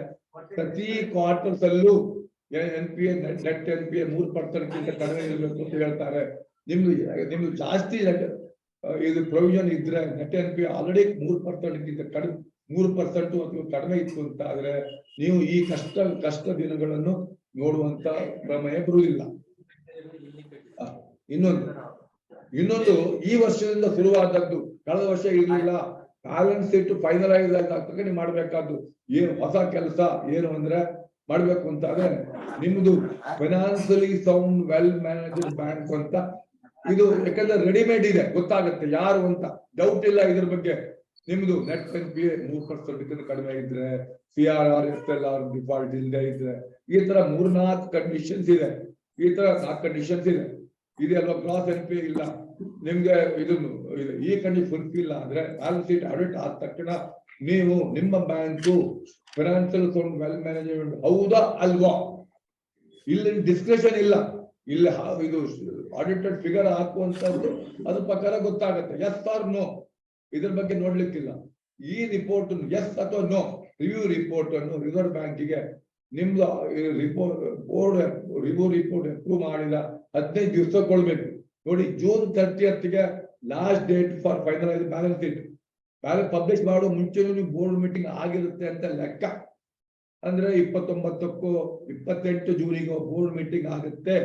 ಪ್ರತಿ ಕ್ವಾರ್ಟರ್ಸ್ ಅಲ್ಲೂ NPA ನೆಟ್ NPA 3% ಕಡಿಮೆ ಇರಬೇಕು ಅಂತ ಹೇಳ್ತಾರೆ. ನಿಮ್ದು ಜಾಸ್ತಿ ಇದು ಪ್ರೊವಿಷನ್ ಇದ್ರೆ ನೆಟ್ NPA ಆಲ್ರೆಡಿ 3% ಕಡಿಮೆ 3% ಅಥವಾ ಕಡಿಮೆ ಇತ್ತು ಅಂತ ಆದ್ರೆ ನೀವು ಈ ಕಷ್ಟ ದಿನಗಳನ್ನು ನೋಡುವಂತ ಪ್ರಮೇಯ ಬರುವುದಿಲ್ಲ. ಇನ್ನೊಂದು ಈ ವರ್ಷದಿಂದ ಶುರುವಾದದ್ದು, ಕಳೆದ ವರ್ಷ ಇರಲಿಲ್ಲ. ಬ್ಯಾಲೆನ್ಸ್ ಶೀಟ್ ಫೈನಲೈಸ್ ಆಗ್ತಕ್ಕ ನೀವು ಮಾಡ್ಬೇಕಾದ್ದು ಏನು ಹೊಸ ಕೆಲಸ ಏನು ಅಂದ್ರೆ ಮಾಡ್ಬೇಕು ಅಂತ ಆದ್ರೆ ನಿಮ್ದು financially sound well managed bank ಅಂತ ಇದು ಯಾಕಂದ್ರೆ ರೆಡಿಮೇಡ್ ಇದೆ, ಗೊತ್ತಾಗುತ್ತೆ ಯಾರು ಅಂತ, ಡೌಟ್ ಇಲ್ಲ ಇದ್ರ ಬಗ್ಗೆ. ನಿಮ್ದು ನೆಟ್ NPA 3% ಕಡಿಮೆ ಇದ್ರೆ, CRR SLR ಡಿಫಾಲ್ಟ್ ಇಲ್ಲದೆ ಇದ್ರೆ, ಈ ತರ 3-4 ಕಂಡೀಷನ್ಸ್ ಇದೆ. ಈ ತರ 4 ಕಂಡೀಷನ್ಸ್ ಇದೆ. ಇದೆಲ್ಲ ಕ್ರಾಸ್ NPA ಇಲ್ಲ ನಿಮ್ಗೆ, ಈ ಕಂಡೀಷನ್ ಫುಲ್ಫಿಲ್ ಆದ್ರೆ ಬ್ಯಾಲೆನ್ಸ್ ಶೀಟ್ ಆಡಿಟ್ ಆದ ತಕ್ಷಣ ನೀವು ನಿಮ್ಮ bank financial sound well management ಹೌದಾ ಅಲ್ವಾ, ಇಲ್ಲಿ ಡಿಸ್ಕಷನ್ ಇಲ್ಲ. ಇಲ್ಲಿ ಇದು ಆಡಿಟೆಡ್ ಫಿಗರ್ ಹಾಕುವಂತದ್ದು ಅದ್ರ ಪ್ರಕಾರ ಗೊತ್ತಾಗುತ್ತೆ, ಎಸ್ ಆರ್ ನೋ. ಇದ್ರ ಬಗ್ಗೆ ನೋಡ್ಲಿಕ್ಕಿಲ್ಲ. ಈ ರಿಪೋರ್ಟ್ ಎಸ್ ಅಥವಾ ನೋ ರಿವ್ಯೂ ರಿಪೋರ್ಟ್ ಅನ್ನು ರಿಸರ್ವ್ ಬ್ಯಾಂಕಿಗೆ ನಿಮ್ದು ರಿವ್ಯೂ ರಿಪೋರ್ಟ್ ಅಪ್ರೂವ್ ಮಾಡಿದ 15 ದಿವಸ ಕೊಡ್ಬೇಕು. ನೋಡಿ, ಜೂನ್ 30ಗೆ last date for finalise balance sheet. Balance publish ಮಾಡೋ ಮುಂಚೆ ನೀವು ಬೋರ್ಡ್ ಮೀಟಿಂಗ್ ಆಗಿರುತ್ತೆ ಅಂತ ಲೆಕ್ಕ. ಅಂದ್ರೆ 29ಕ್ಕೋ 28 ಜೂನಿಗೋ ಬೋರ್ಡ್ ಮೀಟಿಂಗ್ ಆಗುತ್ತೆ.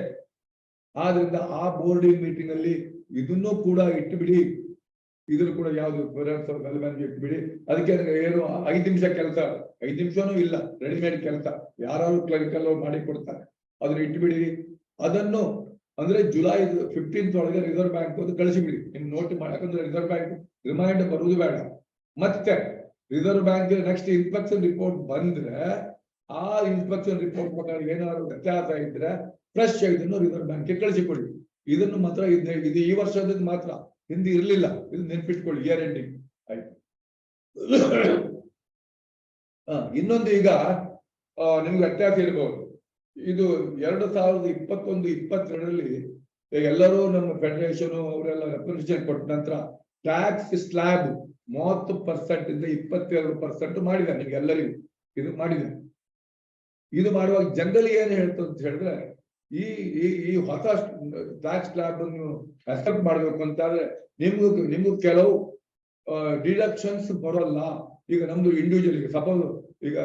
ಆದ್ರಿಂದ ಆ ಬೋರ್ಡ್ ಮೀಟಿಂಗ್ ಅಲ್ಲಿ ಇದನ್ನು ಕೂಡ ಇಟ್ಟುಬಿಡಿ. ಇದ್ರ ಕೂಡ ಯಾವ್ದು ಇಟ್ಬಿಡಿ. ಅದಕ್ಕೆ ಏನು 5 ನಿಮಿಷ ಕೆಲಸ, 5 ನಿಮಿಷನೂ ಇಲ್ಲ, ರೆಡಿಮೇಡ್ ಕೆಲಸ ಯಾರು ಕ್ಲರಿಕಲ್ ಮಾಡಿ ಕೊಡ್ತಾರೆ, ಅದನ್ನ ಇಟ್ಬಿಡಿ. ಅದನ್ನು ಅಂದ್ರೆ ಜುಲೈ 15th ಒಳಗೆ ರಿಸರ್ವ್ ಬ್ಯಾಂಕ್ ಒಂದು ಕಳಿಸಿಬಿಡಿ, ನಿಮ್ ನೋಟ್ ಮಾಡಿ. ಯಾಕಂದ್ರೆ ರಿಸರ್ವ್ ಬ್ಯಾಂಕ್ ರಿಮೈಂಡರ್ ಬರುವುದು ಬೇಡ. ಮತ್ತೆ reserve bank next inspection report ಬಂದ್ರೆ ಆ ಇನ್ಸ್ಪೆಕ್ಷನ್ ರಿಪೋರ್ಟ್ ಪ್ರಕಾರ ಏನಾದ್ರು ವ್ಯತ್ಯಾಸ ಇದ್ರೆ ಫ್ರೆಶ್ ಇದನ್ನು ರಿಸರ್ವ್ ಬ್ಯಾಂಕ್ಗೆ ಕಳಿಸಿಕೊಡಿ. ಇದನ್ನು ಮಾತ್ರ ಇದು ಈ ವರ್ಷದ ಮಾತ್ರ, ಹಿಂದೆ ಇರ್ಲಿಲ್ಲ. ಇದು ನೆನ್ಪಿಟ್ಕೊಳ್ಳಿ, ಇಯರ್ ಎಂಡಿಂಗ್ ಆಯ್ತು. ಇನ್ನೊಂದು ಈಗ ನಿಮ್ಗೆ ವ್ಯತ್ಯಾಸ ಇರಬಹುದು. ಇದು 2021-22ರಲ್ಲಿ ಎಲ್ಲರೂ ನಮ್ಮ ಫೆಡರೇಷನ್ ಅವರೆಲ್ಲ ರೆಪ್ರೆಸೆಂಟೇಷನ್ ಕೊಟ್ಟ ನಂತರ ಟ್ಯಾಕ್ಸ್ ಸ್ಲ್ಯಾಬ್ 30% ಇಂದ 22% ಮಾಡಿದೆ ನಿಮ್ಗೆ ಎಲ್ಲರಿಗೂ. ಇದು ಮಾಡಿದೆ. ಇದು ಮಾಡುವಾಗ ಜನರಲ್ ಏನ್ ಹೇಳ್ತು ಅಂತ ಹೇಳಿದ್ರೆ ಈ ಈ ಹೊಸ ಟ್ಯಾಕ್ಸ್ ಸ್ಲ್ಯಾಬ್ ಅನ್ನು ಅಕ್ಸೆಪ್ಟ್ ಮಾಡ್ಬೇಕು ಅಂತಾದ್ರೆ ನಿಮ್ಗೂ ಕೆಲವು ಡಿಡಕ್ಷನ್ಸ್ ಬರೋಲ್ಲ. ಈಗ ನಮ್ದು ಇಂಡಿವಿಜುವಲ್, ಈಗ ಸಪೋಸ್ ಈಗ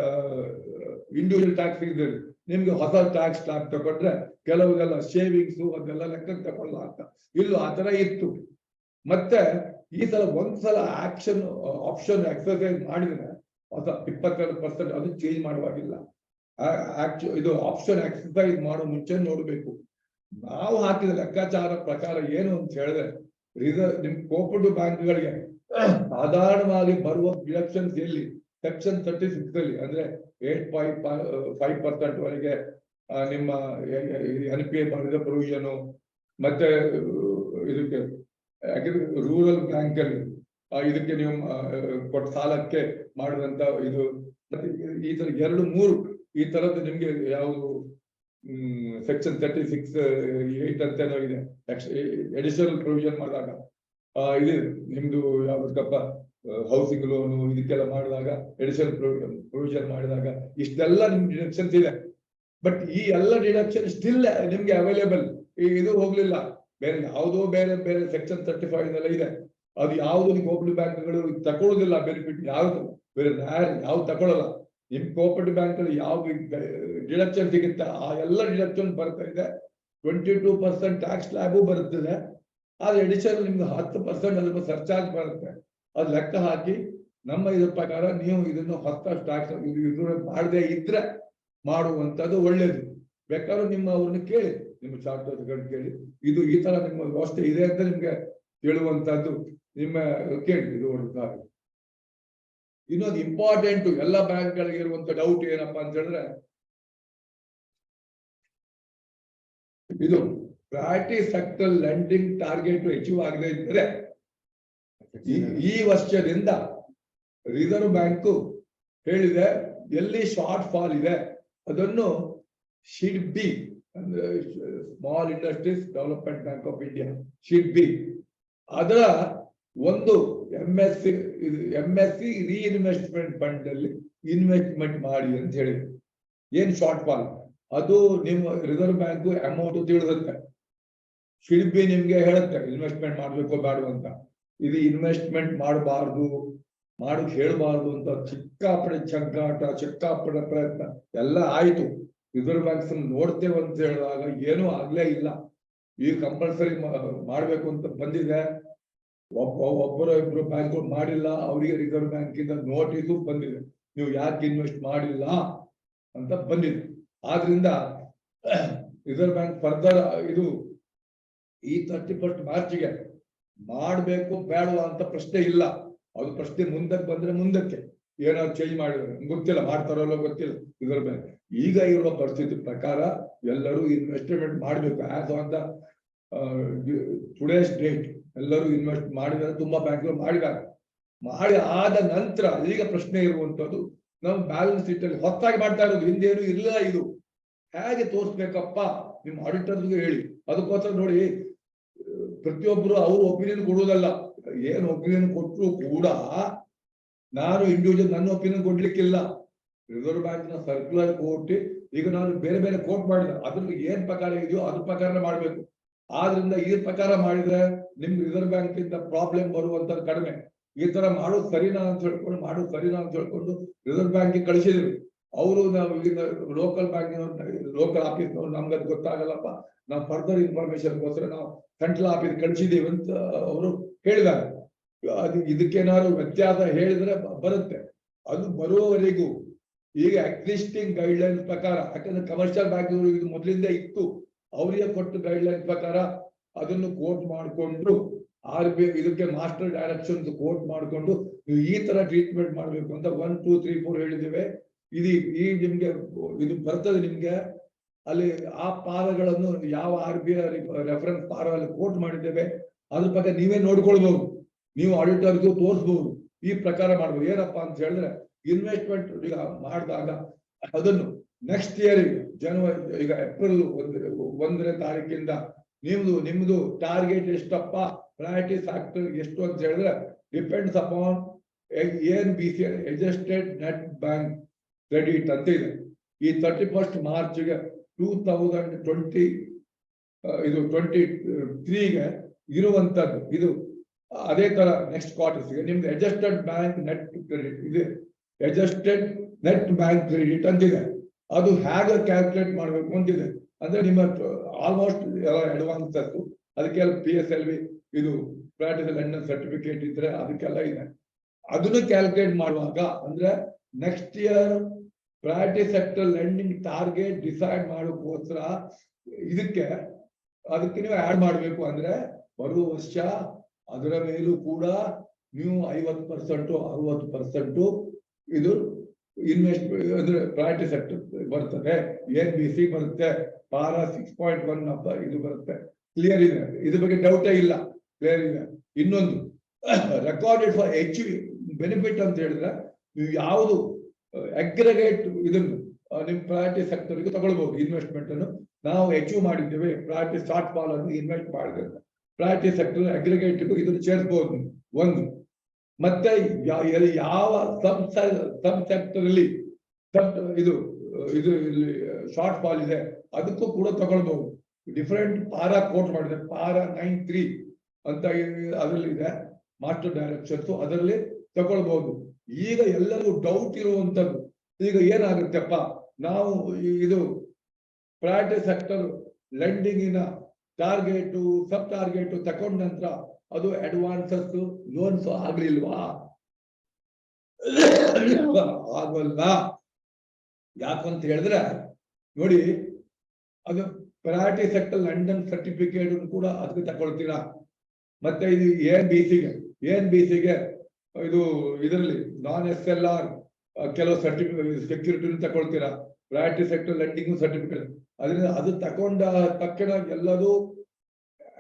ಇಂಡಿವಿಜುವಲ್ ಟ್ಯಾಕ್ಸ್ ಇದೆ, ನಿಮ್ಗೆ ಹೊಸ ಟ್ಯಾಕ್ಸ್ ಸ್ಲ್ಯಾಬ್ ತಗೊಂಡ್ರೆ ಕೆಲವುದೆಲ್ಲ ಸೇವಿಂಗ್ಸ್ ಅದೆಲ್ಲ ಲೆಕ್ಕಕ್ಕೆ ತಗೊಳ್ಳಲ್ಲ ಅಂತ. ಇಲ್ಲೂ ಆತರ ಇತ್ತು. ಮತ್ತೆ ಈ ತರ ಒಂದ್ಸಲ ಆಪ್ಷನ್ ಎಕ್ಸರ್ಸೈಸ್ ಮಾಡಿದ್ರೆ ಹೊಸ 22% ಅದು ಚೇಂಜ್ ಮಾಡುವಾಗಿಲ್ಲ. ಇದು ಆಪ್ಷನ್ ಎಕ್ಸರ್ಸೈಸ್ ಮಾಡೋ ಮುಂಚೆ ನೋಡ್ಬೇಕು. ನಾವು ಹಾಕಿದ ಲೆಕ್ಕಾಚಾರ ಪ್ರಕಾರ ಏನು ಅಂತ ಹೇಳಿದ್ರೆ, ನಿಮ್ ಕೋಪರೇಟಿವ್ ಬ್ಯಾಂಕ್ಗಳಿಗೆ ಸಾಧಾರಣವಾಗಿ ಬರುವ ಡಿಡಕ್ಷನ್ಸ್ ಎಲ್ಲಿ ಸೆಕ್ಷನ್ 36 ಅಲ್ಲಿ ಅಂದ್ರೆ 8.5% ವರೆಗೆ ನಿಮ್ಮ NPA ಮಾಡಿದ ಪ್ರೊವಿಷನ್, ಮತ್ತೆ ಇದಕ್ಕೆ ರೂರಲ್ ಬ್ಯಾಂಕ್ ಅಲ್ಲಿ ಇದಕ್ಕೆ ನೀವು ಕೊಟ್ಟ ಸಾಲಕ್ಕೆ ಮಾಡಿದಂತ ಇದು, ಈ ತರ 2-3 ಈ ತರದ್ದು ನಿಮ್ಗೆ ಯಾವುದು ಸೆಕ್ಷನ್ 36(8) ಅಂತೇನೋ ಇದೆ, ಅಡಿಷನಲ್ ಪ್ರೊವಿಷನ್ ಮಾಡಿದಾಗ ಇದು ನಿಮ್ದು ಯಾವ್ದಕ್ಕಪ್ಪ ಹೌಸಿಂಗ್ ಲೋನು ಇದಕ್ಕೆಲ್ಲ ಮಾಡಿದಾಗ ಅಡಿಷನಲ್ ಪ್ರೊವಿಷನ್ ಮಾಡಿದಾಗ ಇಷ್ಟೆಲ್ಲ ನಿಮ್ಗೆ ಡಿಡಕ್ಷನ್ಸ್ ಇದೆ. ಬಟ್ ಈ ಎಲ್ಲ ಡಿಡಕ್ಷನ್ ಸ್ಟಿಲ್ ನಿಮ್ಗೆ ಅವೈಲೇಬಲ್. ಇದು ಹೋಗ್ಲಿಲ್ಲ, ಬೇರೆ ಯಾವುದೋ ಬೇರೆ ಬೇರೆ ಸೆಕ್ಷನ್ 35 ಎಲ್ಲ ಇದೆ. ಅದು ಯಾವ್ದು ಕೋಪರೇಟಿವ್ ಬ್ಯಾಂಕ್ಗಳು ತಗೊಳ್ಳೋದಿಲ್ಲ ಬೆನಿಫಿಟ್, ಯಾವ್ದು ಬೇರೆ ಯಾವ್ದು ತಗೊಳ್ಳಲ್ಲ. ನಿಮ್ ಕೋಪರೇಟಿವ್ ಬ್ಯಾಂಕ್ ಅಲ್ಲಿ ಯಾವ ಡಿಡಕ್ಷನ್ ಸಿಗುತ್ತೆ ಆ ಎಲ್ಲ ಡಿಡಕ್ಷನ್ ಬರ್ತಾ ಇದೆ. 22% ಟ್ಯಾಕ್ಸ್ ಸ್ಲ್ಯಾಬು ಬರುತ್ತದೆ. ಆದ್ರೆ ಅಡಿಷನಲ್ ನಿಮ್ಗೆ 10% ಅದ್ರ ಸರ್ಚಾರ್ಜ್ ಬರುತ್ತೆ. ಅದು ಲೆಕ್ಕ ಹಾಕಿ ನಮ್ಮ ಇದ್ರ ಪ್ರಕಾರ ನೀವು ಇದನ್ನು ಹೊಸ ಟ್ಯಾಕ್ಸ್ ಇದು ಮಾಡದೇ ಇದ್ರೆ ಮಾಡುವಂತದ್ದು ಒಳ್ಳೇದು. ಬೇಕಾದ್ರೂ ಅವ್ರನ್ನ ಕೇಳಿ, ನಿಮ್ಮ ಚಾರ್ಟರ್ಸ್ ಕೇಳಿ, ಇದು ಈ ತರ ನಿಮ್ಮ ವ್ಯವಸ್ಥೆ ಇದೆ ಅಂತ ನಿಮ್ಗೆ ಹೇಳುವಂತದ್ದು ನಿಮ್ಮ ಕೇಳಿ. ಇದು ಇನ್ನೊಂದು ಇಂಪಾರ್ಟೆಂಟ್ ಎಲ್ಲ ಬ್ಯಾಂಕ್ ಗಳಿಗೆ ಇರುವಂತ ಡೌಟ್ ಏನಪ್ಪಾ ಅಂತ ಹೇಳಿದ್ರೆ, ಇದು priority sector lending target achieve ಆಗದೆ ಇದ್ದರೆ ಈ ವರ್ಷದಿಂದ ರಿಸರ್ವ್ ಬ್ಯಾಂಕ್ ಹೇಳಿದೆ ಎಲ್ಲಿ ಶಾರ್ಟ್ ಫಾಲ್ ಇದೆ ಅದನ್ನು ಶಿಡ್ ಬಿ ಅಂದ್ರೆ small industries development bank of India SIDBI ಅದರ ಒಂದು MSC ರೀಇನ್ವೆಸ್ಟ್ಮೆಂಟ್ ಫಂಡ್ ಅಲ್ಲಿ ಇನ್ವೆಸ್ಟ್ಮೆಂಟ್ ಮಾಡಿ ಅಂತ ಹೇಳಿ. ಏನ್ ಶಾರ್ಟ್ ಫಾಲ್ ಅದು ನಿಮ್ಮ ರಿಸರ್ವ್ ಬ್ಯಾಂಕ್ ಅಮೌಂಟ್ ತಿಳಿಸುತ್ತೆ, ಶಿಡ್ ಬಿ ನಿಮ್ಗೆ ಹೇಳುತ್ತೆ ಇನ್ವೆಸ್ಟ್ಮೆಂಟ್ ಮಾಡ್ಬೇಕು ಬೇಡ ಅಂತ. ಇದು ಇನ್ವೆಸ್ಟ್ಮೆಂಟ್ ಮಾಡಬಾರ್ದು, ಮಾಡಕ್ ಹೇಳ್ಬಾರ್ದು ಅಂತ ಚಿಕ್ಕಾಪಡೆ ಚಗ್ಗಾಟ, ಚಿಕ್ಕಾಪಡೆ ಪ್ರಯತ್ನ ಎಲ್ಲ ಆಯ್ತು. ರಿಸರ್ವ್ ಬ್ಯಾಂಕ್ಸ್ ನೋಡ್ತೇವೆ ಅಂತ ಹೇಳಿದಾಗ ಏನೂ ಆಗ್ಲೇ ಇಲ್ಲ. ಈಗ ಕಂಪಲ್ಸರಿ ಮಾಡ್ಬೇಕು ಅಂತ ಬಂದಿದೆ. ಒಬ್ಬರು ಇಬ್ರು ಬ್ಯಾಂಕ್ಗಳು ಮಾಡಿಲ್ಲ, ಅವರಿಗೆ ರಿಸರ್ವ್ ಬ್ಯಾಂಕ್ ಇಂದ ನೋಟಿಸು ಬಂದಿದೆ, ನೀವು ಯಾಕೆ ಇನ್ವೆಸ್ಟ್ ಮಾಡಿಲ್ಲ ಅಂತ ಬಂದಿದೆ. ಆದ್ರಿಂದ ರಿಸರ್ವ್ ಬ್ಯಾಂಕ್ ಫರ್ದರ್ ಇದು ಈ 31 ಮಾರ್ಚ್ಗೆ ಮಾಡ್ಬೇಕು ಬೇಡವಾ ಅಂತ ಪ್ರಶ್ನೆ ಇಲ್ಲ. ಅದು ಪ್ರಶ್ನೆ ಮುಂದಕ್ಕೆ ಬಂದ್ರೆ ಮುಂದಕ್ಕೆ ಏನಾದ್ರು ಚೇಂಜ್ ಮಾಡಿದ್ರೆ ಗೊತ್ತಿಲ್ಲ, ಮಾಡ್ತಾರಲ್ಲ ಗೊತ್ತಿಲ್ಲ. ರಿಸರ್ವ್ ಬ್ಯಾಂಕ್ ಈಗ ಇರುವ ಪರಿಸ್ಥಿತಿ ಪ್ರಕಾರ ಎಲ್ಲರೂ ಇನ್ವೆಸ್ಟ್ಮೆಂಟ್ ಮಾಡ್ಬೇಕು. As on the today's date ಎಲ್ಲರೂ ಇನ್ವೆಸ್ಟ್ ಮಾಡಿದರೆ, ತುಂಬಾ ಬ್ಯಾಂಕ್ಗಳು ಮಾಡಿದ್ದಾರೆ. ಮಾಡಿ ಆದ ನಂತರ ಈಗ ಪ್ರಶ್ನೆ ಇರುವಂತದ್ದು, ನಾವು ಬ್ಯಾಲೆನ್ಸ್ ಶೀಟ್ ಅಲ್ಲಿ ಹೊತ್ತಾಗಿ ಮಾಡ್ತಾ ಇರೋದು, ಹಿಂದೇನು ಇರಲಿಲ್ಲ. ಇದು ಹೇಗೆ ತೋರಿಸ್ಬೇಕಪ್ಪ ನಿಮ್ಮ ಆಡಿಟರ್ಸ್ಗೆ ಹೇಳಿ. ಅದಕ್ಕೋಸ್ಕರ ನೋಡಿ, ಪ್ರತಿಯೊಬ್ಬರು ಅವ್ರ ಒಪಿನಿಯನ್ ಕೊಡುವುದಲ್ಲ. ಏನ್ ಒಪಿನಿಯನ್ ಕೊಟ್ಟರು ಕೂಡ ನಾನು ಇಂಡಿವಿಜುವಲ್ ನನ್ನ ಒಪಿನಿಯನ್ ಕೊಡ್ಲಿಕ್ಕಿಲ್ಲ. ರಿಸರ್ವ್ ಬ್ಯಾಂಕ್ ನ ಸರ್ಕ್ಯುಲರ್ ಕೋರ್ಟ್ ಈಗ ನಾನು ಬೇರೆ ಬೇರೆ ಕೋರ್ಟ್ ಮಾಡಿದೆ, ಅದ್ರಲ್ಲಿ ಏನ್ ಪ್ರಕಾರ ಇದೆಯೋ ಅದ್ರ ಪ್ರಕಾರ ಮಾಡ್ಬೇಕು. ಆದ್ರಿಂದ ಈ ಪ್ರಕಾರ ಮಾಡಿದ್ರೆ ನಿಮ್ಗೆ ರಿಸರ್ವ್ ಬ್ಯಾಂಕ್ ಇಂದ ಪ್ರಾಬ್ಲಮ್ ಬರುವಂತ ಕಡಿಮೆ. ಈ ತರ ಮಾಡೋದು ಸರಿನಾ ಅಂತ ಹೇಳ್ಕೊಂಡು ರಿಸರ್ವ್ ಬ್ಯಾಂಕ್ ಕಳಿಸಿದ್ರು. ಅವರು ನಾವು ಈಗ ಲೋಕಲ್ ಬ್ಯಾಂಕ್ ಲೋಕಲ್ ಆಫೀಸ್ ನಮ್ಗೆ ಅದು ಗೊತ್ತಾಗಲ್ಲಪ್ಪ, ನಾವು ಫರ್ದರ್ ಇನ್ಫಾರ್ಮೇಶನ್ಗೋಸ್ಕರ ನಾವು ಸೆಂಟ್ರಲ್ ಆಫೀಸ್ ಕಳಿಸಿದೀವಿ ಅಂತ ಅವರು ಹೇಳಿದ್ದಾರೆ. ಅದು ಇದಕ್ಕೇನಾದ್ರು ವ್ಯತ್ಯಾಸ ಹೇಳಿದ್ರೆ ಬರುತ್ತೆ. ಅದು ಬರುವವರೆಗೂ ಈಗ ಎಕ್ಸಿಸ್ಟಿಂಗ್ ಗೈಡ್ ಲೈನ್ಸ್ ಪ್ರಕಾರ, ಯಾಕಂದ್ರೆ ಕಮರ್ಷಿಯಲ್ ಬ್ಯಾಂಕ್ ಇದು ಮೊದಲಿಂದ ಇತ್ತು, ಅವರಿಗೆ ಕೊಟ್ಟು ಗೈಡ್ ಲೈನ್ಸ್ ಪ್ರಕಾರ ಅದನ್ನು ಕೋಟ್ ಮಾಡಿಕೊಂಡು RBI ಇದಕ್ಕೆ ಮಾಸ್ಟರ್ ಡೈರೆಕ್ಷನ್ಸ್ ಕೋಟ್ ಮಾಡಿಕೊಂಡು ನೀವು ಈ ತರ ಟ್ರೀಟ್ಮೆಂಟ್ ಮಾಡ್ಬೇಕು ಅಂತ 1, 2, 3, 4 ಹೇಳಿದ್ದೇವೆ. ಈ ನಿಮ್ಗೆ ಇದು ಬರ್ತದೆ ನಿಮ್ಗೆ ಅಲ್ಲಿ ಆ ಪಾರಗಳನ್ನು ಯಾವ RBI ರೆಫರೆನ್ಸ್ ಪಾರ ಅಲ್ಲಿ ಕೋಟ್ ಮಾಡಿದ್ದೇವೆ. ಅದ್ರ ಬಗ್ಗೆ ನೀವೇ ನೋಡ್ಕೊಳ್ಬಹುದು, ನೀವು ಆಡಿಟರ್ಗೂ ತೋರಿಸಬಹುದು. ಈ ಪ್ರಕಾರ ಮಾಡ್ಬೋದು. ಏನಪ್ಪಾ ಅಂತ ಹೇಳಿದ್ರೆ, ಇನ್ವೆಸ್ಟ್ಮೆಂಟ್ ಈಗ ಮಾಡಿದಾಗ ಅದನ್ನು ನೆಕ್ಸ್ಟ್ ಇಯರ್ ಜನವರಿ ಈಗ ಏಪ್ರಿಲ್ 1ನೇ ತಾರೀಕಿಂದ ನಿಮ್ದು ಟಾರ್ಗೆಟ್ ಎಷ್ಟಪ್ಪ, ಪ್ರಯಾರಿಟಿ ಫ್ಯಾಕ್ಟರ್ ಎಷ್ಟು ಅಂತ ಹೇಳಿದ್ರೆ depends upon ANBC adjusted net bank credit ಅಂತ ಇದೆ. ಈ 31 ಮಾರ್ಚ್ಗೆ 2020 ಇದು 23ಗೆ ಇರುವಂತದ್ದು. ಇದು ಅದೇ ತರ ನೆಕ್ಸ್ಟ್ ಕ್ವಾರ್ಟರ್ಸ್ಗೆ ನಿಮ್ದು ಅಡ್ಜಸ್ಟೆಡ್ ಬ್ಯಾಂಕ್ ನೆಟ್ ಕ್ರೆಡಿಟ್ ಇದೆ, ಅಡ್ಜಸ್ಟೆಡ್ ನೆಟ್ ಬ್ಯಾಂಕ್ ಕ್ರೆಡಿಟ್ ಅಂತಿದೆ. ಅದು ಹೇಗೆ ಕ್ಯಾಲ್ಕುಲೇಟ್ ಮಾಡಬೇಕು ಅಂತಿದೆ. ಅಂದ್ರೆ ನಿಮ್ಮ ಆಲ್ಮೋಸ್ಟ್ ಎಲ್ಲ ಅಡ್ವಾನ್ಸಸ್, ಅದಕ್ಕೆಲ್ಲ PSLV ಇದು ಪ್ರಾಕ್ಟಿಕಲ್ ಲೆಂಡರ್ ಸರ್ಟಿಫಿಕೇಟ್ ಇದ್ರೆ ಅದಕ್ಕೆಲ್ಲ ಇದೆ. ಅದನ್ನು ಕ್ಯಾಲ್ಕುಲೇಟ್ ಮಾಡುವಾಗ ಅಂದ್ರೆ next year priority sector lending target decide ಮಾಡೋಕ್ಕೋಸ್ಕರ ಅದಕ್ಕೆ ನೀವು ಆಡ್ ಮಾಡಬೇಕು. ಅಂದ್ರೆ ಬರುವ ವರ್ಷ ಅದರ ಮೇಲೂ ಕೂಡ ನೀವು 50% 60% ಇದು ಇನ್ವೆಸ್ಟ್ ಅಂದ್ರೆ ಪ್ರಯಾರಿಟಿ ಸೆಕ್ಟರ್ ಬರ್ತದೆ, NBC ಬರುತ್ತೆ, ಪಾರಾ 6.1 ಇದು ಬರುತ್ತೆ. ಕ್ಲಿಯರ್ ಇದೆ, ಇದ್ರ ಬಗ್ಗೆ ಡೌಟೇ ಇಲ್ಲ, ಕ್ಲಿಯರ್ ಇದೆ. ಇನ್ನೊಂದು ರೆಕಾರ್ಡೆಡ್ ಫಾರ್ ಬೆನಿಫಿಟ್ ಅಂತ ಹೇಳಿದ್ರೆ ನೀವು ಯಾವುದು ಅಗ್ರಿಗೇಟ್ ಇದನ್ನು ನಿಮ್ ಪ್ರಯಾರಿಟಿ ಸೆಕ್ಟರ್ಗೆ ತಗೊಳ್ಬಹುದು. ಇನ್ವೆಸ್ಟ್ಮೆಂಟ್ ಅನ್ನು ನಾವು ಅಚೀವ್ ಮಾಡಿದ್ದೇವೆ, ಪ್ರಯಾರಿಟಿ ಶಾರ್ಟ್ ಫಾಲ್ ಅನ್ನು ಇನ್ವೆಸ್ಟ್ ಮಾಡಿದ್ದೇವೆ, ಪ್ರಯಾರಿಟಿ ಸೆಕ್ಟರ್ ಅಗ್ರಿಗೇಟ್ ಇದನ್ನು ಸೇರಿಸಬಹುದು ಒಂದು. ಮತ್ತೆ ಯಾವ ಸಬ್ ಸೆಕ್ಟರ್ ಅಲ್ಲಿ ಇದು ಶಾರ್ಟ್ ಫಾಲ್ ಇದೆ ಅದಕ್ಕೂ ಕೂಡ ತಗೊಳ್ಬಹುದು. ಡಿಫರೆಂಟ್ ಪಾರಾ ಕೋಟ್ ಮಾಡಿದೆ, ಪಾರಾ 9.3 ಅಂತ ಅದರಲ್ಲಿ ಇದೆ ಮಾಸ್ಟರ್ ಡೈರೆಕ್ಷನ್ಸ್, ಅದರಲ್ಲಿ ತಗೊಳ್ಬಹುದು. ಈಗ ಎಲ್ಲರಿಗೂ ಡೌಟ್ ಇರುವಂತದ್ದು, ಈಗ ಏನಾಗುತ್ತೆಪ್ಪ, ನಾವು ಇದು ಪ್ರಯಾರಿಟಿ ಸೆಕ್ಟರ್ ಲೆಂಡಿಂಗಿನ ಟಾರ್ಗೆಟ್ ಸಬ್ ಟಾರ್ಗೆಟ್ ತಕೊಂಡ ನಂತರ ಅದು ಅಡ್ವಾನ್ಸಸ್ ಲೋನ್ಸ್ ಆಗ್ಲಿಲ್ವಾ? ಆಗಲ್ಲ. ಯಾಕಂತ ಹೇಳಿದ್ರೆ ನೋಡಿ, ಅದು ಪ್ರಯಾರಿಟಿ ಸೆಕ್ಟರ್ ಲಂಡನ್ ಸರ್ಟಿಫಿಕೇಟ್ ಕೂಡ ಅದಕ್ಕೆ ತಗೊಳ್ತೀರಾ. ಮತ್ತೆ ಇದು ANBCಗೆ ಇದು ಇದರಲ್ಲಿ ನಾನ್ SLR ಕೆಲವು ಸೆಕ್ಯೂರಿಟಿ ತಗೊಳ್ತೀರಾ, ಪ್ರಯಾರಿಟಿ ಸೆಕ್ಟರ್ ಲೆಂಡಿಂಗ್ ಸರ್ಟಿಫಿಕೇಟ್. ಅದರಿಂದ ಅದು ತಕೊಂಡ ತಕ್ಷಣ ಎಲ್ಲದೂ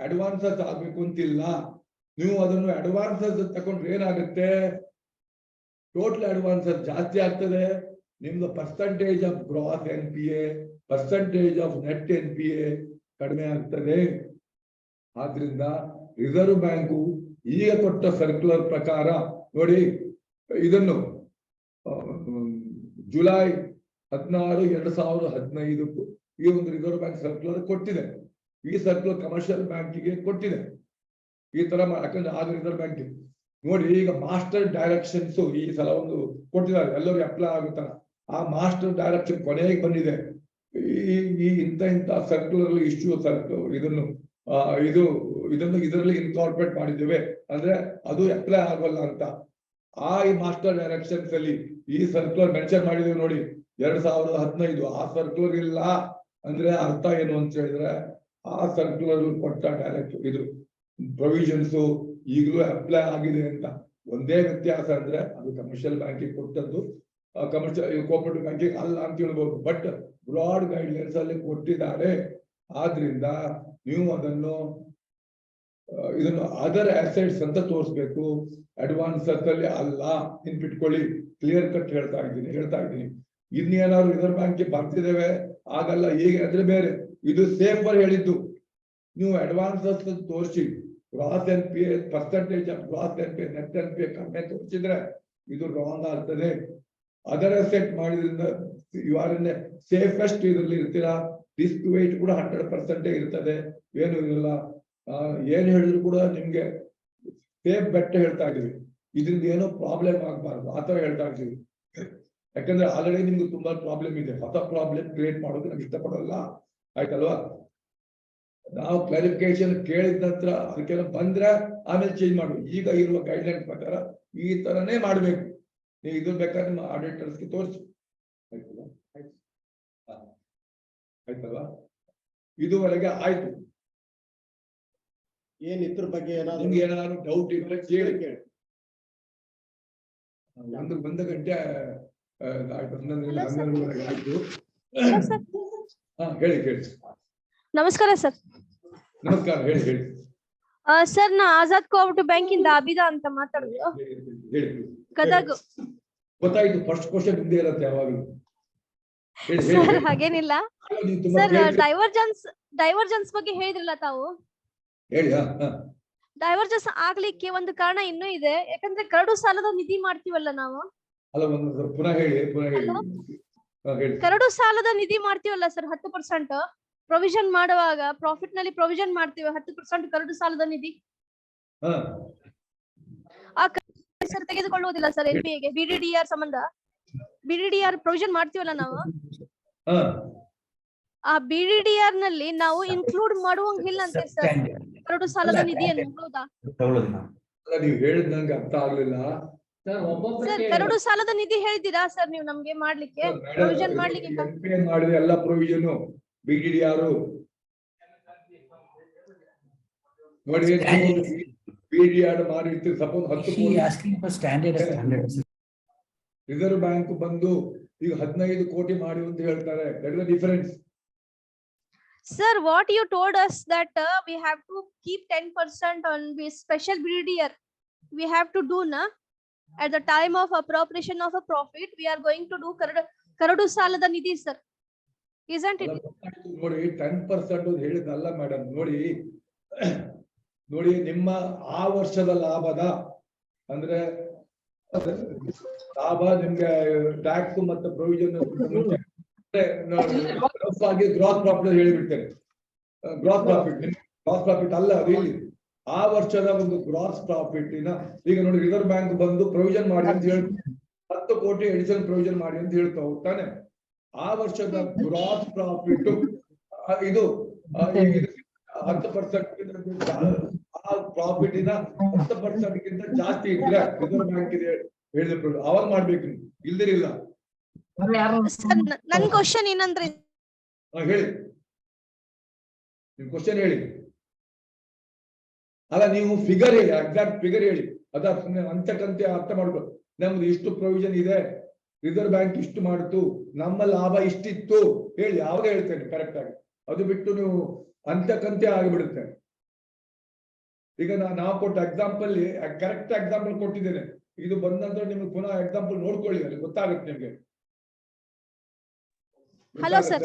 ಅಡ್ವಾನ್ಸಸ್ ಆಗ್ಬೇಕು ಅಂತಿಲ್ಲ. ನೀವು ಅದನ್ನು ಅಡ್ವಾನ್ಸಸ್ ತಕೊಂಡ್ರೆ ಏನಾಗುತ್ತೆ, ಟೋಟಲ್ ಅಡ್ವಾನ್ಸಸ್ ಜಾಸ್ತಿ ಆಗ್ತದೆ. ನಿಮ್ದು percentage of gross NPA, percentage of net NPA ಕಡಿಮೆ ಆಗ್ತದೆ. ಆದ್ರಿಂದ ರಿಸರ್ವ್ ಬ್ಯಾಂಕು ಈಗ ಕೊಟ್ಟ ಸರ್ಕ್ಯುಲರ್ ಪ್ರಕಾರ ನೋಡಿ, ಇದನ್ನು ಜುಲೈ 16, 2015 ಈ ಒಂದು ರಿಸರ್ವ್ ಬ್ಯಾಂಕ್ ಸರ್ಕ್ಯುಲರ್ ಕೊಟ್ಟಿದೆ. ಈ ಸರ್ಕ್ಯುಲರ್ ಕಮರ್ಷಿಯಲ್ ಬ್ಯಾಂಕಿಗೆ ಕೊಟ್ಟಿದೆ ಈ ತರ. ಯಾಕಂದ್ರೆ ಆಗ ರಿಸರ್ವ್ ಬ್ಯಾಂಕ್ ನೋಡಿ ಈಗ ಮಾಸ್ಟರ್ ಡೈರೆಕ್ಷನ್ಸ್ ಈ ಸಲ ಒಂದು ಕೊಟ್ಟಿದ್ದಾರೆ, ಎಲ್ಲರೂ ಅಪ್ಲೈ ಆಗುತ್ತಾರ. ಆ ಮಾಸ್ಟರ್ ಡೈರೆಕ್ಷನ್ ಕೊನೆಗೆ ಬಂದಿದೆ. ಈ ಇಂಥ ಸರ್ಕ್ಯುಲರ್ ಇಶ್ಯೂ ಇದನ್ನು ಇದರಲ್ಲಿ ಇನ್ಕಾರ್ಪೊರೇಟ್ ಮಾಡಿದ್ದೇವೆ ಅಂದ್ರೆ ಅದು ಅಪ್ಲೈ ಆಗೋಲ್ಲ ಅಂತ. ಈ ಮಾಸ್ಟರ್ ಡೈರೆಕ್ಷನ್ಸ್ ಅಲ್ಲಿ ಈ ಸರ್ಕ್ಯುಲರ್ ಮೆನ್ಷನ್ ಮಾಡಿದ್ದೇವೆ ನೋಡಿ 2015. ಆ ಸರ್ಕ್ಯುಲರ್ ಇಲ್ಲ ಅಂದ್ರೆ ಅರ್ಥ ಏನು ಅಂತ ಹೇಳಿದ್ರೆ, ಆ ಸರ್ಕ್ಯುಲರ್ ಕೊಟ್ಟ ಡೈರೆಕ್ಟ್ ಇದು ಪ್ರೊವಿಷನ್ಸ್ ಈಗಲೂ ಅಪ್ಲೈ ಆಗಿದೆ ಅಂತ. ಒಂದೇ ವ್ಯತ್ಯಾಸ ಅಂದ್ರೆ ಅದು ಕಮರ್ಷಿಯಲ್ ಬ್ಯಾಂಕಿಗೆ ಕೊಟ್ಟದ್ದು, ಕಮರ್ಷಿಯಲ್ ಕೋಆಪರೇಟಿವ್ ಬ್ಯಾಂಕಿಗೆ ಅಲ್ಲ ಅಂತ ಹೇಳ್ಬೋದು. ಬಟ್ ಬ್ರಾಡ್ ಗೈಡ್ಲೈನ್ಸ್ ಅಲ್ಲಿ ಕೊಟ್ಟಿದ್ದಾರೆ. ಆದ್ರಿಂದ ನೀವು ಇದನ್ನು ಅದರ್ ಅಸೆಟ್ಸ್ ಅಂತ ತೋರಿಸ್ಬೇಕು, ಅಡ್ವಾನ್ಸಸ್ ಅಲ್ಲಿ ಅಲ್ಲ. ನೆನ್ಪಿಟ್ಕೊಳ್ಳಿ, ಕ್ಲಿಯರ್ ಕಟ್ ಹೇಳ್ತಾ ಇದ್ದೀನಿ. ಇನ್ನೇನಾದ್ರು ರಿಸರ್ವ್ ಬ್ಯಾಂಕ್ ಬರ್ತಿದ್ದೇವೆ ಆಗಲ್ಲ, ಈಗ ಅಂದ್ರೆ ಬೇರೆ. ಇದು ಸೇಫರ್ ಹೇಳಿದ್ದು, ನೀವು ಅಡ್ವಾನ್ಸಸ್ ತೋರಿಸಿ gross NPA percentage of gross NPA net NPA ಕಡಿಮೆ ತೋರಿಸಿದ್ರೆ ಇದು ರಾಂಗ್ ಆಗ್ತದೆ. ಅದರ್ ಅಸೆಟ್ ಮಾಡಿದ್ರಿಂದ ಇವರನ್ನೇ ಸೇಫೆಸ್ಟ್ ಇದರಲ್ಲಿ ಇರ್ತೀರಾ. ರಿಸ್ಕ್ ವೇಟ್ ಕೂಡ 100% ಇರ್ತದೆ, ಏನು ಇರಲ್ಲ. ಏನ್ ಹೇಳಿದ್ರು ಕೂಡ ನಿಮ್ಗೆ ಸೇಫ್ ಬೆಟ್ ಹೇಳ್ತಾ ಇದೀವಿ. ಇದರಿಂದ ಏನೋ ಪ್ರಾಬ್ಲಮ್ ಆಗ್ಬಾರ್ದು ಆ ತರ ಹೇಳ್ತಾ ಇದ್ದೀವಿ. ಯಾಕಂದ್ರೆ ಆಲ್ರೆಡಿ ನಿಮ್ಗೆ ತುಂಬಾ ಪ್ರಾಬ್ಲಮ್ ಇದೆ, ಹೊಸ ಪ್ರಾಬ್ಲಮ್ ಕ್ರಿಯೇಟ್ ಮಾಡೋದು ನಮ್ಗೆ ಇಷ್ಟಪಡಲ್ಲ, ಆಯ್ತಲ್ವಾ? ನಾವು ಕ್ಲಾರಿಫಿಕೇಶನ್ ಕೇಳಿದ ನಂತರ ಅದಕ್ಕೆಲ್ಲ ಬಂದ್ರೆ ಆಮೇಲೆ ಚೇಂಜ್ ಮಾಡುದು. ಈಗ ಇರುವ ಗೈಡ್ಲೈನ್ಸ್ ಪ್ರಕಾರ ಈ ತರನೇ ಮಾಡ್ಬೇಕು. ನೀವು ಇದು ಬೇಕಾದ್ರೆ ನಿಮ್ಮ ಆಡಿಟರ್ಸ್ಗೆ ತೋರಿಸಿ, ಆಯ್ತಲ್ವಾ? ಇದುವರೆಗೆ ಆಯ್ತು. ಏನ್ ಇದ್ರ ಬಗ್ಗೆ ನಿಮ್ಗೆ ಏನಾದ್ರು ಡೌಟ್ ಇದ್ರೆ ಕೇಳಿ. 1 ಗಂಟೆ ಆಯ್ತು, 11:30 ಆಯ್ತು. ಹೇಳಿ. ನಮಸ್ಕಾರ ಸರ್. ನಮಸ್ಕಾರ, ಹೇಳಿ. ಸರ್, ನಾ ಆಜಾದ್ ಕೋಆಪರೇಟಿವ್ ಬ್ಯಾಂಕ್ ಇಂದ ಆಬಿದಾ ಅಂತ ಮಾತಾಡೋದು, ಹೇಳಿ. ಗದಗ. ಗೊತ್ತಾಯ್ತು, ಫಸ್ಟ್ ಕ್ವಶನ್ ನಿಮ್ದೇ ಇರುತ್ತೆ ಯಾವಾಗಲೂ. ಸರ್ ಹಾಗೇನಿಲ್ಲ ಸರ್, ಡೈವರ್ಜೆನ್ಸ್ ಬಗ್ಗೆ ಹೇಳಿದ್ರಲ್ಲ ತಾವು. ಹೇಳಿ. ಡೈವರ್ಜೆನ್ಸ್ ಆಗ್ಲಿಕ್ಕೆ ಒಂದು ಕಾರಣ ಇನ್ನೂ ಇದೆ, ಯಾಕಂದ್ರೆ ಕರಡು ಸಾಲದ ನಿಧಿ ಮಾಡ್ತೀವಲ್ಲ ನಾವು. ಅಲ್ಲ, ಒಂದು ಪುನಃ ಹೇಳಿ. ಹೇಳಿ. ಕರಡು ಸಾಲದ ನಿಧಿ ಮಾಡ್ತೀವಲ್ಲ ಸರ್ 10% ಪ್ರೊವಿಷನ್ ಮಾಡುವಾಗ ಪ್ರಾಫಿಟ್ ನಲ್ಲಿ ಪ್ರೊವಿಷನ್ ಮಾಡ್ತೀವಿ 10% ಕರಡು ಸಾಲದ ನಿಧಿ ಹಾ ಸರ್ ತೆಗೆದುಕೊಳ್ಳುವುದಿಲ್ಲ ಸರ್ NPA ಗೆ BDDR ಸಂಬಂಧ BDDR ಪ್ರೊವಿಷನ್ ಮಾಡ್ತೀವಲ್ಲ ನಾವು ಹಾ ಆ BDDR ನಲ್ಲಿ ನಾವು ಇನ್ಕ್ಲೂಡ್ ಮಾಡುವಂಗಿಲ್ಲ ಅಂತೆ ಸರ್ ಕರಡು ಸಾಲದ ನಿಧಿಯನ್ನು ಹೌದಾ ಅಲ್ಲ, ನೀವು ಹೇಳಿದ್ ನಂಗೆ ಅರ್ಥ ಆಗ್ಲಿಲ್ಲ. ಸರ್ ಕರಡು ಸಾಲದ ನಿಧಿ ಹೇಳಿದ್ದೀರಾ ಸರ್ ನೀವು ನಮ್ಗೆ ಮಾಡ್ಲಿಕ್ಕೆ ಪ್ರೊವಿಷನ್ ಮಾಡ್ಲಿಕ್ಕೆ NPA ಮಾಡಿದ ಎಲ್ಲ ಪ್ರೊವಿಷನ್ BDDR ನೋಡಿ BDDR ಮಾಡಿರ್ತೀವಿ ಸಪೋಸ್ 10 ರಿಸರ್ವ್ ಬ್ಯಾಂಕ್ ಬಂದು ಈಗ 15 ಕೋಟಿ ಮಾಡಿ ಅಂತ ಹೇಳ್ತಾರೆ. That is the difference. Sir, what you told us that we have to keep 10% on the special BDDR. We have to do na at the time of appropriation of a profit. We are going to do karadu salada nidhi, sir. Isn't it? ನೋಡಿ 10% ಹೇಳಿದಲ್ಲ madam. ನೋಡಿ ನಿಮ್ಮ ಆ ವರ್ಷದ ಲಾಭದ ಅಂದ್ರೆ ಲಾಭ ನಿಮ್ಗೆ ಟ್ಯಾಕ್ಸ್ ಮತ್ತು ಪ್ರೊವಿಷನ್ ಗ್ರಾಸ್ ಪ್ರಾಫಿಟ್ ಹೇಳಿಬಿಡ್ತೇನೆ. ಗ್ರಾಸ್ ಪ್ರಾಫಿಟ್ ಅಲ್ಲ ಅದು ಇಲ್ಲಿ ಆ ವರ್ಷದ ಒಂದು ಗ್ರಾಸ್ ಪ್ರಾಫಿಟ್ ಈಗ ನೋಡಿ ರಿಸರ್ವ್ ಬ್ಯಾಂಕ್ ಬಂದು ಪ್ರೊವಿಷನ್ ಮಾಡಿ ಅಂತ ಹೇಳಿ 10 ಕೋಟಿ ಎಡಿಷನಲ್ ಪ್ರೊವಿಷನ್ ಮಾಡಿ ಅಂತ ಹೇಳ್ತಾ ಹೋಗ್ತಾನೆ. ಆ ವರ್ಷದ ಗ್ರಾಸ್ ಪ್ರಾಫಿಟ್ ಇದು 10% ಆ ಪ್ರಾಫಿಟಿನ 10% ಗಿಂತ ಜಾಸ್ತಿ ಇದ್ರೆ ರಿಸರ್ವ್ ಬ್ಯಾಂಕ್ ಇದೆ ಹೇಳಿದ್ರು ಅವಾಗ ಮಾಡ್ಬೇಕು, ಇಲ್ದಿರಿಲ್ಲ. ನನ್ ಕ್ವಶನ್ ಏನಂದ್ರೆ ಹೇಳಿ, ನಿಮ್ ಕ್ವಶನ್ ಹೇಳಿ. ಅಲ್ಲ ನೀವು ಫಿಗರ್ ಹೇಳಿ, ಎಕ್ಸಾಕ್ಟ್ ಫಿಗರ್ ಹೇಳಿ. ಅದ ಅಂಚಕಂತೆ ಅರ್ಥ ಮಾಡ್ಬೇಕು. ನಮ್ದು ಇಷ್ಟು ಪ್ರೊವಿಷನ್ ಇದೆ, ರಿಸರ್ವ್ ಬ್ಯಾಂಕ್ ಇಷ್ಟು ಮಾಡಿತು, ನಮ್ಮ ಲಾಭ ಇಷ್ಟಿತ್ತು ಹೇಳಿ, ಅವಾಗ ಹೇಳ್ತೇನೆ ಕರೆಕ್ಟ್ ಆಗಿ. ಅದು ಬಿಟ್ಟು ನೀವು ಅಂಚಕಂತೆ ಆಗಿಬಿಡುತ್ತೆ. ಈಗ ನಾವು ಕೊಟ್ಟ ಎಕ್ಸಾಂಪಲ್ ಕರೆಕ್ಟ್ ಎಕ್ಸಾಂಪಲ್ ಕೊಟ್ಟಿದ್ದೇನೆ. ಇದು ಬಂದ ನಂತರ ನಿಮ್ಗೆ ಪುನಃ ಎಕ್ಸಾಂಪಲ್ ನೋಡ್ಕೊಳ್ಳಿ, ಅಲ್ಲಿ ಗೊತ್ತಾಗುತ್ತೆ ನಿಮ್ಗೆ. ಹಲೋ ಸರ್,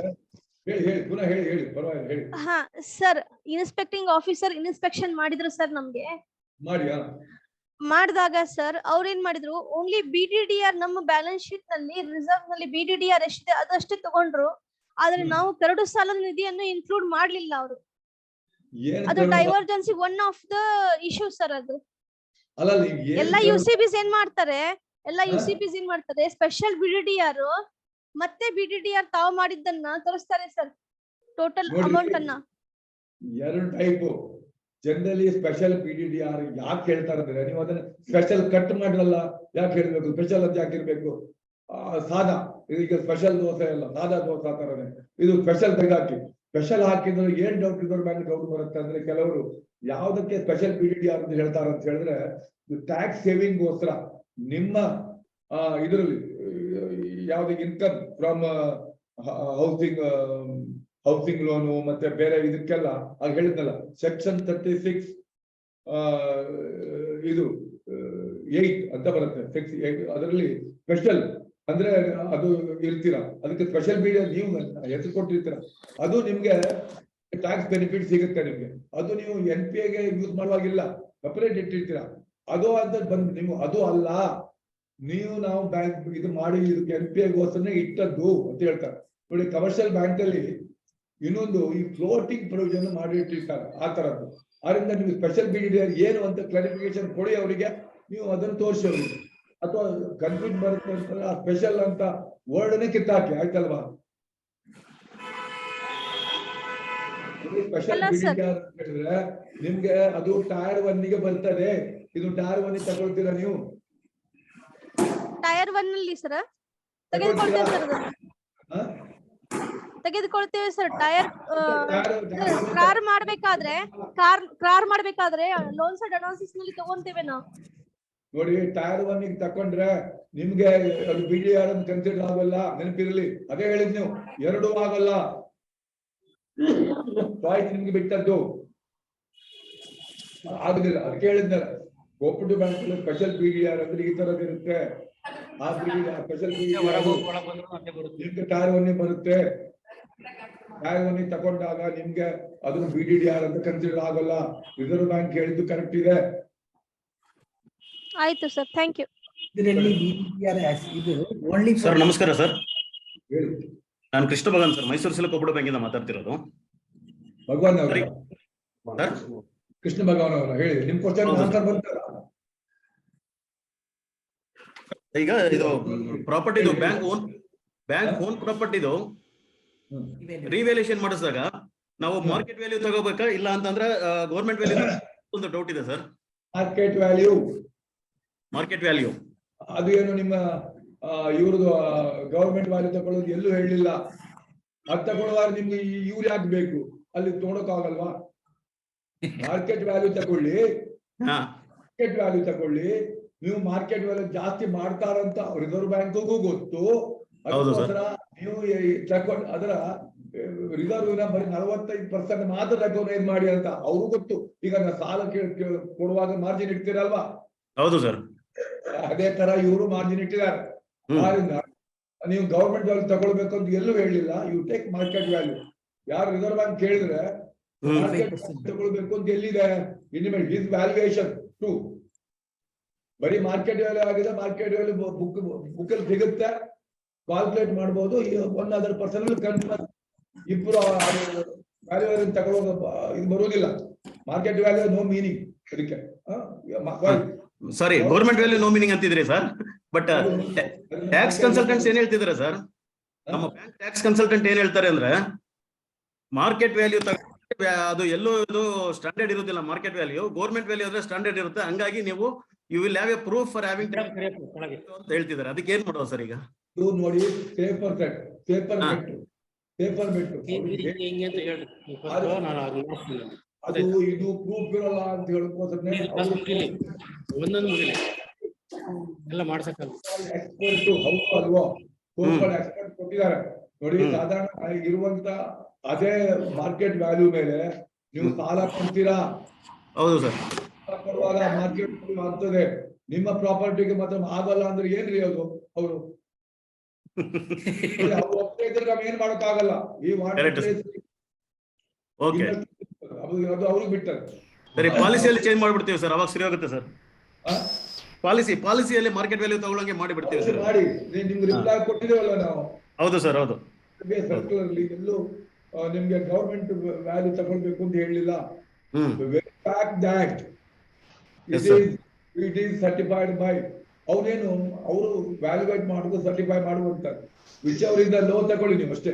ಹೇಳಿ ಪುನಃ ಹೇಳಿ ಪರವಾಗಿಲ್ಲ ಹೇಳಿ. ಹಾ ಸರ್, ಇನ್ಸ್ಪೆಕ್ಟಿಂಗ್ ಆಫೀಸರ್ ಇನ್ಸ್ಪೆಕ್ಷನ್ ಮಾಡಿದ್ರು ಸರ್ ನಮ್ಗೆ. ಮಾಡಿದಾಗ ಸರ್ ಅವ್ರ ಏನ್ ಮಾಡಿದ್ರು, ಓನ್ಲಿ BDDR ನಮ್ಮ ಬ್ಯಾಲೆನ್ಸ್ ಶೀಟ್ ನಲ್ಲಿ ರಿಸರ್ವ್ ನಲ್ಲಿ BDDR ಎಷ್ಟಿದೆ ಅದಷ್ಟೇ ತಗೊಂಡ್ರು. ಆದ್ರೆ ನಾವು ಕರಡು ಸಾಲದ ನಿಧಿಯನ್ನು ಇನ್ಕ್ಲೂಡ್ ಮಾಡ್ಲಿಲ್ಲ ಅವರು. ಅದು divergency one of the issue sir. ಅದು ಎಲ್ಲ UCBs ಏನ್ ಮಾಡ್ತಾರೆ, ಸ್ಪೆಷಲ್ BDDR ಮತ್ತೆ BDDR ತಾವು ಮಾಡಿದ್ದನ್ನ ತೋರಿಸ್ತಾರೆ ಸರ್, ಟೋಟಲ್ ಅಮೌಂಟ್ ಅನ್ನ. ಎರಡು ಟೈಪ್ ಜನರಲಿ ಸ್ಪೆಷಲ್ BDDR ಯಾಕೆ ಹೇಳ್ತಾರೆ ಅಂದ್ರೆ, ನೀವು ಅದನ್ನ ಸ್ಪೆಷಲ್ ಕಟ್ ಮಾಡಿರಲ್ಲ ಯಾಕೆ ಹೇಳ್ಬೇಕು, ಸ್ಪೆಷಲ್ ಅಂತ ಯಾಕೆ ಇರ್ಬೇಕು. ಸಾದಾ ಇದೀಗ ಸ್ಪೆಷಲ್ ದೋಸೆ ಅಲ್ಲ, ಸಾದಾ ದೋಸೆ ಆ ತರನೇ ಇದು ಸ್ಪೆಷಲ್ ತೆಗೆದಾಕಿ. ಸ್ಪೆಷಲ್ ಹಾಕಿದ್ರೆ ಏನ್ ಡೌಟ್ ರಿಸರ್ವ್ ಬ್ಯಾಂಕ್ ಡೌಟ್ ಬರುತ್ತೆ ಅಂದ್ರೆ, ಕೆಲವರು ಯಾವ್ದಕ್ಕೆ ಸ್ಪೆಷಲ್ BDDR ಅಂತ ಹೇಳ್ತಾರೆ ಅಂತ ಹೇಳಿದ್ರೆ, ಟ್ಯಾಕ್ಸ್ ಸೇವಿಂಗ್ ಗೋಸ್ಕರ ನಿಮ್ಮ ಇದರಲ್ಲಿ ಯಾವ್ದು ಇನ್ಕಮ್ ಫ್ರಮ್ ಹೌಸಿಂಗ್ ಲೋನು ಮತ್ತೆ ಬೇರೆ ಇದಕ್ಕೆಲ್ಲ ಆಗ ಹೇಳಿದ್ನಲ್ಲ ಸೆಕ್ಷನ್ 36 ಇದು 8 ಅಂತ ಬರುತ್ತೆ. ಅದರಲ್ಲಿ ಸ್ಪೆಷಲ್ ಅಂದ್ರೆ ಅದು ಇರ್ತೀರಾ, ಅದಕ್ಕೆ ಸ್ಪೆಷಲ್ BDDR ನೀವು ಹೆಸರು ಕೊಟ್ಟಿರ್ತೀರ, ಅದು ನಿಮ್ಗೆ ಟ್ಯಾಕ್ಸ್ ಬೆನಿಫಿಟ್ ಸಿಗುತ್ತೆ ನಿಮ್ಗೆ. ಅದು ನೀವು NPA ಗೆ ಯೂಸ್ ಮಾಡುವಾಗಿಲ್ಲ, ಸಪರೇಟ್ ಇಟ್ಟಿರ್ತೀರಾ. ಅದು ಅಂತ ಬಂದು ನೀವು ಅದು ಅಲ್ಲ, ನೀವು ನಾವು ಬ್ಯಾಂಕ್ ಇದು ಮಾಡಿ ಇದಕ್ಕೆ NPA ಗೋಸ್ಕರ ಇಟ್ಟದ್ದು ಅಂತ ಹೇಳ್ತಾರೆ. ನೋಡಿ ಕಮರ್ಷಿಯಲ್ ಬ್ಯಾಂಕ್ ಅಲ್ಲಿ ಇನ್ನೊಂದು ಈ ಫ್ಲೋಟಿಂಗ್ ಪ್ರೊವಿಷನ್ ಮಾಡಿ ಇಟ್ಟಿರ್ತಾರೆ ಆ ತರದ್ದು. ಆದ್ರಿಂದ ನೀವು ಸ್ಪೆಷಲ್ BDDR ಏನು ಅಂತ ಕ್ಲಾರಿಫಿಕೇಶನ್ ಕೊಡಿ ಅವರಿಗೆ, ನೀವು ಅದನ್ನು ತೋರಿಸಿ ಅವರಿಗೆ. ಅಥವಾ ಕನ್ಫ್ಯೂಸ್ ಬರುತ್ತೆ ಅಂತಂದ್ರೆ ಆ ಸ್ಪೆಷಲ್ ಅಂತ ವರ್ಡ್ನೇ ಕಿತ್ತಾಕಿ, ಆಯ್ತಲ್ವಾ. ಸ್ಪೆಷಲ್ BDDR ಅಂತ ಹೇಳಿದ್ರೆ ನಿಮ್ಗೆ ಅದು ಟೈರ್ 1 ಗೆ ಬರ್ತದೆ. ಇದು ಟೈರ್ 1 ತಗೊಳ್ತೀರಾ ನೀವು? ಟೈರ್ 1 ಅಲ್ಲಿ ಸರ್ ತೆಗೆದುಕೊಳ್ತೇವೆ ಸರ್. ಟೈರ್ ಕಾರ್ ಮಾಡ್ಬೇಕಾದ್ರೆ ಲೋನ್ಸ್ ಅಂಡ್ ಅಡ್ವಾನ್ಸಸ್ ನಲ್ಲಿ ತಗೊಂತೇವೆ ನಾವು. ನೋಡಿ ಟೈರ್ 1 ಗೆ ತಕೊಂಡ್ರೆ ನಿಮ್ಗೆ ಅದು BDDR ಅಂತ ಕನ್ಸಿಡರ್ ಆಗಲ್ಲ, ನೆನಪಿರಲಿ. ಅದೇ ಹೇಳಿದ್ ನೀವು, ಎರಡೂ ಆಗಲ್ಲ, ಚಾಯ್ಸ್ ನಿಮ್ಗೆ ಬಿಟ್ಟದ್ದು ಆಗುದಿಲ್ಲ. ಅದಕ್ಕೆ ಹೇಳಿದ್ನಲ್ಲ, ಕೋಪರೇಟಿವ್ ಬ್ಯಾಂಕ್ ಸ್ಪೆಷಲ್ BDDR ಅಂದ್ರೆ ಈ ತರದ್ ಇರುತ್ತೆ. ಆ BDDR ಸ್ಪೆಷಲ್ BDDR ನಿಮ್ಗೆ ಟೈರ್ 1 ಬರುತ್ತೆ. ಟೈರ್ 1 ತಗೊಂಡಾಗ ನಿಮ್ಗೆ ಅದು BDDR ಅಂತ ಕನ್ಸಿಡರ್ ಆಗಲ್ಲ. ರಿಸರ್ವ್ ಬ್ಯಾಂಕ್ ಹೇಳಿದ್ದು ಕರೆಕ್ಟ್ ಇದೆ. ಆಯ್ತು ಸರ್, ಥ್ಯಾಂಕ್ ಯು. ಇದರಲ್ಲಿ BDDR ಇದು ಓನ್ಲಿ ಸರ್ ನಮಸ್ಕಾರ ಸರ್. ಹೇಳಿ. ನಾನು ಕೃಷ್ಣ ಭಗವಾನ್ ಸರ್, ಮೈಸೂರು ಸಿಲ್ಕ್ ಒಬ್ಬಡು ಬ್ಯಾಂಕಿಂದ ಮಾತಾಡ್ತಿರೋದು. ಭಗವಾನ್ ಅವರ ಸರಿ. ಕೃಷ್ಣ ಭಗವಾನ್ ಅವರ ಹೇಳಿ, ನಿಮ್ ಕ್ವಶನ್ ಹೌದು. ಆನ್ಸರ್ ಬಂತಲ್ಲ? ಈಗ ಇದು ಪ್ರಾಪರ್ಟಿದು ಬ್ಯಾಂಕ್ ಓನ್ ಪ್ರಾಪರ್ಟಿದು ರಿವ್ಯಾಲ್ಯೂಯೇಷನ್ ಮಾಡಿಸಿದಾಗ ನಾವು ಮಾರ್ಕೆಟ್ ವ್ಯಾಲ್ಯೂ ತಗೋಬೇಕಾ ಇಲ್ಲ ಅಂತಂದ್ರೆ ಗೌರ್ಮೆಂಟ್ ವ್ಯಾಲ್ಯೂ ಒಂದು ಡೌಟ್ ಇದೆ sir. Market value market value ಅದು ಏನು ನಿಮ್ಮ ಇವ್ರದ್ದು ಗವರ್ಮೆಂಟ್ ವ್ಯಾಲ್ಯೂ ತಗೊಳ್ಳೋದು ಎಲ್ಲೂ ಹೇಳಿಲ್ಲ. ಅದು ತಗೊಳ್ಳುವಾಗ ನಿಮ್ಗೆ ಇವ್ರು ಯಾಕೆ ಬೇಕು, ಅಲ್ಲಿ ತೊಗೊಳಕ್ಕಾಗಲ್ವಾ? ಮಾರ್ಕೆಟ್ ವ್ಯಾಲ್ಯೂ ತಗೊಳ್ಳಿ, ಹಾ ಮಾರ್ಕೆಟ್ ವ್ಯಾಲ್ಯೂ ತಗೊಳ್ಳಿ. ನೀವು ಮಾರ್ಕೆಟ್ ವ್ಯಾಲ್ಯೂ ಜಾಸ್ತಿ ಮಾಡ್ತಾರಂತ ರಿಸರ್ವ್ ಬ್ಯಾಂಕ್ಗೂ ಗೊತ್ತು. ಹೌದು ಸರ್. ಅದಕ್ಕೋಸ್ಕರ ನೀವು ತಗೊಂಡು ಅದರ ರಿಸರ್ವ್ ಬರೀ 45% ಮಾತ್ರ ರೆಕಗ್ನೈಸ್ ಮಾಡಿ ಅಂತ ಅವ್ರಿಗೂ ಗೊತ್ತು. ಈಗ ಸಾಲ ಕೊಡುವಾಗ ಮಾರ್ಜಿನ್ ಇಡ್ತೀರಲ್ವಾ? ಹೌದು ಸರ್. ಅದೇ ತರ ಇವರು ಮಾರ್ಜಿನ್ ಇಟ್ಟಿದ್ದಾರೆ. ಆದ್ರಿಂದ ನೀವು ಗವರ್ಮೆಂಟ್ ವ್ಯಾಲ್ಯೂ ತಗೊಳ್ಬೇಕು ಅಂತ ಎಲ್ಲೂ ಹೇಳಿಲ್ಲ. You take market value. ಯಾರು ರಿಸರ್ವ್ ಬ್ಯಾಂಕ್ ಕೇಳಿದ್ರೆ ಮಾರ್ಕೆಟ್ ತಗೊಳ್ಬೇಕು ಅಂತ ಎಲ್ಲಿದೆ? ಇನಿಮೇಟ್ ಹಿಸ್ ವ್ಯಾಲ್ಯೂಯೇಷನ್ ಟು ಬರೀ ಮಾರ್ಕೆಟ್ ವ್ಯಾಲ್ಯೂ ಆಗಿದೆ. ಮಾರ್ಕೆಟ್ ವ್ಯಾಲ್ಯೂ ಬುಕ್ ಅಲ್ಲಿ ಸಿಗುತ್ತೆ, ಕ್ಯಾಲ್ಕುಲೇಟ್ ಮಾಡಬಹುದು. 1% ಇಬ್ರು ವ್ಯಾಲ್ಯೂ ತಗೊಳ್ಳೋದು ಇದು ಬರುವುದಿಲ್ಲ. ಮಾರ್ಕೆಟ್ ವ್ಯಾಲ್ಯೂ ನೋ ಮೀನಿಂಗ್ ಅದಕ್ಕೆ. Sorry, government value no meaning ಅಂತಿದ್ರಿ ಸರ್. ಬಟ್ ಟ್ಯಾಕ್ಸ್ ಕನ್ಸಲ್ಟೆಂಟ್ಸ್ ಏನ್ ಹೇಳ್ತಿದ್ದಾರೆ ಸರ್? ನಮ್ಮ ಬ್ಯಾಂಕ್ ಟ್ಯಾಕ್ಸ್ ಕನ್ಸಲ್ಟೆಂಟ್ ಏನ್ ಹೇಳ್ತಾರೆ ಅಂದ್ರೆ ಮಾರ್ಕೆಟ್ ವ್ಯಾಲ್ಯೂ ಅದು ಎಲ್ಲೋ ಇದು ಸ್ಟ್ಯಾಂಡರ್ಡ್ ಇರುತ್ತಿಲ್ಲ. ಮಾರ್ಕೆಟ್ ವ್ಯಾಲ್ಯೂ ಗೌರ್ಮೆಂಟ್ ವ್ಯಾಲ್ಯೂ ಆದ್ರೆ ಸ್ಟ್ಯಾಂಡರ್ಡ್ ಇರುತ್ತೆ. ಹಂಗಾಗಿ ನೀವು you will have a proof for having ಅಂತ ಹೇಳ್ತಿದ್ದಾರೆ. ಅದಕ್ಕೆ ಏನ್ ಮಾಡೋದು ಸರ್ ಈಗ? ನೋಡಿ, ಪೇಪರ್ ಬಿಟ್ಟು ಅದು ಇದು ಪ್ರೂಫ್ ಇರಲ್ಲ ಅಂತ ಹೇಳ್ಕೋದ್ರೆ ಎಲ್ಲ ಮಾಡ್ಸಕ್ಕಲ್ಲ. ಎಕ್ಸ್ಪರ್ಟ್ ಹೌದು ಅಲ್ವೋ? ಎಕ್ಸ್ಪರ್ಟ್ ಕೊಟ್ಟಿದ್ದಾರೆ ನೋಡಿ. ಸಾಧಾರಣ ಇರುವಂತ ಅದೇ ಮಾರ್ಕೆಟ್ ವ್ಯಾಲ್ಯೂ ಮೇಲೆ ನೀವು ಸಾಲ ಕೊಡ್ತೀರಾ. ಹೌದು ಸರ್. ಕೊಡುವಾಗ ಮಾರ್ಕೆಟ್ ವ್ಯಾಲ್ಯೂ ಆಗ್ತದೆ. ನಿಮ್ಮ ಪ್ರಾಪರ್ಟಿಗೆ ಮಾತ್ರ ಆಗಲ್ಲ ಅಂದ್ರೆ ಏನ್ರಿ ಅದು? ಅವರು ಏನ್ ಮಾಡೋಕ್ಕಾಗಲ್ಲ. ಈ ಓಕೆ, ಅದು ಅವ್ರಿಗೆ ಬಿಟ್ಟರೆ. ಸರಿ, ಪಾಲಿಸಿಯಲ್ಲಿ ಚೇಂಜ್ ಮಾಡ್ಬಿಡ್ತೀವಿ ಸರ್, ಅವಾಗ ಸರಿ ಹೋಗುತ್ತೆ ಸರ್. ಪಾಲಿಸಿಯಲ್ಲಿ ಮಾರ್ಕೆಟ್ ವ್ಯಾಲ್ಯೂ ತಗೊಳ್ಳಂಗೆ ಮಾಡಿಬಿಡ್ತೀವಿ ಸರ್. ಮಾಡಿ ನಿಮ್ಗೆ ರಿಪ್ಲೈ ಕೊಟ್ಟಿದ್ದೇವಲ್ಲ ನಾವು. ಹೌದು ಸರ್, ಹೌದು. ಸರ್ಕ್ಯುಲರ್ ಎಲ್ಲೂ ನಿಮ್ಗೆ ಗವರ್ಮೆಂಟ್ ವ್ಯಾಲ್ಯೂ ತಗೊಳ್ಬೇಕು ಅಂತ ಹೇಳಿಲ್ಲ. ಇಟ್ ಈಸ್ ಸರ್ಟಿಫೈಡ್ ಬೈ ಅವ್ರೇನು ಅವರು ವ್ಯಾಲ್ಯೂಯೇಟ್ ಮಾಡುದು ಸರ್ಟಿಫೈ ಮಾಡುವಂತಾರೆ. ವಿಚ್ ಅವರಿಂದ ಲೋ ತಗೊಳ್ಳಿ ನೀವು ಅಷ್ಟೇ.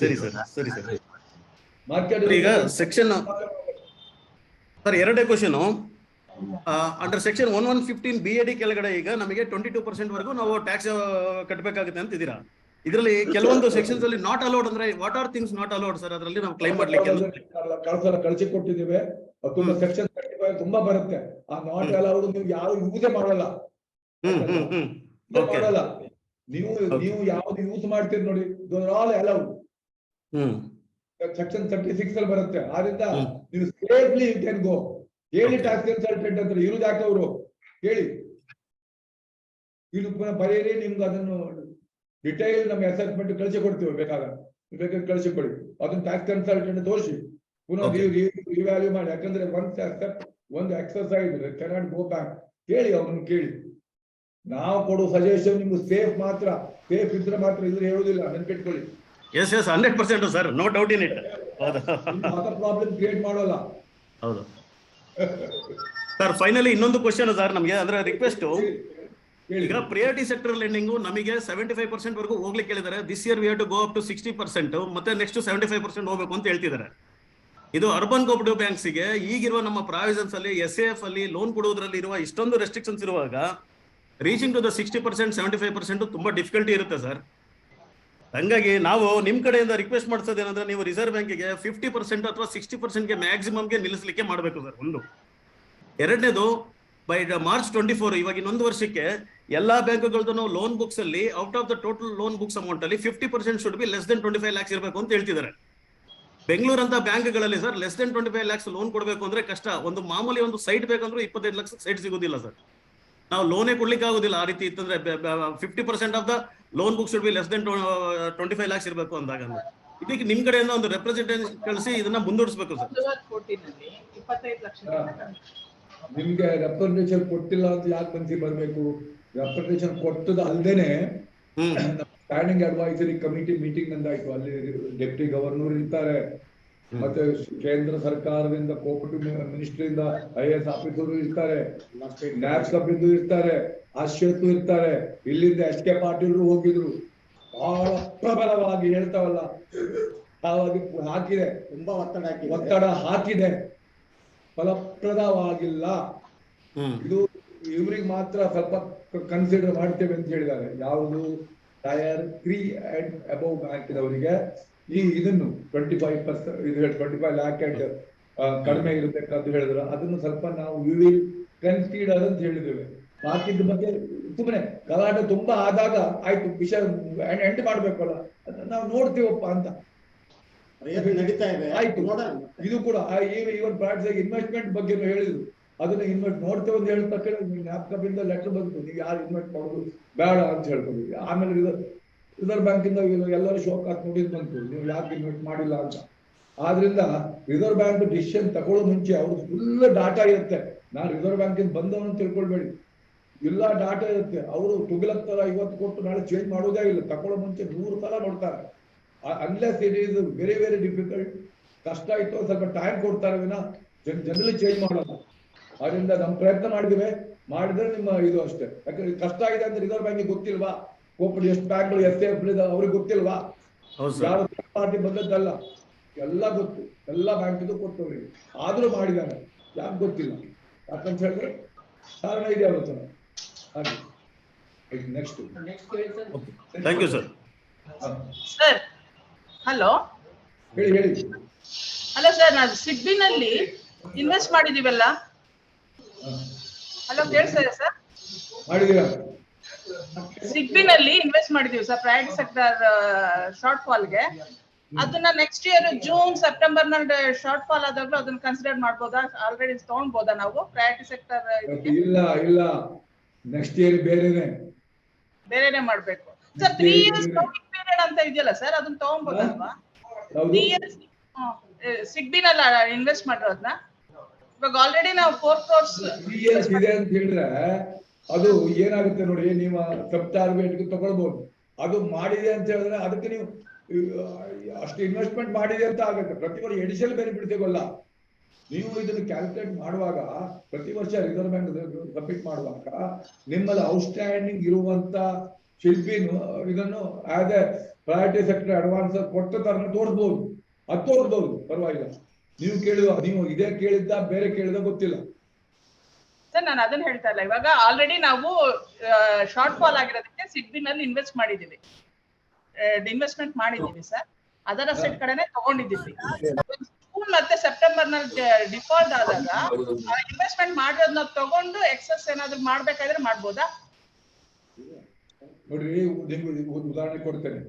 ಸರಿ ಸರ್, ಸರಿ ಸರ್. ಮಾರ್ಕೆಟ್ ಈಗ ಸೆಕ್ಷನ್ ಸರ್ ಎರಡೇ ಕ್ವಶನ್ ಅಂಡರ್ ಸೆಕ್ಷನ್ 1115 BAD ಕೆಳಗಡೆ ಈಗ ನಮಗೆ 22% ವರೆಗೂ ನಾವು ಟ್ಯಾಕ್ಸ್ ಕಟ್ಟಬೇಕಾಗುತ್ತೆ ಅಂತಿದ್ದೀರಾ. ಇದರಲ್ಲಿ ಕೆಲವೊಂದು ಸೆಕ್ಷನ್ಸ್ ಅಲ್ಲಿ ನಾಟ್ ಅಲೌಡ್ ಅಂದ್ರೆ what are things not allowed sir? ಅದರಲ್ಲಿ ನಾವು ಕ್ಲೈಮ್ ಮಾಡ್ಲಿಕ್ಕೆ ಕಳಿಸಿ ಕೊಟ್ಟಿದ್ದೇವೆ. ತುಂಬಾ ಸೆಕ್ಷನ್ 35 ತುಂಬಾ ಬರುತ್ತೆ. ಆ ನಾಟ್ ಅಲೌಡ್ ನೀವು ಯಾರು ಯೂಸೇ ಮಾಡಲ್ಲ. ಮಾಡಲ್ಲ ನೀವು ಯಾವ್ದು ಯೂಸ್ ಮಾಡ್ತೀರಿ ನೋಡಿ, ಆಲ್ ಅಲೌಡ್. ಸೆಕ್ಷನ್ 36 ಅಲ್ಲಿ ಬರುತ್ತೆ. ಆದ್ರಿಂದ ನೀವು ಸೇಫ್ಲಿ ಯು ಕ್ಯಾನ್ ಗೋ. ಹೇಳಿ ಟ್ಯಾಕ್ಸ್ ಕನ್ಸಲ್ಟೆಂಟ್ ಅಂತ ಇರುವುದು ಯಾಕೆ ಅವರು ಹೇಳಿ. ಇದು ಪುನಃ ಬರೀರಿ. ನಿಮ್ಗೆ ಅದನ್ನು ಡಿಟೈಲ್ ನಮ್ಮ ಅಸೆಸ್ಮೆಂಟ್ ಕಳಿಸಿ ಕೊಡ್ತೀವಿ. ಬೇಕಾದ್ರೆ ಕಳಿಸಿ ಕೊಡಿ. ಅದನ್ನ ಟ್ಯಾಕ್ಸ್ ಕನ್ಸಲ್ಟೆಂಟ್ ತೋರಿಸಿ ಪುನಃ ರಿವ್ಯಾಲ್ಯೂ ಮಾಡಿ. ಯಾಕಂದ್ರೆ ಒಂದು ಎಕ್ಸರ್ಸೈಸ್ ಕೆನಾಟ್ ಗೋ ಬ್ಯಾಕ್. ಕೇಳಿ, ಅವ್ರನ್ನ ಕೇಳಿ. ನಾವು ಕೊಡೋ ಸಜೆಷನ್ ನಿಮ್ಗೆ ಸೇಫ್ ಮಾತ್ರ. ಸೇಫ್ ಇದ್ರೆ ಮಾತ್ರ, ಇದ್ರೆ ಹೇಳುದಿಲ್ಲ. ನೆನ್ಪಿಟ್ಕೊಳ್ಳಿ. Yes 100% sir, no doubt in it. Problem create ಮಾಡೋಲ್ಲ. ಹೌದು ಸರ್. ಫೈನಲಿ ಇನ್ನೊಂದು ಕ್ವಶನ್ ಸರ್ ನಮಗೆ, ಅಂದ್ರೆ ರಿಕ್ವೆಸ್ಟ್. ಈಗ ಪ್ರಿಯಾರಿಟಿ ಸೆಕ್ಟರ್ ಲೆಂಡಿಂಗು ನಮಗೆ 75% ವರೆಗೂ ಹೋಗ್ಲಿಕ್ಕೆ ಹೇಳಿದ್ದಾರೆ. This year we have to go up to 60%, ಮತ್ತೆ ನೆಕ್ಸ್ಟ್ 75% ಹೋಗ್ಬೇಕು ಅಂತ ಹೇಳ್ತಿದ್ದಾರೆ. ಇದು ಅರ್ಬನ್ ಕೋಆಪರೇಟಿವ್ ಬ್ಯಾಂಕ್ಸ್ ಗೆ ಈಗಿರುವ ನಮ್ಮ ಪ್ರಾವಿಷನ್ಸ್ ಅಲ್ಲಿ SAF ಅಲ್ಲಿ ಲೋನ್ ಕೊಡುವುದರಲ್ಲಿ ಇರುವ ಇಷ್ಟೊಂದು ರೆಸ್ಟ್ರಿಕ್ಷನ್ಸ್ ಇರುವಾಗ ರೀಚಿಂಗ್ ಟು ದ 60%, 75% ತುಂಬಾ ಡಿಫಿಕಲ್ಟಿ ಇರುತ್ತೆ ಸರ್. ಹಂಗಾಗಿ ನಾವು ನಿಮ್ ಕಡೆಯಿಂದ ರಿಕ್ವೆಸ್ಟ್ ಮಾಡ್ಸೋದೇನಂದ್ರೆ ನೀವು ರಿಸರ್ವ್ ಬ್ಯಾಂಕಿಗೆ 50% ಅಥವಾ 60% ಮ್ಯಾಕ್ಸಿಮಮ್ಗೆ ನಿಲ್ಲಿಸಲಿಕ್ಕೆ ಮಾಡಬೇಕು ಸರ್. ಒಂದು. ಎರಡನೇದು, ಬೈ ಮಾರ್ಚ್ 24 ಇವಾಗ ಇನ್ನೊಂದು ವರ್ಷಕ್ಕೆ ಎಲ್ಲಾ ಬ್ಯಾಂಕ್ಗಳದ್ದು ನಾವು ಲೋನ್ ಬುಕ್ಸ್ ಅಲ್ಲಿ out of the total loan books amount ಅಲ್ಲಿ 50% should be less than 25 lakhs ಇರಬೇಕು ಅಂತ ಹೇಳ್ತಿದ್ದಾರೆ. ಬೆಂಗಳೂರು ಅಂತ ಬ್ಯಾಂಕ್ಗಳಲ್ಲಿ sir less than 25 lakhs loan ಕೊಡಬೇಕು ಅಂದ್ರೆ ಕಷ್ಟ. ಒಂದು ಮಾಮೂಲಿ ಒಂದು ಸೈಟ್ ಬೇಕಂದ್ರೆ 25 ಲಕ್ಷ ಸೈಟ್ ಸಿಗೋದಿಲ್ಲ ಸರ್. ನಾವು ಲೋನೇ ಕೊಡ್ಲಿಕ್ಕೆ ಆಗೋದಿಲ್ಲ ಆ ರೀತಿ ಇತ್ತಂದ್ರೆ. 50% of the loan book should be less than 25 lakhs ಇರಬೇಕು ಅಂದಾಗ ಇದಕ್ಕೆ ನಿಮ್ ಕಡೆಯಿಂದ ಒಂದು ರೆಪ್ರೆಸೆಂಟೇಟಿವ್ ಕಳಿಸಿ ಇದನ್ನ ಮುಂದೂಡಿಸಬೇಕು ಸರ್. ನಿಮ್ಗೆ ರೆಪ್ರೆಸೆಂಟೇಷನ್ ಕೊಟ್ಟಿಲ್ಲ ಅಂತ ಯಾಕೆ ಮನ್ಸಿಗೆ ಬರ್ಬೇಕು? ರೆಪ್ರೆಸೆಂಟೇಷನ್ ಕೊಟ್ಟದ ಅಲ್ದೇನೆ ಪ್ಲಾನಿಂಗ್ ಅಡ್ವೈಸರಿ ಕಮಿಟಿ ಮೀಟಿಂಗ್ ಅಂದಾಯ್ತು. ಅಲ್ಲಿ ಡೆಪ್ಟಿ ಗವರ್ನರ್ ಇರ್ತಾರೆ, ಮತ್ತೆ ಕೇಂದ್ರ ಸರ್ಕಾರದಿಂದ ಕೋಆಪರೇಟಿವ್ ಮಿನಿಸ್ಟ್ರಿಯಿಂದ IAS ಆಫೀಸರು ಇರ್ತಾರೆ, ನ್ಯಾಪ್ ಕಬ್ಬಿದ್ದು ಇರ್ತಾರೆ, ಆಶ್ಯತ್ತು ಇರ್ತಾರೆ, ಇಲ್ಲಿಂದ SK ಪಾಟೀಲ್ ಹೋಗಿದ್ರು. ಬಹಳ ಪ್ರಬಲವಾಗಿ ಹೇಳ್ತಾವಲ್ಲ ಹಾಕಿದೆ, ತುಂಬಾ ಒತ್ತಡ ಹಾಕಿದೆ, ಫಲಪ್ರದವಾಗಿಲ್ಲ. ಇದು ಇವ್ರಿಗೆ ಮಾತ್ರ ಸ್ವಲ್ಪ ಕನ್ಸಿಡರ್ ಮಾಡ್ತೇವೆ ಅಂತ ಹೇಳಿದ್ದಾರೆ. ಯಾವುದು ಟೈರ್ 3 ಅಂಡ್ ಅಬೌವ್ ಬ್ಯಾಂಕಿನವರಿಗೆ ಈ ಇದನ್ನು 25% ಇದು 25 ಲ್ಯಾಕ್ ಅಂಡ್ ಕಡಿಮೆ ಇರಬೇಕಂತ ಹೇಳಿದ್ರು. ಅದನ್ನು ಸ್ವಲ್ಪ ನಾವು ವಿ ವಿಲ್ ಕನ್ಸಿಡರ್ ಅಂತ ಹೇಳಿದ್ದೇವೆ. ಬಾಕಿದ ಬಗ್ಗೆ ಸುಮ್ಮನೆ ಗಲಾಟೆ ತುಂಬಾ ಆದಾಗ ಆಯ್ತು, ವಿಷಯ ಎಂಡ್ ಮಾಡ್ಬೇಕಲ್ಲ, ನಾವು ನೋಡ್ತೀವಪ್ಪ ಅಂತ ನಡೀತಾ ಇದೆ. ಆಯ್ತು, ಇದು ಕೂಡ ಈವನ್ ಪ್ರಾಜೆಕ್ಟ್ ಇನ್ವೆಸ್ಟ್ಮೆಂಟ್ ಬಗ್ಗೆ ಹೇಳಿದ್ರು. ಅದನ್ನ ಇನ್ವೆಸ್ಟ್ ನೋಡ್ತೇವೆ ಅಂತ ಹೇಳಿದ ತಕ್ಷಣ ಲ್ಯಾಪ್ಟಾಪ್ ಇಂದ ಲೆಟರ್ ಬಂತು, ನೀವು ಯಾರು ಇನ್ವೆಸ್ಟ್ ಮಾಡೋದು ಬೇಡ ಅಂತ ಹೇಳ್ಕೊಂಡ್ವಿ. ಆಮೇಲೆ ರಿಸರ್ವ್ ಬ್ಯಾಂಕ್ ಇಂದ ಎಲ್ಲರೂ ಶೋಕ್ ಹಾಕಿ ನೋಡಿದ್ ಬಂತು, ನೀವು ಯಾಕೆ ಇನ್ವೆಸ್ಟ್ ಮಾಡಿಲ್ಲ ಅಂತ. ಆದ್ರಿಂದ ರಿಸರ್ವ್ ಬ್ಯಾಂಕ್ ಡಿಸಿಷನ್ ತಗೊಳ್ಳೋ ಮುಂಚೆ ಅವ್ರದ್ದು ಫುಲ್ ಡಾಟಾ ಇರುತ್ತೆ. ನಾನು ರಿಸರ್ವ್ ಬ್ಯಾಂಕ್ ಇಂದ ಬಂದವನು ತಿಳ್ಕೊಳ್ಬೇಡಿ, ಎಲ್ಲ ಡಾಟಾ ಇರುತ್ತೆ. ಅವರು ತುಗಿಲಕ್ ತರ ಇವತ್ತು ಕೊಟ್ಟು ನಾಳೆ ಚೇಂಜ್ ಮಾಡೋದೇ ಇಲ್ಲ, ತಗೊಳ್ಳೋ ಮುಂಚೆ 100 ಸಲ ನೋಡ್ತಾರೆ. Unless it is very very difficult, ಕಷ್ಟ ಆಯ್ತು ಸ್ವಲ್ಪ ಟೈಮ್ ಕೊಡ್ತಾರೆ ವಿನ ಜನರಲಿ ಚೇಂಜ್ ಮಾಡೋಲ್ಲ. ಅದರಿಂದ ನಮ್ಮ ಪ್ರಯತ್ನ ಮಾಡಿದಿವೆ, ಮಾಡಿದ್ರೆ ನಿಮ್ಮ ಇದು ಅಷ್ಟೇ. ಯಾಕಂದ್ರೆ ಕಷ್ಟ ಆಗಿದೆ ಅಂದ್ರೆ ರಿಸರ್ವ್ ಬ್ಯಾಂಕಿಗೆ ಗೊತ್ತಿಲ್ವಾ, ಕೋಪರೇಟಿವ್ ಎಷ್ಟು ಬ್ಯಾಂಕ್ಗಳು SAF ಅವ್ರಿಗೆ ಗೊತ್ತಿಲ್ವಾ, ಯಾರು ಪಾರ್ಟಿ ಬಂದದ್ದಲ್ಲ, ಎಲ್ಲ ಗೊತ್ತು, ಎಲ್ಲ ಬ್ಯಾಂಕಿದು ಕೊಟ್ಟವ್ರಿಗೆ. ಆದ್ರೂ ಮಾಡಿದ್ದಾರೆ, ಯಾಕೆ ಗೊತ್ತಿಲ್ಲ, ಯಾಕಂತ ಹೇಳಿದ್ರೆ ಕಾರಣ ಇದೆ ಅವತ್ತು. ಹಾಗೆ next thank you sir. Sir hello ಹೇಳಿ. ಹಲೋ ಸರ್, ನಾವು ಸಿಡ್ಬಿನಲ್ಲಿ ಇನ್ವೆಸ್ಟ್ ಮಾಡಿದೀವಲ್ಲ. ಹಲೋ ಕೇಳಿಸ್ತಾ ಸರ್? ಮಾಡಿದೀರಾ? ಸಿಡ್ಬಿನಲ್ಲಿ ಇನ್ವೆಸ್ಟ್ ಮಾಡಿದೀವಿ ಸರ್, ಪ್ರೈವೇಟ್ ಸೆಕ್ಟರ್ ಶಾರ್ಟ್ ಫಾಲ್ಗೆ. ಅದನ್ನ ನೆಕ್ಸ್ಟ್ ಇಯರ್ ಜೂನ್ ಸೆಪ್ಟೆಂಬರ್ ನಲ್ಲಿ ಶಾರ್ಟ್ ಫಾಲ್ ಆದಾಗ್ಲೂ ಅದನ್ನ ಕನ್ಸಿಡರ್ ಮಾಡ್ಬೋದಾ? ಆಲ್ರೆಡಿ ತಗೊಂಡ್ಬೋದಾ ನಾವು ಪ್ರೈವೇಟ್ ಸೆಕ್ಟರ್? ಇಲ್ಲ, ನೆಕ್ಸ್ಟ್ ಇಯರ್ ಬೇರೆನೆ ಮಾಡ್ಬೇಕು ಸರ್. 3 years ಪೀರಿಯಡ್ ಅಂತ ಇದೆಯಲ್ಲ ಸರ್, ಅದನ್ನ ತಗೊಂಡ್ಬೋದಲ್ವಾ? 3 years ಸಿಡ್ಬಿನಲ್ಲಿ ಇನ್ವೆಸ್ಟ್ ಮಾಡಿರೋದ್ನ ಇವಾಗ ಆಲ್ರೆಡಿ ನಾವು 4 crores 3 years ಇದೆ ಅಂತ ಹೇಳಿದ್ರೆ ಅದು ಏನಾಗುತ್ತೆ ನೋಡಿ, ನೀವು ಸಬ್ ಟಾರ್ಗೆಟ್ ತಗೊಳ್ಬಹುದು. ಅದು ಮಾಡಿದೆ ಅಂತ ಹೇಳಿದ್ರೆ ಅದಕ್ಕೆ ನೀವು ಅಷ್ಟು ಇನ್ವೆಸ್ಟ್ಮೆಂಟ್ ಮಾಡಿದೆ ಅಂತ ಆಗುತ್ತೆ. ಪ್ರತಿ ವರ್ಷ ಎಡಿಷನಲ್ ಬೆನಿಫಿಟ್ ಸಿಗೋಲ್ಲ. ನೀವು ಇದನ್ನು ಕ್ಯಾಲ್ಕುಲೇಟ್ ಮಾಡುವಾಗ ಪ್ರತಿ ವರ್ಷ ರಿಸರ್ವ್ ಬ್ಯಾಂಕ್ ಸಬ್ಮಿಟ್ ಮಾಡುವಾಗ ನಿಮ್ಮಲ್ಲಿ ಔಟ್ಸ್ಟ್ಯಾಂಡಿಂಗ್ ಇರುವಂತ ಶಿಲ್ಪಿನು ಇದನ್ನು as A priority sector advance ಕೊಟ್ಟ ತರ ತೋರಿಸಬಹುದು, ಅದು ತೋರಿಸಬಹುದು, ಪರವಾಗಿಲ್ಲ. ನೀವು ಇದೇ ಕೇಳಿದ್ದ ಬೇರೆ ಕೇಳಿದ ಗೊತ್ತಿಲ್ಲ ಸರ್. ನಾನು ಅದನ್ನ ಹೇಳ್ತಾ ಇಲ್ಲ, ಇವಾಗ ಆಲ್ರೆಡಿ ನಾವು ಶಾರ್ಟ್ ಫಾಲ್ ಆಗಿರೋದಕ್ಕೆ ಸಿಡ್ಬಿನಲ್ಲಿ ಇನ್ವೆಸ್ಟ್ಮೆಂಟ್ ಮಾಡಿದೀವಿ ಸರ್. ಅದರ್ ಅಸೆಟ್ ಕಡೆನೆ ತಗೊಂಡಿದ್ದೀವಿ. ಜೂನ್ ಮತ್ತೆ ಸೆಪ್ಟೆಂಬರ್ ನಲ್ಲಿ ಡಿಫಾಲ್ಟ್ ಆದಾಗ ಇನ್ವೆಸ್ಟ್ಮೆಂಟ್ ಮಾಡಿರೋದನ್ನ ತಗೊಂಡು ಎಕ್ಸಸ್ ಏನಾದ್ರು ಮಾಡ್ಬೇಕಾದ್ರೆ ಮಾಡ್ಬೋದಾ? ನೋಡ್ರಿ, ನಿಮ್ಗೆ ಉದಾಹರಣೆ ಕೊಡ್ತೇನೆ.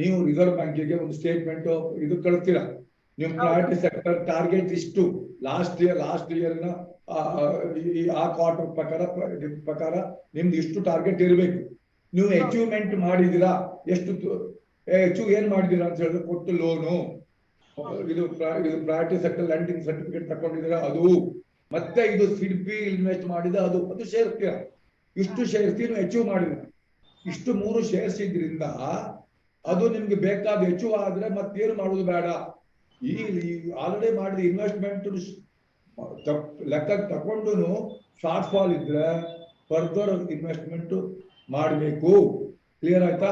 ನೀವು ರಿಸರ್ವ್ ಬ್ಯಾಂಕಿಗೆ ಒಂದು ಸ್ಟೇಟ್ಮೆಂಟ್ ಇದು ಕಳಿಸ್ತೀರಾ, ನೀವು ಪ್ರಯಾರಿಟಿ ಸೆಕ್ಟರ್ ಟಾರ್ಗೆಟ್ ಇಷ್ಟು ಲಾಸ್ಟ್ ಇಯರ್ ನ ಆ ಕ್ವಾರ್ಟರ್ ಪ್ರಕಾರ ನಿಮ್ದು ಇಷ್ಟು ಟಾರ್ಗೆಟ್ ಇರಬೇಕು. ನೀವು ಅಚೀವ್ಮೆಂಟ್ ಮಾಡಿದಿರಾ, ಅಚೀವ್ ಏನ್ ಮಾಡಿದಿರಾ ಅಂತ ಹೇಳಿದ್ರೆ ಕೊಟ್ಟು ಲೋನು, ಇದು ಪ್ರಯಾರಿಟಿ ಸೆಕ್ಟರ್ ಲ್ಯಾಂಡಿಂಗ್ ಸರ್ಟಿಫಿಕೇಟ್ ತಕೊಂಡಿದ್ದೀರಾ ಅದು, ಮತ್ತೆ ಇದು ಸಿಡ್ಬಿ ಇನ್ವೆಸ್ಟ್ ಮಾಡಿದ ಅದು ಸೇರ್ತೀರಾ. ಇಷ್ಟು ಶೇರ್ಸ್ ನೀವು ಅಚೀವ್ ಮಾಡಿದ್ರ, ಇಷ್ಟು 3 ಶೇರ್ಸ್ ಇದ್ರಿಂದ ಅದು ನಿಮ್ಗೆ ಬೇಕಾದ ಅಚೀವ್ ಆದ್ರೆ ಮತ್ತೇನು ಮಾಡೋದು ಬೇಡ. ಈ ಆಲ್ರೆಡಿ ಮಾಡಿದ ಇನ್ವೆಸ್ಟ್ಮೆಂಟ್ ಲೆಕ್ಕ ತಕೊಂಡು ಶಾರ್ಟ್ ಫಾಲ್ ಇದ್ರೆ ಫರ್ದರ್ ಇನ್ವೆಸ್ಟ್ಮೆಂಟ್ ಮಾಡಬೇಕು. ಕ್ಲಿಯರ್ ಆಯ್ತಾ?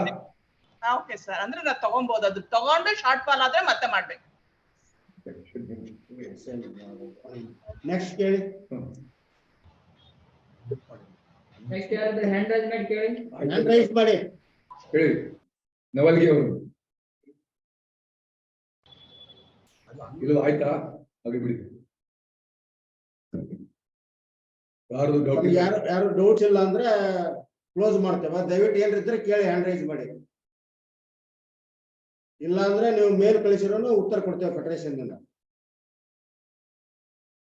ಓಕೆ ಸರ್, ಅಂದ್ರೆ ನಾವು ತಗೊಬಹುದು, ಅದು ತಗೊಂಡು ಶಾರ್ಟ್ ಫಾಲ್ ಆದ್ರೆ ಮತ್ತೆ ಮಾಡ್ಬೇಕು. ನೆಕ್ಸ್ಟ್ ಕೇಳಿ. ನೆಕ್ಸ್ಟ್ ಯಾರಾದ್ರೂ ಹ್ಯಾಂಡ್ ರೈಸ್ ಮಾಡಿ ಕೇಳಿ. ಹ್ಯಾಂಡ್ ರೈಸ್ ಮಾಡಿ ಹೇಳಿ. ನವಲ್ಗಿ ಅವರು ಇದು ಆಯ್ತಾ? ಹಾಗೆ ಬಿಡಿ, ಯಾರು ಡೌಟ್ಸ್ ಇಲ್ಲ ಅಂದ್ರೆ ಕ್ಲೋಸ್ ಮಾಡ್ತೇವೆ. ದಯವಿಟ್ಟು ಏನಿದ್ರೆ ಕೇಳಿ, ಹ್ಯಾಂಡ್ ರೈಸ್ ಮಾಡಿ. ಇಲ್ಲ ಅಂದ್ರೆ ನೀವು ಮೇಲ್ ಕಳಿಸಿರೋನು ಉತ್ತರ ಕೊಡ್ತೇವೆ ಫೆಡರೇಷನ್ ನಿಂದ.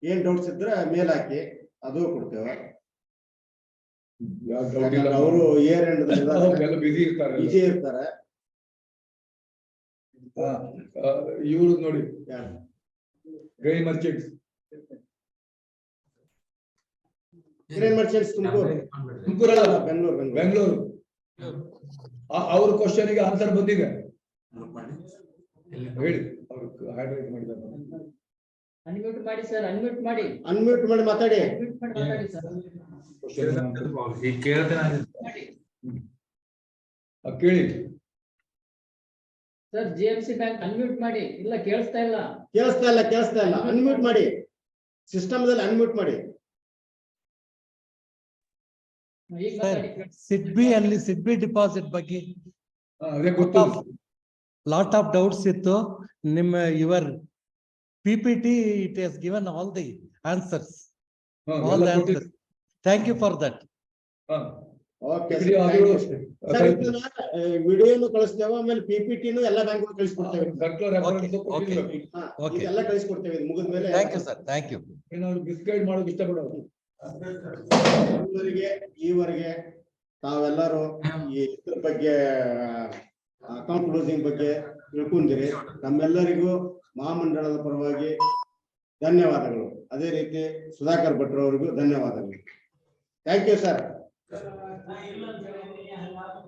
ಏನ್ ಡೌಟ್ಸ್ ಇದ್ರೆ ಮೇಲ್ ಹಾಕಿ, ಅದು ಕೊಡ್ತೇವೆ. ಅವರು ಏರ್ ಎಂಡ್ ಬಿಸಿ ಇರ್ತಾರೆ. ಇವರು ನೋಡಿ, ಗ್ರೈನ್ ಮರ್ಚೆಂಟ್ಸ್ ಗ್ರೈನ್ ಮರ್ಚೆಂಟ್ಸ್ ತುಮಕೂರಲ್ಲ, ಬೆಂಗಳೂರು. ಅವ್ರ ಕ್ವಶನ್ಗೆ ಆನ್ಸರ್ ಬಂದಿದೆ ಹೇಳಿ. ಅವ್ರು ಹೈಡ್ರೈಟ್ ಮಾಡಿದ್ದಾರೆ. ಅನ್ಮ್ಯೂಟ್ ಮಾಡಿ ಸರ್, ಅನ್ಮ್ಯೂಟ್ ಮಾಡಿ. ಅನ್ಮ್ಯೂಟ್ ಮಾಡಿ ಮಾತಾಡಿ. Unmute ಮಾಡಿ ಮಾತಾಡಿ ಸರ್. ಈಗ ಕೇಳ್ದೆ ನಾನು. ಮಾಡಿ. ಕೇಳಿ ಸರ್ GMC ಬ್ಯಾಂಕ್ ಅನ್ಮ್ಯೂಟ್ ಮಾಡಿ. ಇಲ್ಲ ಕೇಳಿಸ್ತಾ ಇಲ್ಲ. ಕೇಳಿಸ್ತಾ ಇಲ್ಲ ಅನ್ಮ್ಯೂಟ್ ಮಾಡಿ. ಸಿಸ್ಟಮ್ ದಲ್ಲಿ ಅನ್ಮ್ಯೂಟ್ ಮಾಡಿ. ಈಗ ಮಾತಾಡಿ. ಸಿಡ್ಬಿ ಡಿಪಾಸಿಟ್ ಬಗ್ಗೆ ಅದೇ ಗೊತ್ತು. ಲಾಟ್ ಆಫ್ ಡೌಟ್ಸ್ ಇತ್ತು. ನಿಮ್ಮ your PPT it has given all the answers. All the answers. Thank you for that. Okay ಬಿಡಿ, ಅದು ವಿಡಿಯೋನು ಕಳಿಸ್ತೇವೆ, ಆಮೇಲೆ PPT ಎಲ್ಲ ಬ್ಯಾಂಕ್ ಕಳಿಸ್ಕೊಡ್ತೇವೆ. ಸರ್ಕ್ಯುಲರ್ ರೆಫರೆನ್ಸ್ ಕೊಟ್ಟಿದ್ದೀವಿ. Okay. ಎಲ್ಲ ಕಳಿಸ್ಕೊಡ್ತೇವೆ ಇದು ಮುಗಿದ ಮೇಲೆ. Thank you sir. Thank you. ಏನಾದ್ರು ಮಿಸ್ಗೈಡ್ ಮಾಡೋದು ಇಷ್ಟಪಡೋದು. ಈವರೆಗೆ ತಾವೆಲ್ಲರೂ ಈ ಇದ್ರ ಬಗ್ಗೆ ಅಕೌಂಟ್ ಕ್ಲೋಸಿಂಗ್ ಬಗ್ಗೆ ತಿಳ್ಕೊಂಡಿರಿ. ನಮ್ಮೆಲ್ಲರಿಗೂ ಮಹಾಮಂಡಳದ ಪರವಾಗಿ ಧನ್ಯವಾದಗಳು. ಅದೇ ರೀತಿ ಸುಧಾಕರ್ ಭಟ್ರವರಿಗೂ ಧನ್ಯವಾದಗಳು. Thank you sir.